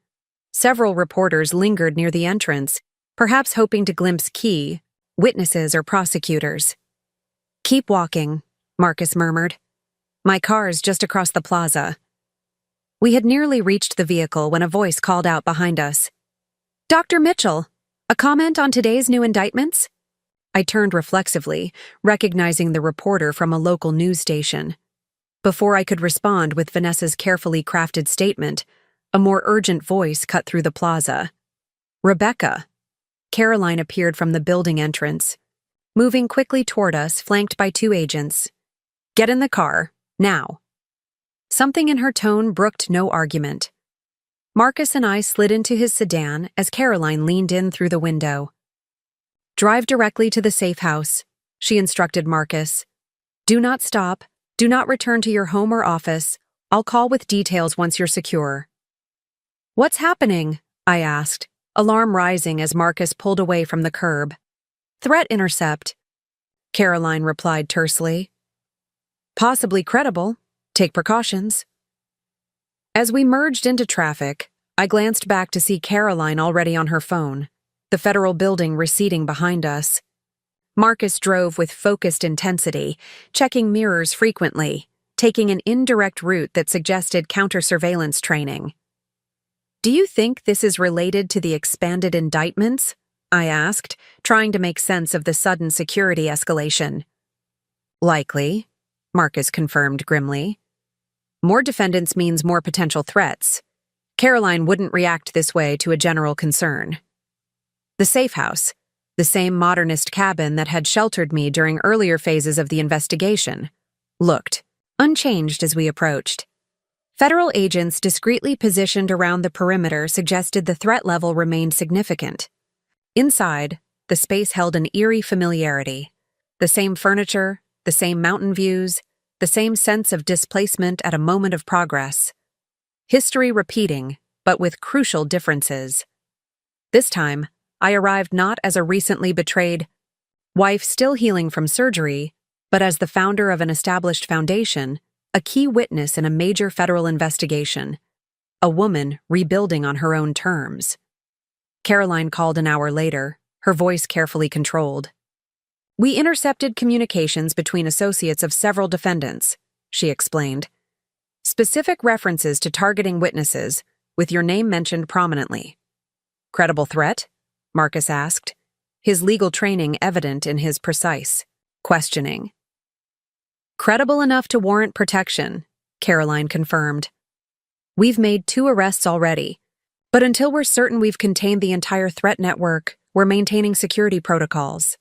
Several reporters lingered near the entrance, perhaps hoping to glimpse key witnesses or prosecutors. "Keep walking," Marcus murmured. "My car's just across the plaza." We had nearly reached the vehicle when a voice called out behind us. "Dr. Mitchell, a comment on today's new indictments?" I turned reflexively, recognizing the reporter from a local news station. Before I could respond with Vanessa's carefully crafted statement, a more urgent voice cut through the plaza. "Rebecca." Caroline appeared from the building entrance, moving quickly toward us, flanked by 2 agents. "Get in the car, now." Something in her tone brooked no argument. Marcus and I slid into his sedan as Caroline leaned in through the window. "Drive directly to the safe house," she instructed Marcus. "Do not stop. Do not return to your home or office. I'll call with details once you're secure." "What's happening?" I asked, alarm rising as Marcus pulled away from the curb. "Threat intercept," Caroline replied tersely. "Possibly credible. Take precautions." As we merged into traffic, I glanced back to see Caroline already on her phone, the Federal Building receding behind us. Marcus drove with focused intensity, checking mirrors frequently, taking an indirect route that suggested counter-surveillance training. "Do you think this is related to the expanded indictments?" I asked, trying to make sense of the sudden security escalation. "Likely," Marcus confirmed grimly. "More defendants means more potential threats. Caroline wouldn't react this way to a general concern." The safe house, the same modernist cabin that had sheltered me during earlier phases of the investigation, looked unchanged as we approached. Federal agents discreetly positioned around the perimeter suggested the threat level remained significant. Inside, the space held an eerie familiarity. The same furniture, the same mountain views, the same sense of displacement at a moment of progress. History repeating, but with crucial differences. This time, I arrived not as a recently betrayed wife still healing from surgery, but as the founder of an established foundation, a key witness in a major federal investigation, a woman rebuilding on her own terms. Caroline called an hour later, her voice carefully controlled. "We intercepted communications between associates of several defendants," she explained. "Specific references to targeting witnesses, with your name mentioned prominently." "Credible threat?" Marcus asked, his legal training evident in his precise questioning. "Credible enough to warrant protection," Caroline confirmed. "We've made 2 arrests already, but until we're certain we've contained the entire threat network, we're maintaining security protocols."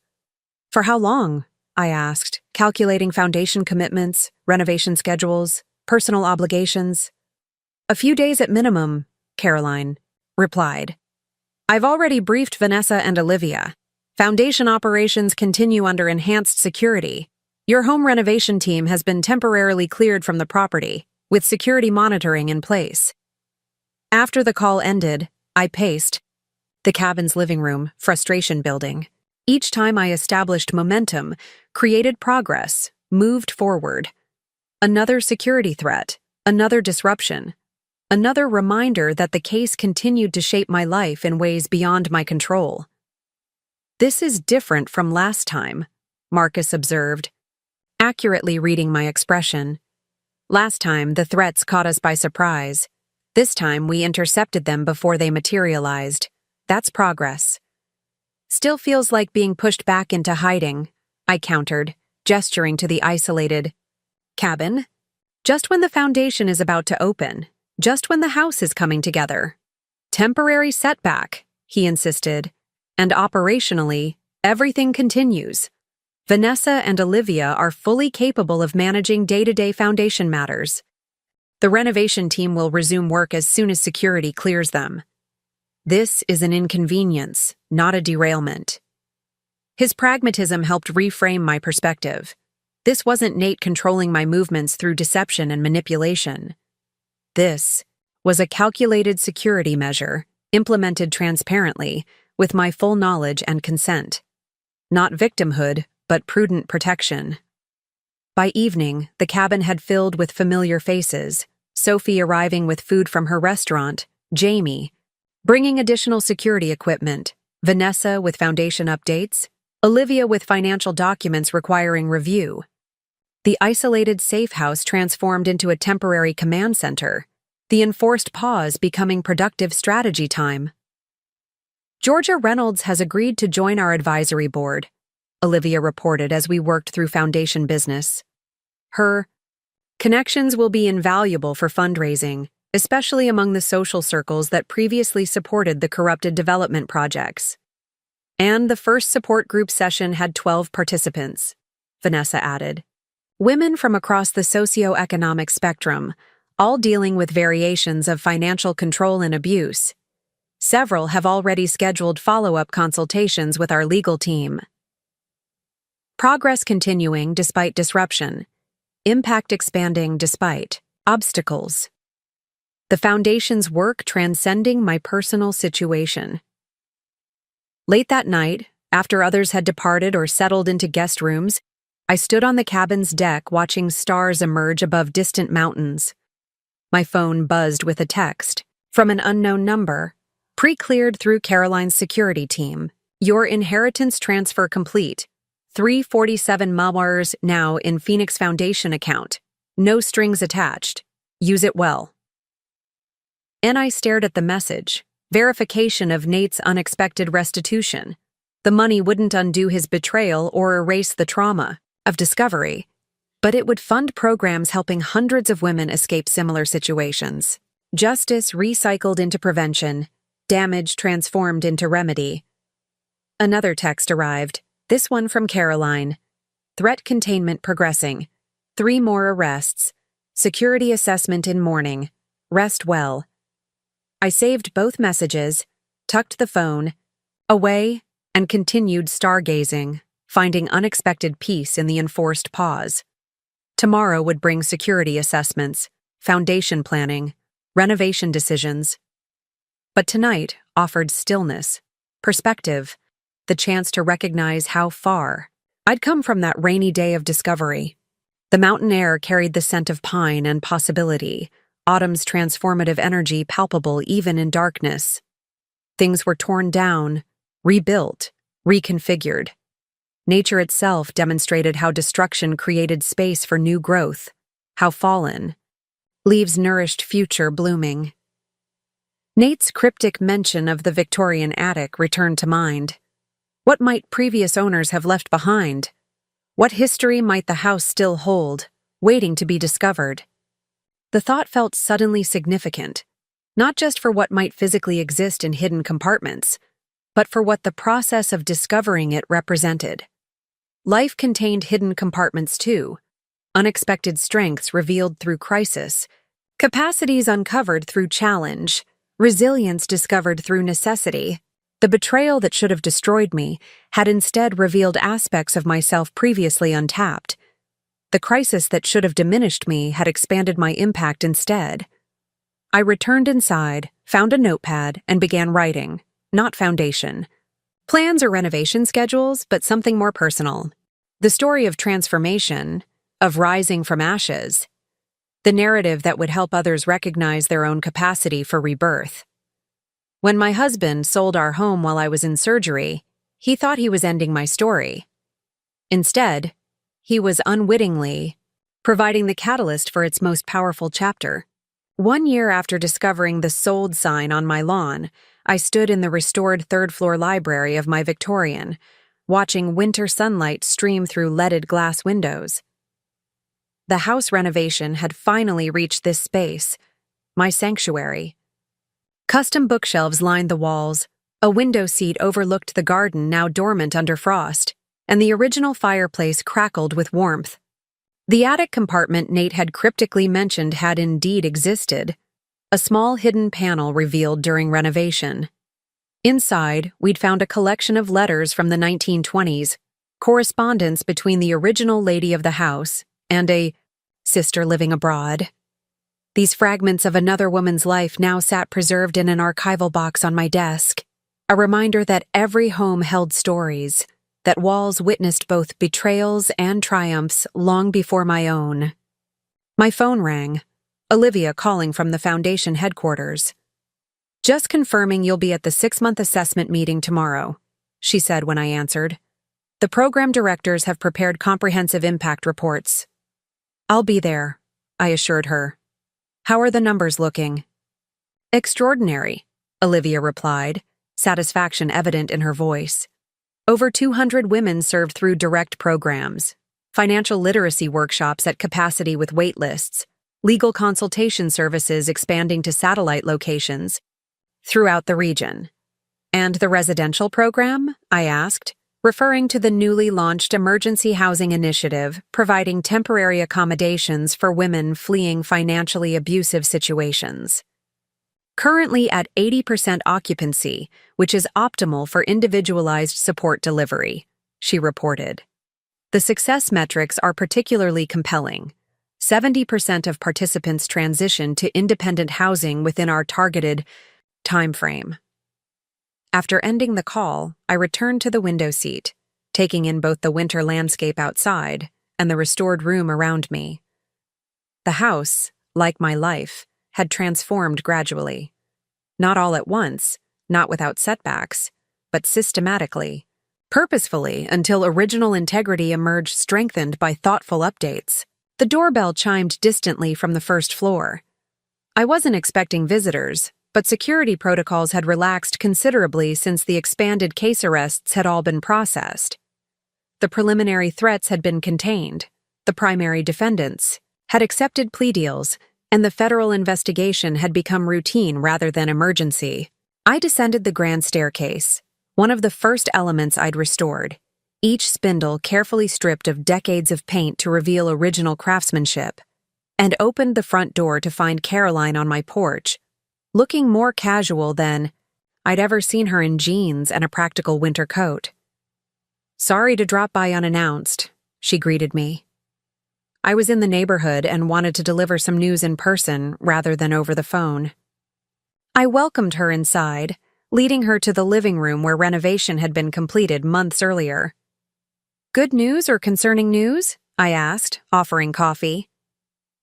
"For how long?" I asked, calculating foundation commitments, renovation schedules, personal obligations. "A few days at minimum," Caroline replied. "I've already briefed Vanessa and Olivia. Foundation operations continue under enhanced security. Your home renovation team has been temporarily cleared from the property, with security monitoring in place." After the call ended, I paced the cabin's living room, frustration building. Each time I established momentum, created progress, moved forward. Another security threat, another disruption, another reminder that the case continued to shape my life in ways beyond my control. "This is different from last time," Marcus observed, accurately reading my expression. "Last time, the threats caught us by surprise. This time, we intercepted them before they materialized. That's progress. Still feels like being pushed back into hiding, I countered, gesturing to the isolated cabin. Just when the foundation is about to open, just when the house is coming together. Temporary setback, he insisted, and operationally, everything continues. Vanessa and Olivia are fully capable of managing day-to-day foundation matters. The renovation team will resume work as soon as security clears them. This is an inconvenience, not a derailment. His pragmatism helped reframe my perspective. This wasn't Nate controlling my movements through deception and manipulation. This was a calculated security measure, implemented transparently, with my full knowledge and consent. Not victimhood, but prudent protection. By evening, the cabin had filled with familiar faces, Sophie arriving with food from her restaurant, Jamie, bringing additional security equipment, Vanessa with foundation updates, Olivia with financial documents requiring review. The isolated safe house transformed into a temporary command center, the enforced pause becoming productive strategy time. Georgia Reynolds has agreed to join our advisory board, Olivia reported as we worked through foundation business. Her connections will be invaluable for fundraising, especially among the social circles that previously supported the corrupted development projects. And the first support group session had 12 participants, Vanessa added. Women from across the socio-economic spectrum, all dealing with variations of financial control and abuse. Several have already scheduled follow-up consultations with our legal team. Progress continuing despite disruption. Impact expanding despite obstacles. The foundation's work transcending my personal situation. Late that night, after others had departed or settled into guest rooms, I stood on the cabin's deck watching stars emerge above distant mountains. My phone buzzed with a text from an unknown number, pre-cleared through Caroline's security team. Your inheritance transfer complete. 347 Mawars now in Phoenix Foundation account. No strings attached. Use it well. And I stared at the message. Verification of Nate's unexpected restitution. The money wouldn't undo his betrayal or erase the trauma of discovery, but it would fund programs helping hundreds of women escape similar situations. Justice recycled into prevention, damage transformed into remedy. Another text arrived, this one from Caroline. Threat containment progressing. 3 more arrests. Security assessment in morning. Rest well. I saved both messages, tucked the phone away, and continued stargazing, finding unexpected peace in the enforced pause. Tomorrow would bring security assessments, foundation planning, renovation decisions. But tonight offered stillness, perspective, the chance to recognize how far I'd come from that rainy day of discovery. The mountain air carried the scent of pine and possibility, autumn's transformative energy palpable even in darkness. Things were torn down, rebuilt, reconfigured. Nature itself demonstrated how destruction created space for new growth, how fallen leaves nourished future blooming. Nate's cryptic mention of the Victorian attic returned to mind. What might previous owners have left behind? What history might the house still hold, waiting to be discovered? The thought felt suddenly significant, not just for what might physically exist in hidden compartments, but for what the process of discovering it represented. Life contained hidden compartments too, unexpected strengths revealed through crisis, capacities uncovered through challenge, resilience discovered through necessity. The betrayal that should have destroyed me had instead revealed aspects of myself previously untapped. The crisis that should have diminished me had expanded my impact instead. I returned inside, found a notepad, and began writing, not foundation. Plans or renovation schedules, but something more personal. The story of transformation, of rising from ashes. The narrative that would help others recognize their own capacity for rebirth. When my husband sold our home while I was in surgery, he thought he was ending my story. Instead, he was unwittingly providing the catalyst for its most powerful chapter. 1 year after discovering the sold sign on my lawn, I stood in the restored third-floor library of my Victorian, watching winter sunlight stream through leaded glass windows. The house renovation had finally reached this space, my sanctuary. Custom bookshelves lined the walls, a window seat overlooked the garden now dormant under frost, and the original fireplace crackled with warmth. The attic compartment Nate had cryptically mentioned had indeed existed, a small hidden panel revealed during renovation. Inside, we'd found a collection of letters from the 1920s, correspondence between the original lady of the house and a sister living abroad. These fragments of another woman's life now sat preserved in an archival box on my desk, a reminder that every home held stories, that walls witnessed both betrayals and triumphs long before my own. My phone rang, Olivia calling from the foundation headquarters. "Just confirming you'll be at the 6-month assessment meeting tomorrow," she said when I answered. "The program directors have prepared comprehensive impact reports." "I'll be there," I assured her. "How are the numbers looking?" "Extraordinary," Olivia replied, satisfaction evident in her voice. "Over 200 women served through direct programs, financial literacy workshops at capacity with wait lists, legal consultation services expanding to satellite locations throughout the region." "And the residential program?" I asked, referring to the newly launched emergency housing initiative providing temporary accommodations for women fleeing financially abusive situations. "Currently at 80% occupancy, which is optimal for individualized support delivery," she reported. "The success metrics are particularly compelling. 70% of participants transition to independent housing within our targeted timeframe." After ending the call, I returned to the window seat, taking in both the winter landscape outside and the restored room around me. The house, like my life, had transformed gradually. Not all at once, not without setbacks, but systematically, purposefully until original integrity emerged strengthened by thoughtful updates. The doorbell chimed distantly from the first floor. I wasn't expecting visitors, but security protocols had relaxed considerably since the expanded case arrests had all been processed. The preliminary threats had been contained, the primary defendants had accepted plea deals, and the federal investigation had become routine rather than emergency. I descended the grand staircase, one of the first elements I'd restored, each spindle carefully stripped of decades of paint to reveal original craftsmanship, and opened the front door to find Caroline on my porch, looking more casual than I'd ever seen her in jeans and a practical winter coat. "Sorry to drop by unannounced," she greeted me. I was in the neighborhood and wanted to deliver some news in person rather than over the phone. I welcomed her inside, leading her to the living room where renovation had been completed months earlier. "Good news or concerning news?" I asked, offering coffee.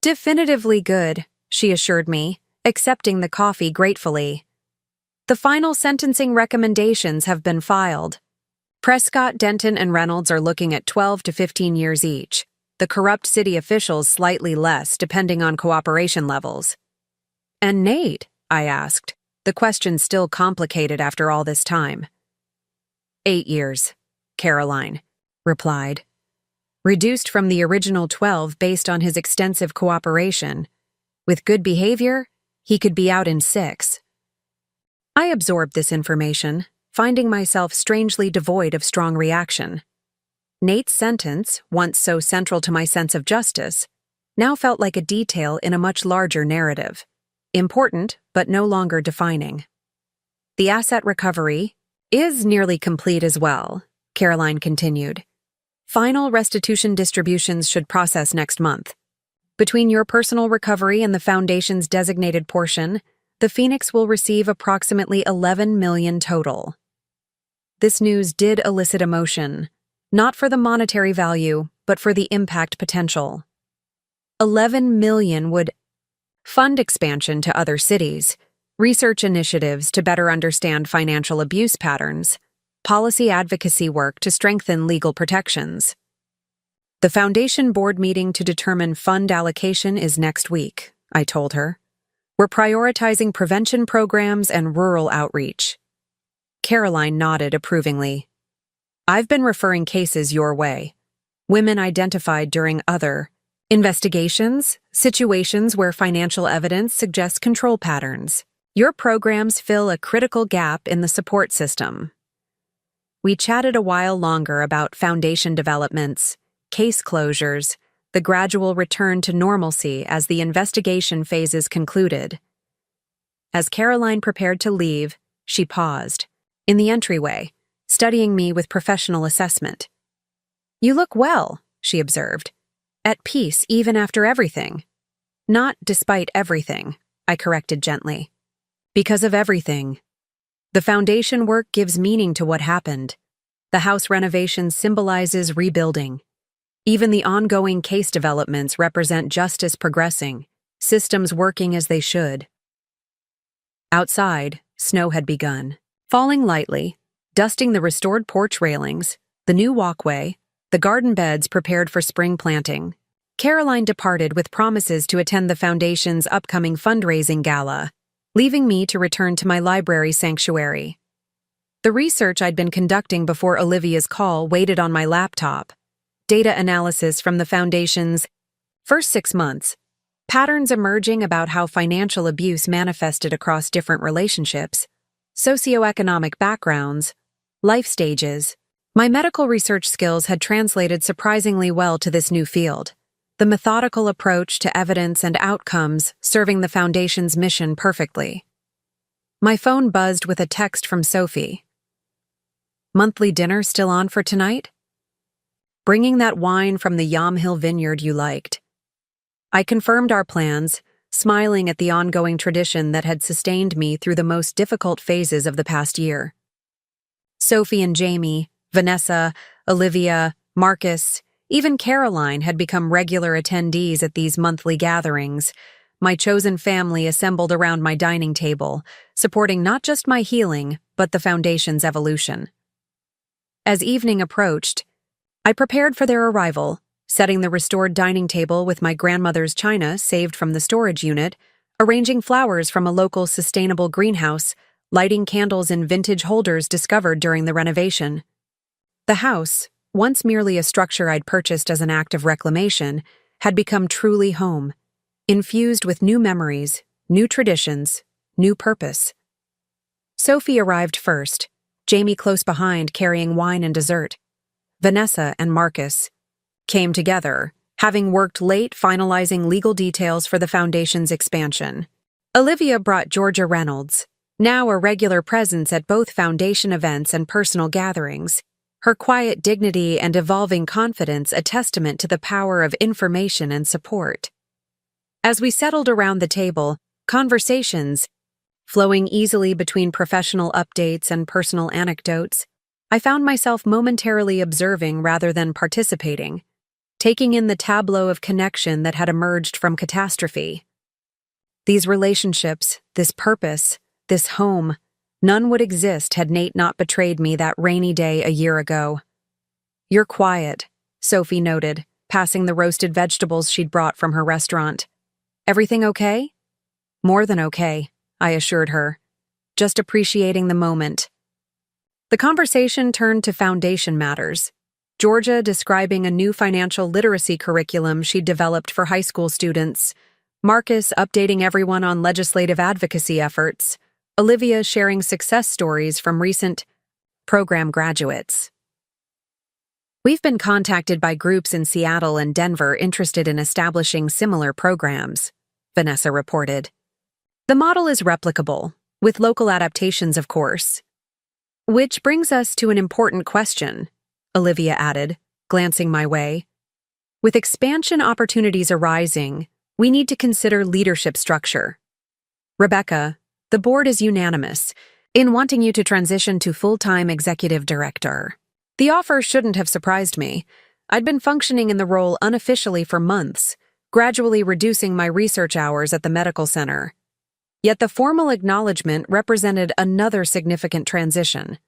"Definitively good," she assured me, accepting the coffee gratefully. "The final sentencing recommendations have been filed. Prescott, Denton, and Reynolds are looking at 12 to 15 years each. The corrupt city officials slightly less, depending on cooperation levels." "And Nate?" I asked, the question still complicated after all this time. 8 years, Caroline replied. "Reduced from the original 12 based on his extensive cooperation. With good behavior, he could be out in 6. I absorbed this information, finding myself strangely devoid of strong reaction. Nate's sentence, once so central to my sense of justice, now felt like a detail in a much larger narrative. Important, but no longer defining. "The asset recovery is nearly complete as well," Caroline continued. "Final restitution distributions should process next month. Between your personal recovery and the Foundation's designated portion, the Phoenix will receive approximately $11 million total." This news did elicit emotion, not for the monetary value, but for the impact potential. $11 million would fund expansion to other cities, research initiatives to better understand financial abuse patterns, policy advocacy work to strengthen legal protections. "The Foundation board meeting to determine fund allocation is next week," I told her. We're prioritizing prevention programs and rural outreach. Caroline nodded approvingly. I've been referring cases your way. Women identified during other investigations, situations where financial evidence suggests control patterns. Your programs fill a critical gap in the support system. We chatted a while longer about foundation developments, case closures, the gradual return to normalcy as the investigation phases concluded. As Caroline prepared to leave, she paused, in the entryway, studying me with professional assessment. You look well, she observed. At peace even after everything. Not despite everything, I corrected gently. Because of everything. The foundation work gives meaning to what happened. The house renovation symbolizes rebuilding. Even the ongoing case developments represent justice progressing, systems working as they should. Outside, snow had begun, falling lightly, dusting the restored porch railings, the new walkway, the garden beds prepared for spring planting. Caroline departed with promises to attend the foundation's upcoming fundraising gala, leaving me to return to my library sanctuary. The research I'd been conducting before Olivia's call waited on my laptop. Data analysis from the foundation's first 6 months, patterns emerging about how financial abuse manifested across different relationships, socioeconomic backgrounds, life stages. My medical research skills had translated surprisingly well to this new field, the methodical approach to evidence and outcomes serving the foundation's mission perfectly. My phone buzzed with a text from Sophie. Monthly dinner still on for tonight? Bringing that wine from the Yam Hill vineyard you liked. I confirmed our plans, smiling at the ongoing tradition that had sustained me through the most difficult phases of the past year. Sophie and Jamie, Vanessa, Olivia, Marcus, even Caroline had become regular attendees at these monthly gatherings, my chosen family assembled around my dining table, supporting not just my healing, but the foundation's evolution. As evening approached, I prepared for their arrival, setting the restored dining table with my grandmother's china saved from the storage unit, arranging flowers from a local sustainable greenhouse, lighting candles in vintage holders discovered during the renovation. The house, once merely a structure I'd purchased as an act of reclamation, had become truly home, infused with new memories, new traditions, new purpose. Sophie arrived first, Jamie close behind carrying wine and dessert. Vanessa and Marcus came together, having worked late finalizing legal details for the foundation's expansion. Olivia brought Georgia Reynolds, now a regular presence at both foundation events and personal gatherings, her quiet dignity and evolving confidence a testament to the power of information and support. As we settled around the table, conversations, flowing easily between professional updates and personal anecdotes, I found myself momentarily observing rather than participating, taking in the tableau of connection that had emerged from catastrophe. These relationships, this purpose, this home, none would exist had Nate not betrayed me that rainy day a year ago. You're quiet, Sophie noted, passing the roasted vegetables she'd brought from her restaurant. Everything okay? More than okay, I assured her, just appreciating the moment. The conversation turned to foundation matters, Georgia describing a new financial literacy curriculum she'd developed for high school students, Marcus updating everyone on legislative advocacy efforts, Olivia sharing success stories from recent program graduates. We've been contacted by groups in Seattle and Denver interested in establishing similar programs, Vanessa reported. The model is replicable, with local adaptations, of course. Which brings us to an important question, Olivia added, glancing my way. With expansion opportunities arising, we need to consider leadership structure. Rebecca, the board is unanimous in wanting you to transition to full-time executive director. The offer shouldn't have surprised me. I'd been functioning in the role unofficially for months, gradually reducing my research hours at the medical center. Yet the formal acknowledgement represented another significant transition.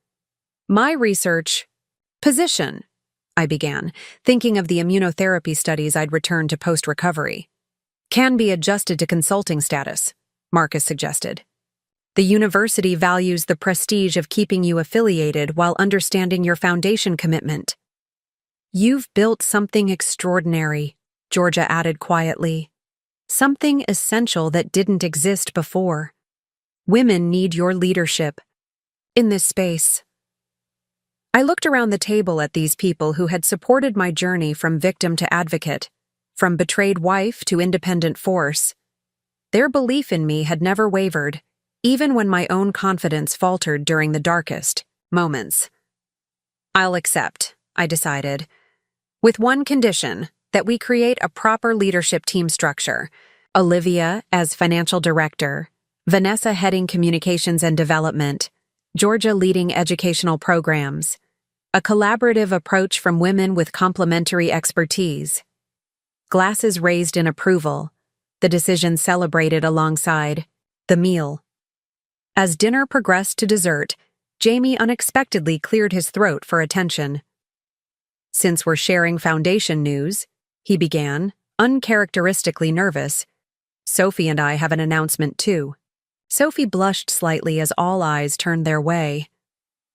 My research position, I began, thinking of the immunotherapy studies I'd returned to post-recovery, can be adjusted to consulting status. Marcus suggested. The university values the prestige of keeping you affiliated while understanding your foundation commitment. You've built something extraordinary, Georgia added quietly. Something essential that didn't exist before. Women need your leadership. In this space. I looked around the table at these people who had supported my journey from victim to advocate, from betrayed wife to independent force. Their belief in me had never wavered, even when my own confidence faltered during the darkest moments. I'll accept, I decided, with one condition, that we create a proper leadership team structure. Olivia as financial director, Vanessa heading communications and development, Georgia leading educational programs. A collaborative approach from women with complementary expertise. Glasses raised in approval, the decision celebrated alongside the meal. As dinner progressed to dessert, Jamie unexpectedly cleared his throat for attention. Since we're sharing foundation news, he began, uncharacteristically nervous. Sophie and I have an announcement too. Sophie blushed slightly as all eyes turned their way.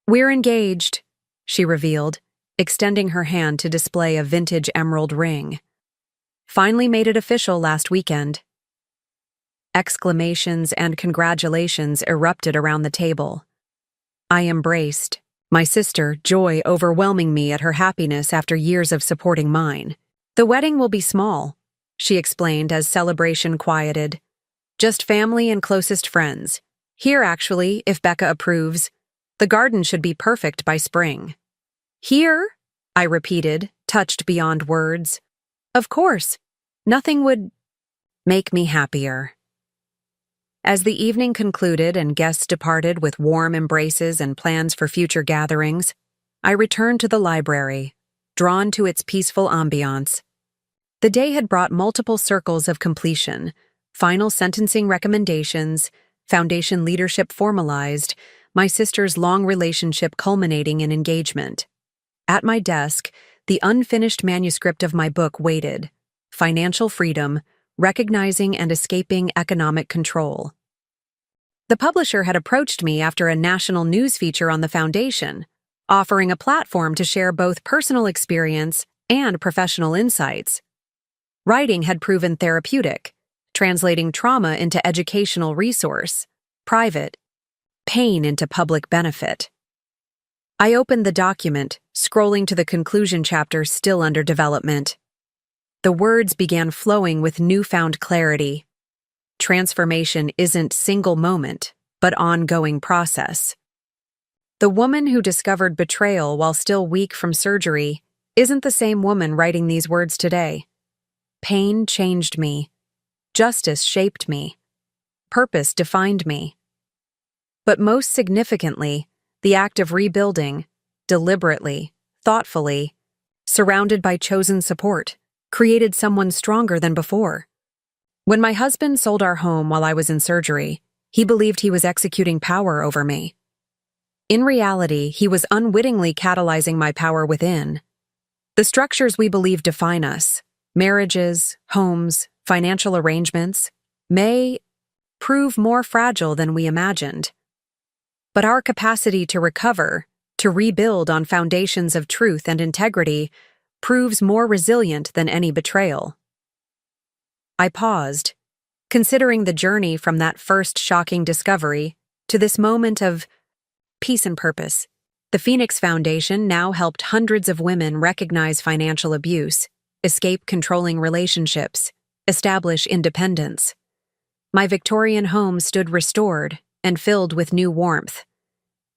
We're engaged, she revealed, extending her hand to display a vintage emerald ring. Finally made it official last weekend. Exclamations and congratulations erupted around the table. I embraced, my sister, joy overwhelming me at her happiness after years of supporting mine. The wedding will be small, she explained as celebration quieted. Just family and closest friends. Here, actually, if Becca approves. The garden should be perfect by spring. Here? I repeated, touched beyond words. Of course. Nothing would make me happier. As the evening concluded and guests departed with warm embraces and plans for future gatherings, I returned to the library, drawn to its peaceful ambiance. The day had brought multiple circles of completion, final sentencing recommendations, foundation leadership formalized, my sister's long relationship culminating in engagement. At my desk, the unfinished manuscript of my book waited, Financial Freedom, Recognizing and Escaping Economic Control. The publisher had approached me after a national news feature on the foundation, offering a platform to share both personal experience and professional insights. Writing had proven therapeutic, translating trauma into educational resource, private, pain into public benefit. I opened the document, scrolling to the conclusion chapter still under development. The words began flowing with newfound clarity. Transformation isn't single moment, but ongoing process. The woman who discovered betrayal while still weak from surgery isn't the same woman writing these words today. Pain changed me. Justice shaped me. Purpose defined me. But most significantly, the act of rebuilding, deliberately, thoughtfully, surrounded by chosen support, created someone stronger than before. When my husband sold our home while I was in surgery, he believed he was executing power over me. In reality, he was unwittingly catalyzing my power within. The structures we believe define us, marriages, homes, financial arrangements, may prove more fragile than we imagined. But our capacity to recover, to rebuild on foundations of truth and integrity, proves more resilient than any betrayal. I paused, considering the journey from that first shocking discovery to this moment of peace and purpose. The Phoenix Foundation now helped hundreds of women recognize financial abuse, escape controlling relationships, establish independence. My Victorian home stood restored and filled with new warmth.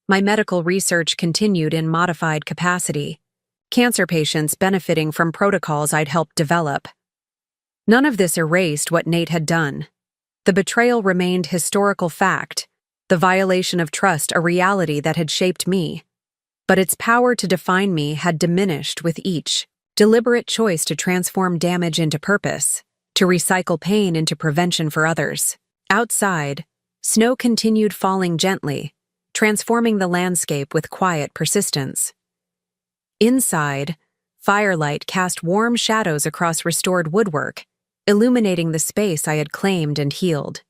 My medical research continued in modified capacity, cancer patients benefiting from protocols I'd helped develop. None of this erased what Nate had done. The betrayal remained historical fact, the violation of trust a reality that had shaped me. But its power to define me had diminished with each deliberate choice to transform damage into purpose, to recycle pain into prevention for others. Outside, snow continued falling gently, transforming the landscape with quiet persistence. Inside, firelight cast warm shadows across restored woodwork, illuminating the space I had claimed and healed.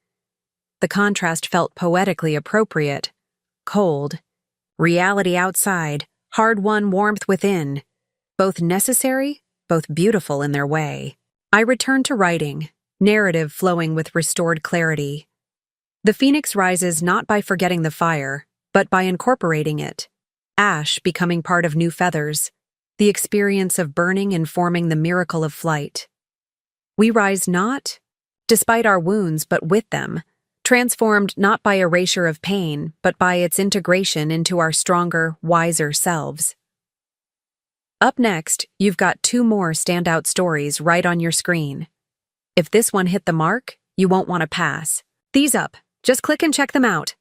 the contrast felt poetically appropriate. Cold, reality outside, hard-won warmth within. Both necessary, both beautiful in their way. I returned to writing, narrative flowing with restored clarity. The phoenix rises not by forgetting the fire, but by incorporating it. Ash becoming part of new feathers, the experience of burning informing the miracle of flight. We rise not, despite our wounds, but with them, transformed not by erasure of pain, but by its integration into our stronger, wiser selves. Up next, you've got 2 more standout stories right on your screen. If this one hit the mark, you won't want to pass. These up. Just click and check them out.